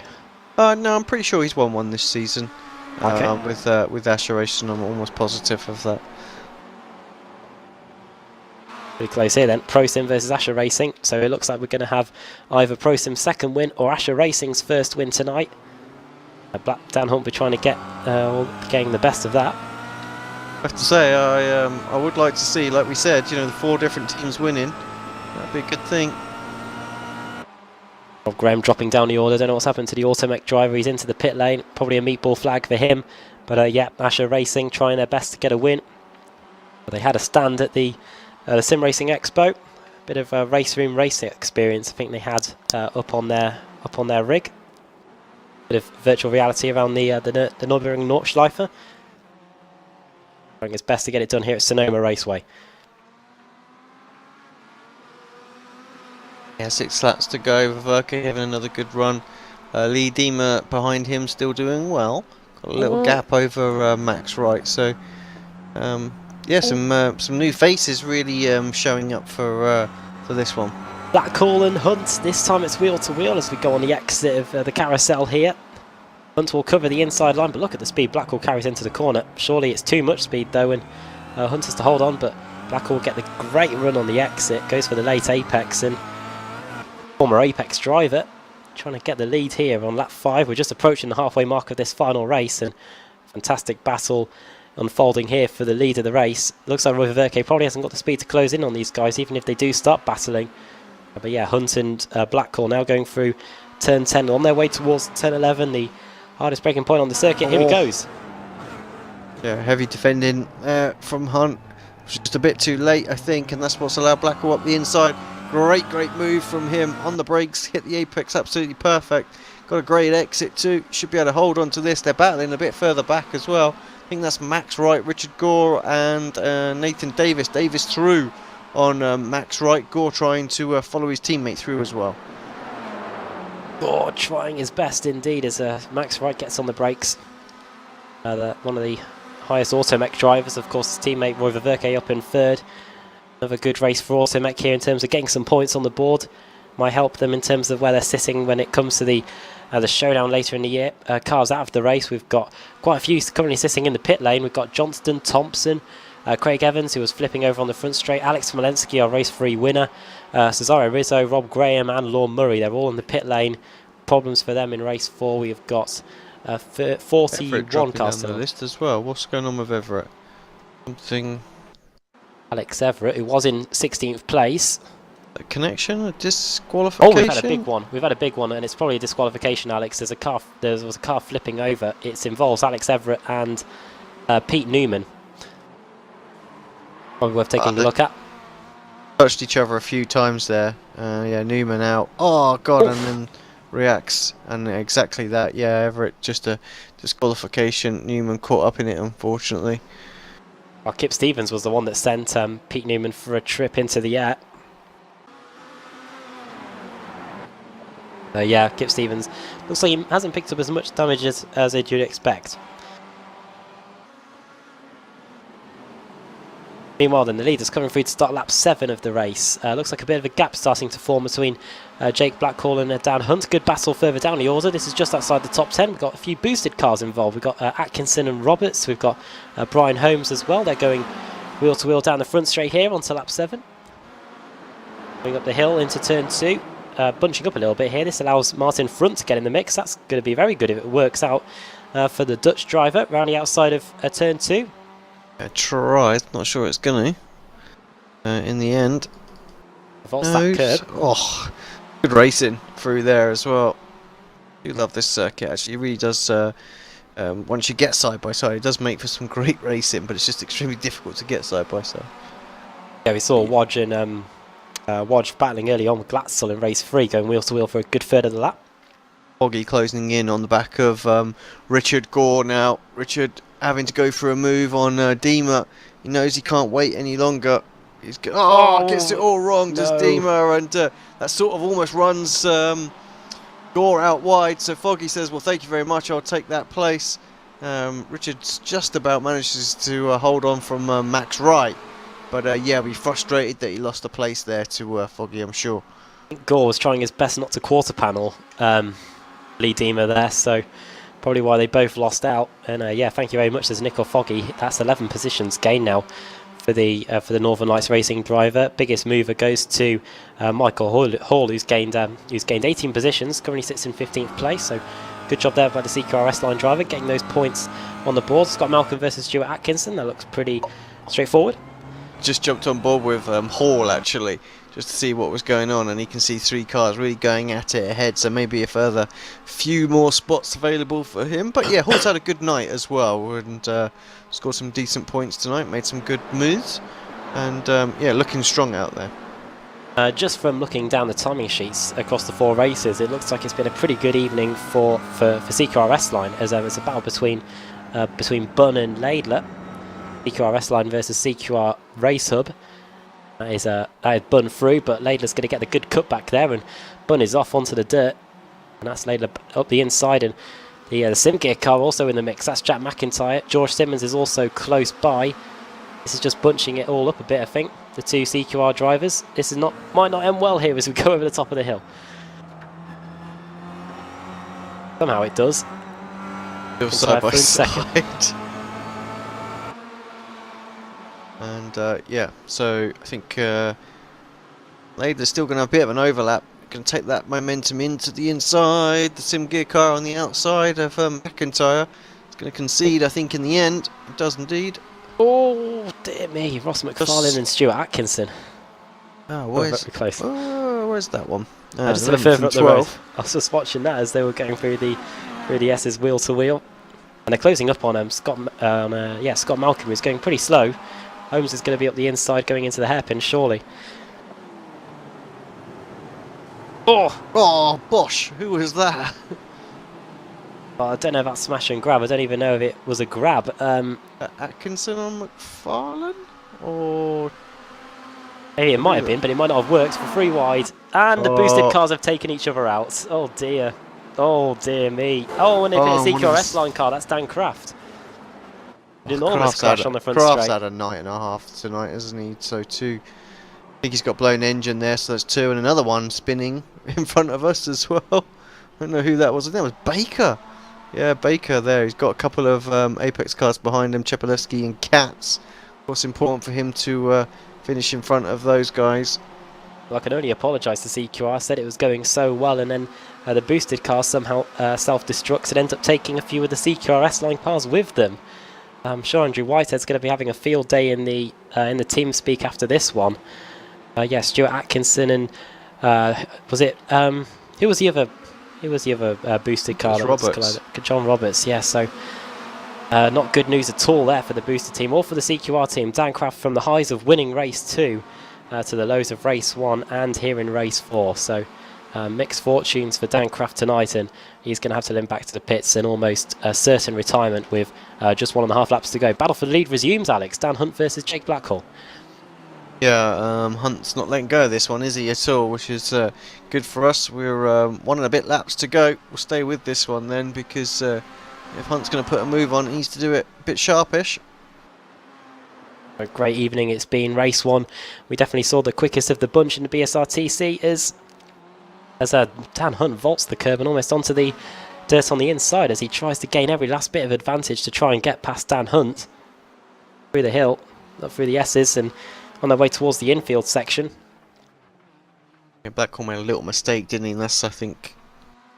No, I'm pretty sure he's won one this season. Okay. With Asher Racing, I'm almost positive of that. Pretty close here then. Pro Sim versus Asher Racing. So it looks like we're going to have either Pro Sim's second win or Asher Racing's first win tonight. Dan Hunt will be trying to get getting the best of that. I have to say, I would like to see, like we said, you know, the 4 different teams winning. That'd be a good thing. Rob Graham dropping down the order. Don't know what's happened to the Automech driver. He's into the pit lane. Probably a meatball flag for him. But yeah, iRacing trying their best to get a win. But they had a stand at the Sim Racing Expo. Bit of race room racing experience. I think they had up on their rig. Bit of virtual reality around the Nürburgring Nordschleife. Trying his best to get it done here at Sonoma Raceway. Yeah, 6 laps to go. Verke having another good run. Lee Diemer behind him still doing well. Got a little gap over Max Wright. So yeah, some new faces really showing up for this one. Blackall and Hunt. This time it's wheel to wheel as we go on the exit of the carousel here. Hunt will cover the inside line, but look at the speed Blackall carries into the corner. Surely it's too much speed though, and Hunt has to hold on, but Blackall will get the great run on the exit. Goes for the late apex, and former Apex driver trying to get the lead here on lap 5. We're just approaching the halfway mark of this final race, and fantastic battle unfolding here for the lead of the race. Looks like Roy Verke probably hasn't got the speed to close in on these guys, even if they do start battling. But yeah, Hunt and Blackall now going through turn 10 on their way towards turn 11, the hardest braking point on the circuit. Here he goes. Yeah, heavy defending from Hunt. Just a bit too late, I think, and that's what's allowed Blackall up the inside. Great move from him on the brakes, hit the apex absolutely perfect. Got a great exit too, should be able to hold on to this. They're battling a bit further back as well. I think that's Max Wright, Richard Gore and Nathan Davis. Davis through on Max Wright, Gore trying to follow his teammate through as well. Gore trying his best indeed as Max Wright gets on the brakes. One of the highest Automech drivers, of course, his teammate Roy Verke up in 3rd. Another good race for Automech here in terms of getting some points on the board. Might help them in terms of where they're sitting when it comes to the showdown later in the year. Cars out of the race, we've got quite a few currently sitting in the pit lane. We've got Johnston, Thompson, Craig Evans, who was flipping over on the front straight, Alex Smolensky, our race 3 winner, Cesaro Rizzo, Rob Graham and Lorne Murray. They're all in the pit lane. Problems for them in race 4. We've got 41 cars on the list as well. What's going on with Everett? Something. Alex Everett, who was in 16th place. A connection, a disqualification. Oh, we've had a big one. We've had a big one, and it's probably a disqualification, Alex. There was a car flipping over. It involves Alex Everett and Pete Newman. Probably worth taking a look at. Touched each other a few times there. Yeah, Newman out. Oh god, and then reacts, and exactly that. Yeah, Everett just a disqualification. Newman caught up in it, unfortunately. Well, Kip Stevens was the one that sent Pete Newman for a trip into the air. Yeah, Kip Stevens looks like he hasn't picked up as much damage as you'd expect. Meanwhile, then the leader's coming through to start lap 7 of the race. Looks like a bit of a gap starting to form between Jake Blackall and Dan Hunt. Good battle further down the order. This is just outside the top 10. We've got a few boosted cars involved. We've got Atkinson and Roberts. We've got Brian Holmes as well. They're going wheel to wheel down the front straight here onto lap 7. Going up the hill into turn 2. Bunching up a little bit here. This allows Martin Front to get in the mix. That's going to be very good if it works out for the Dutch driver around the outside of turn 2. Tried, not sure it's gonna. In the end, Vaults that curb. Oh, good racing through there as well. I do love this circuit. Actually, it really does. Once you get side by side, it does make for some great racing, but it's just extremely difficult to get side by side. Yeah, we saw Wodge and Wodge battling early on with Glatzel in race 3, going wheel to wheel for a good third of the lap. Foggy closing in on the back of Richard Gore now. Richard having to go for a move on Diemer. He knows he can't wait any longer. He's gets it all wrong, does Diemer, and that sort of almost runs Gore out wide. So Foggy says, well, thank you very much, I'll take that place. Richard's just about manages to hold on from Max Wright. But yeah, we're frustrated that he lost a place there to Foggy, I'm sure. Gore was trying his best not to quarter panel Lee Diemer there, so probably why they both lost out. And yeah, thank you very much. There's Nico Foggy. That's 11 positions gained now for the Northern Lights Racing driver. Biggest mover goes to Michael Hall, who's gained 18 positions. Currently sits in 15th place. So good job there by the CQRS line driver, getting those points on the board. Scott Malcolm versus Stuart Atkinson. That looks pretty straightforward. Just jumped on board with Hall actually. just to see what was going on, and he can see 3 cars really going at it ahead, so maybe a further few more spots available for him. But yeah, Hort's had a good night as well, and scored some decent points tonight, made some good moves, and yeah, looking strong out there. Just from looking down the timing sheets across the 4 races, it looks like it's been a pretty good evening for CQRS line, as it's a battle between Bunn and Laidler. CQRS line versus CQR Race Hub. That is Bunn through, but Laidler's going to get the good cutback there, and Bunn is off onto the dirt, and that's Laidler up the inside, and the sim gear car also in the mix. That's Jack McIntyre. George Simmons is also close by. This is just bunching it all up a bit, I think. The 2 CQR drivers. This is might not end well here as we go over the top of the hill. Somehow it does. Side by side. And yeah, so I think Laidler's still going to have a bit of an overlap. Going to take that momentum into the inside. The sim gear car on the outside of McIntyre. It's going to concede, I think, in the end. It does indeed. Oh, dear me. Ross McFarlane and Stuart Atkinson. Oh, where's that one? Just a bit further up the road. I was just watching that as they were going through the S's wheel to wheel. And they're closing up on Scott Malcolm, who's going pretty slow. Holmes is going to be up the inside going into the hairpin, surely. Oh, Bosch, who was that? Well, I don't know about smash and grab. I don't even know if it was a grab. Atkinson on McFarlane? Or... Maybe it might have been, but it might not have worked for 3 wide. And the boosted cars have taken each other out. Oh, dear. Oh, dear me. Oh, and they've hit a CQRS line car. That's Dan Kraft. An enormous crash on the front straight. Kraft's had a night and a half tonight, hasn't he? So 2. I think he's got blown engine there, so that's 2. And another one spinning in front of us as well. I don't know who that was. I think that was Baker. Yeah, Baker there. He's got a couple of Apex cars behind him, Chepelewski and Katz. Of course, important for him to finish in front of those guys. Well, I can only apologise to CQR. I said it was going so well, and then the boosted car somehow self-destructs and ends up taking a few of the CQRS line cars with them. I'm sure Andrew Whitehead's going to be having a field day in the team speak after this one. Yeah, Stuart Atkinson and was it who was the other? Who was the other boosted car? John Roberts, yeah, so not good news at all there for the boosted team or for the CQR team. Dan Kraft from the highs of winning race 2 to the lows of race 1 and here in race 4. So mixed fortunes for Dan Kraft tonight, and he's going to have to limp back to the pits in almost a certain retirement with just 1.5 laps to go. Battle for the lead resumes, Alex. Dan Hunt versus Jake Blackhall. Yeah, Hunt's not letting go of this one, is he, at all, which is good for us. We're 1 and a bit laps to go. We'll stay with this one then, because if Hunt's going to put a move on, he needs to do it a bit sharpish. A great evening it's been. Race 1, we definitely saw the quickest of the bunch in the BSRTC as Dan Hunt vaults the curb and almost onto the dirt on the inside as he tries to gain every last bit of advantage to try and get past Dan Hunt through the hill, up through the S's, and on their way towards the infield section. Yeah, Blackhall made a little mistake, didn't he? And that's, I think,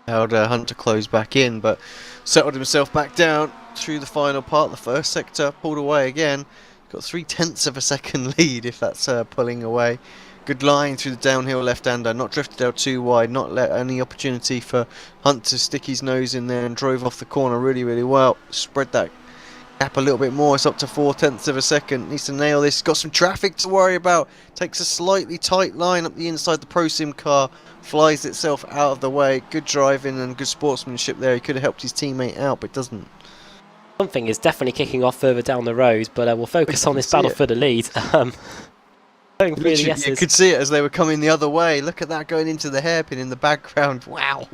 allowed Hunt to close back in, but settled himself back down through the final part. The first sector pulled away again. Got 0.3 of a second lead, if that's pulling away. Good line through the downhill left-hander, not drifted out too wide, not let any opportunity for Hunt to stick his nose in there, and drove off the corner really, really well. Spread that gap a little bit more. It's up to 0.4 of a second. Needs to nail this. Got some traffic to worry about. Takes a slightly tight line up the inside. The Pro Sim car flies itself out of the way. Good driving and good sportsmanship there. He could have helped his teammate out, but doesn't. Something is definitely kicking off further down the road, but we'll focus on this battle for the lead. Going through the S's. You could see it as they were coming the other way. Look at that going into the hairpin in the background. Wow.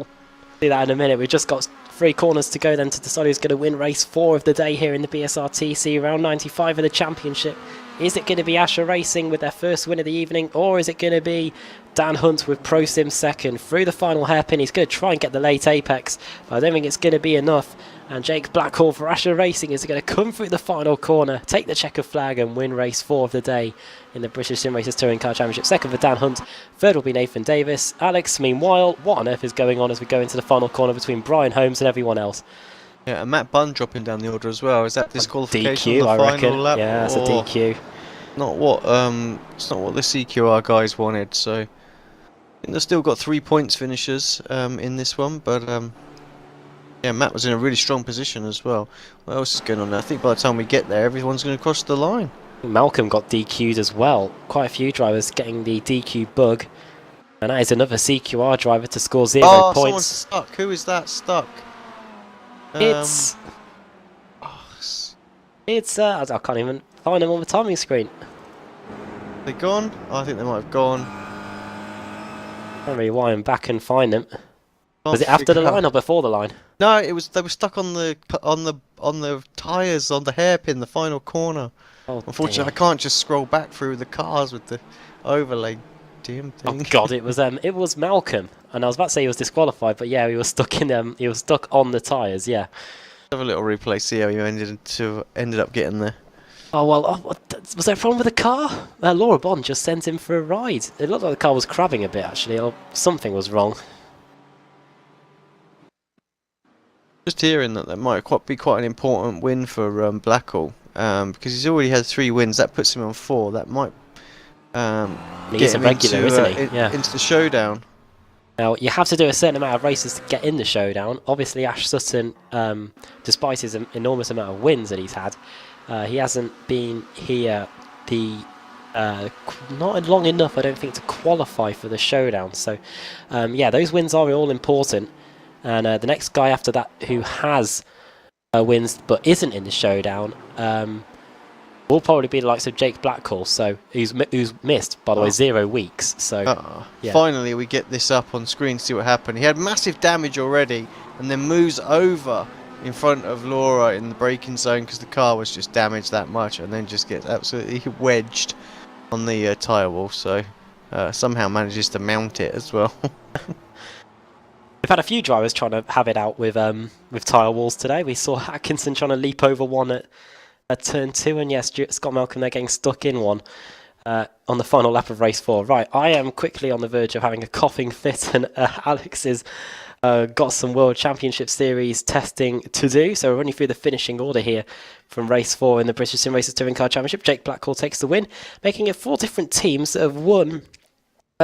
See that in a minute. We've just got 3 corners to go then to decide who's going to win race 4 of the day here in the BSRTC, round 95 of the championship. Is it going to be iRacing with their first win of the evening, or is it going to be Dan Hunt with Pro Sim second through the final hairpin? He's going to try and get the late apex, but I don't think it's going to be enough. And Jake Blackhall for iRacing is going to come through the final corner, take the checker flag and win race 4 of the day in the British Sim Racers Touring Car Championship. Second for Dan Hunt, third will be Nathan Davis. Alex, meanwhile, what on earth is going on as we go into the final corner between Brian Holmes and everyone else? Yeah, and Matt Bunn dropping down the order as well. Is that disqualification DQ, on the I final reckon. lap? Yeah, it's a DQ. not what it's not what the CQR guys wanted. So I think they've still got 3 points finishers in this one, but yeah, Matt was in a really strong position as well. What else is going on there? I think by the time we get there, everyone's going to cross the line. Malcolm got DQ'd as well. Quite a few drivers getting the DQ bug. And that is another CQR driver to score 0 Oh, points. someone's stuck. Who is that stuck? It's I can't even find them on the timing screen. They gone? Oh, I think they might have gone. Can't really wind back and find them. Can't Was it after the figure out. line or before the line? No, it was. They were stuck on the tyres on the hairpin, the final corner. Oh, Unfortunately, dear. I can't just scroll back through the cars with the overlay. Damn Oh thing. God, it was Malcolm, and I was about to say he was disqualified, but yeah, he was stuck on the tyres. Yeah. Have a little replay. See how you ended up getting there. Oh well, was there a problem with the car? Laura Bond just sent him for a ride. It looked like the car was crabbing a bit actually, or something was wrong. Just hearing that might be quite an important win for Blackall, because he's already had 3 wins. That puts him on 4. That might He's get a him regular, into, isn't he? Yeah. into the showdown. Now, you have to do a certain amount of races to get in the showdown. Obviously, Ash Sutton, despite his enormous amount of wins that he's had, he hasn't been here not long enough, I don't think, to qualify for the showdown. So, yeah, those wins are all important. And the next guy after that who has wins but isn't in the showdown will probably be the likes of Jake Blackall, so who's missed, by the way, 0 weeks. So yeah. Finally, we get this up on screen, see what happened. He had massive damage already, and then moves over in front of Laura in the braking zone because the car was just damaged that much, and then just gets absolutely wedged on the tyre wall. So somehow manages to mount it as well. We've had a few drivers trying to have it out with tyre walls today. We saw Atkinson trying to leap over one at turn 2, and yes, Scott Malcolm there getting stuck in one on the final lap of race 4. Right, I am quickly on the verge of having a coughing fit, and Alex has got some World Championship Series testing to do, so we're running through the finishing order here from race 4 in the British Sim Racers Touring Car Championship. Jake Blackall takes the win, making it 4 different teams that have won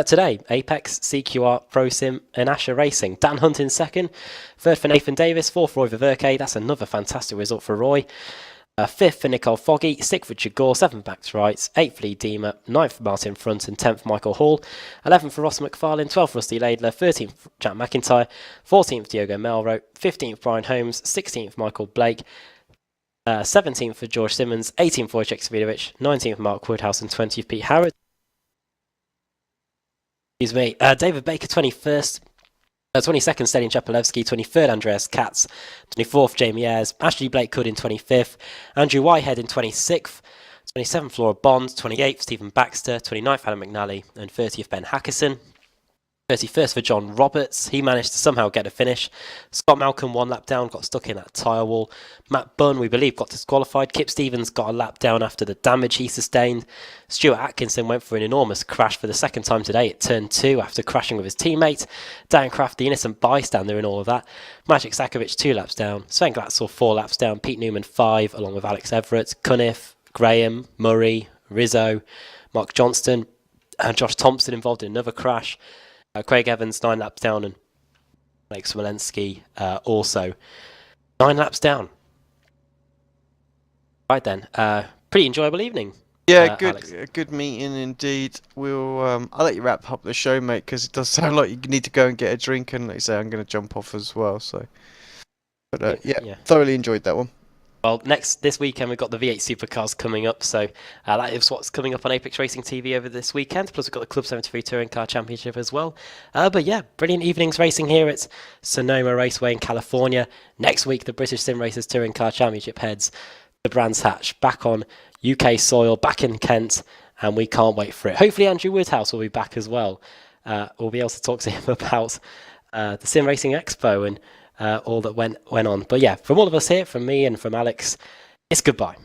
today: Apex, CQR, Pro Sim, and Asher Racing. Dan Hunt in second, third for Nathan Davis, fourth for Roy Viverke. That's another fantastic result for Roy. Fifth for Nicole Foggy, sixth for Chigor, seventh Max Wrights, eighth for Lee Deemer, ninth for Martin Front, and 10th for Michael Hall, 11th for Ross McFarlane, 12th for Rusty Laidler, 13th for Jack McIntyre, 14th Diogo Melro, 15th Brian Holmes, 16th Michael Blake, 17th for George Simmons, 18th for Wojciech Swiderowicz, 19th Mark Woodhouse, and 20th Pete Howard. Excuse me. David Baker 21st. 22nd, Stelian Chepelevsky, 23rd, Andreas Katz, 24th, Jamie Ayres, Ashley Blake Cood in 25th, Andrew Whitehead in 26th, 27th, Laura Bond, 28th, Stephen Baxter, 29th, Adam McNally, and 30th, Ben Hackerson. 31st for John Roberts. He managed to somehow get a finish. Scott Malcolm 1 lap down, got stuck in that tyre wall. Matt Bunn, we believe, got disqualified. Kip Stevens got a lap down after the damage he sustained. Stuart Atkinson went for an enormous crash for the second time today at turn 2 after crashing with his teammate. Dan Kraft, the innocent bystander in all of that. Magic Sakovic 2 laps down. Sven Glatzel 4 laps down. Pete Newman 5, along with Alex Everett, Cunniff, Graham, Murray, Rizzo, Mark Johnston, and Josh Thompson involved in another crash. Craig Evans 9 laps down, and Blake Smolensky also 9 laps down. Right then, pretty enjoyable evening. Yeah, Alex. good meeting indeed. I'll let you wrap up the show, mate, because it does sound like you need to go and get a drink, and like you say, I'm going to jump off as well. So, but yeah, thoroughly enjoyed that one. Well, this weekend we've got the V8 Supercars coming up, so that is what's coming up on Apex Racing TV over this weekend. Plus we've got the Club 73 Touring Car Championship as well. But yeah, brilliant evenings racing here at Sonoma Raceway in California. Next week, the British Sim Racers Touring Car Championship heads to Brands Hatch, back on UK soil, back in Kent, and we can't wait for it. Hopefully Andrew Woodhouse will be back as well. We'll be able to talk to him about the Sim Racing Expo and all that went on. But yeah, from all of us here, from me and from Alex, it's goodbye.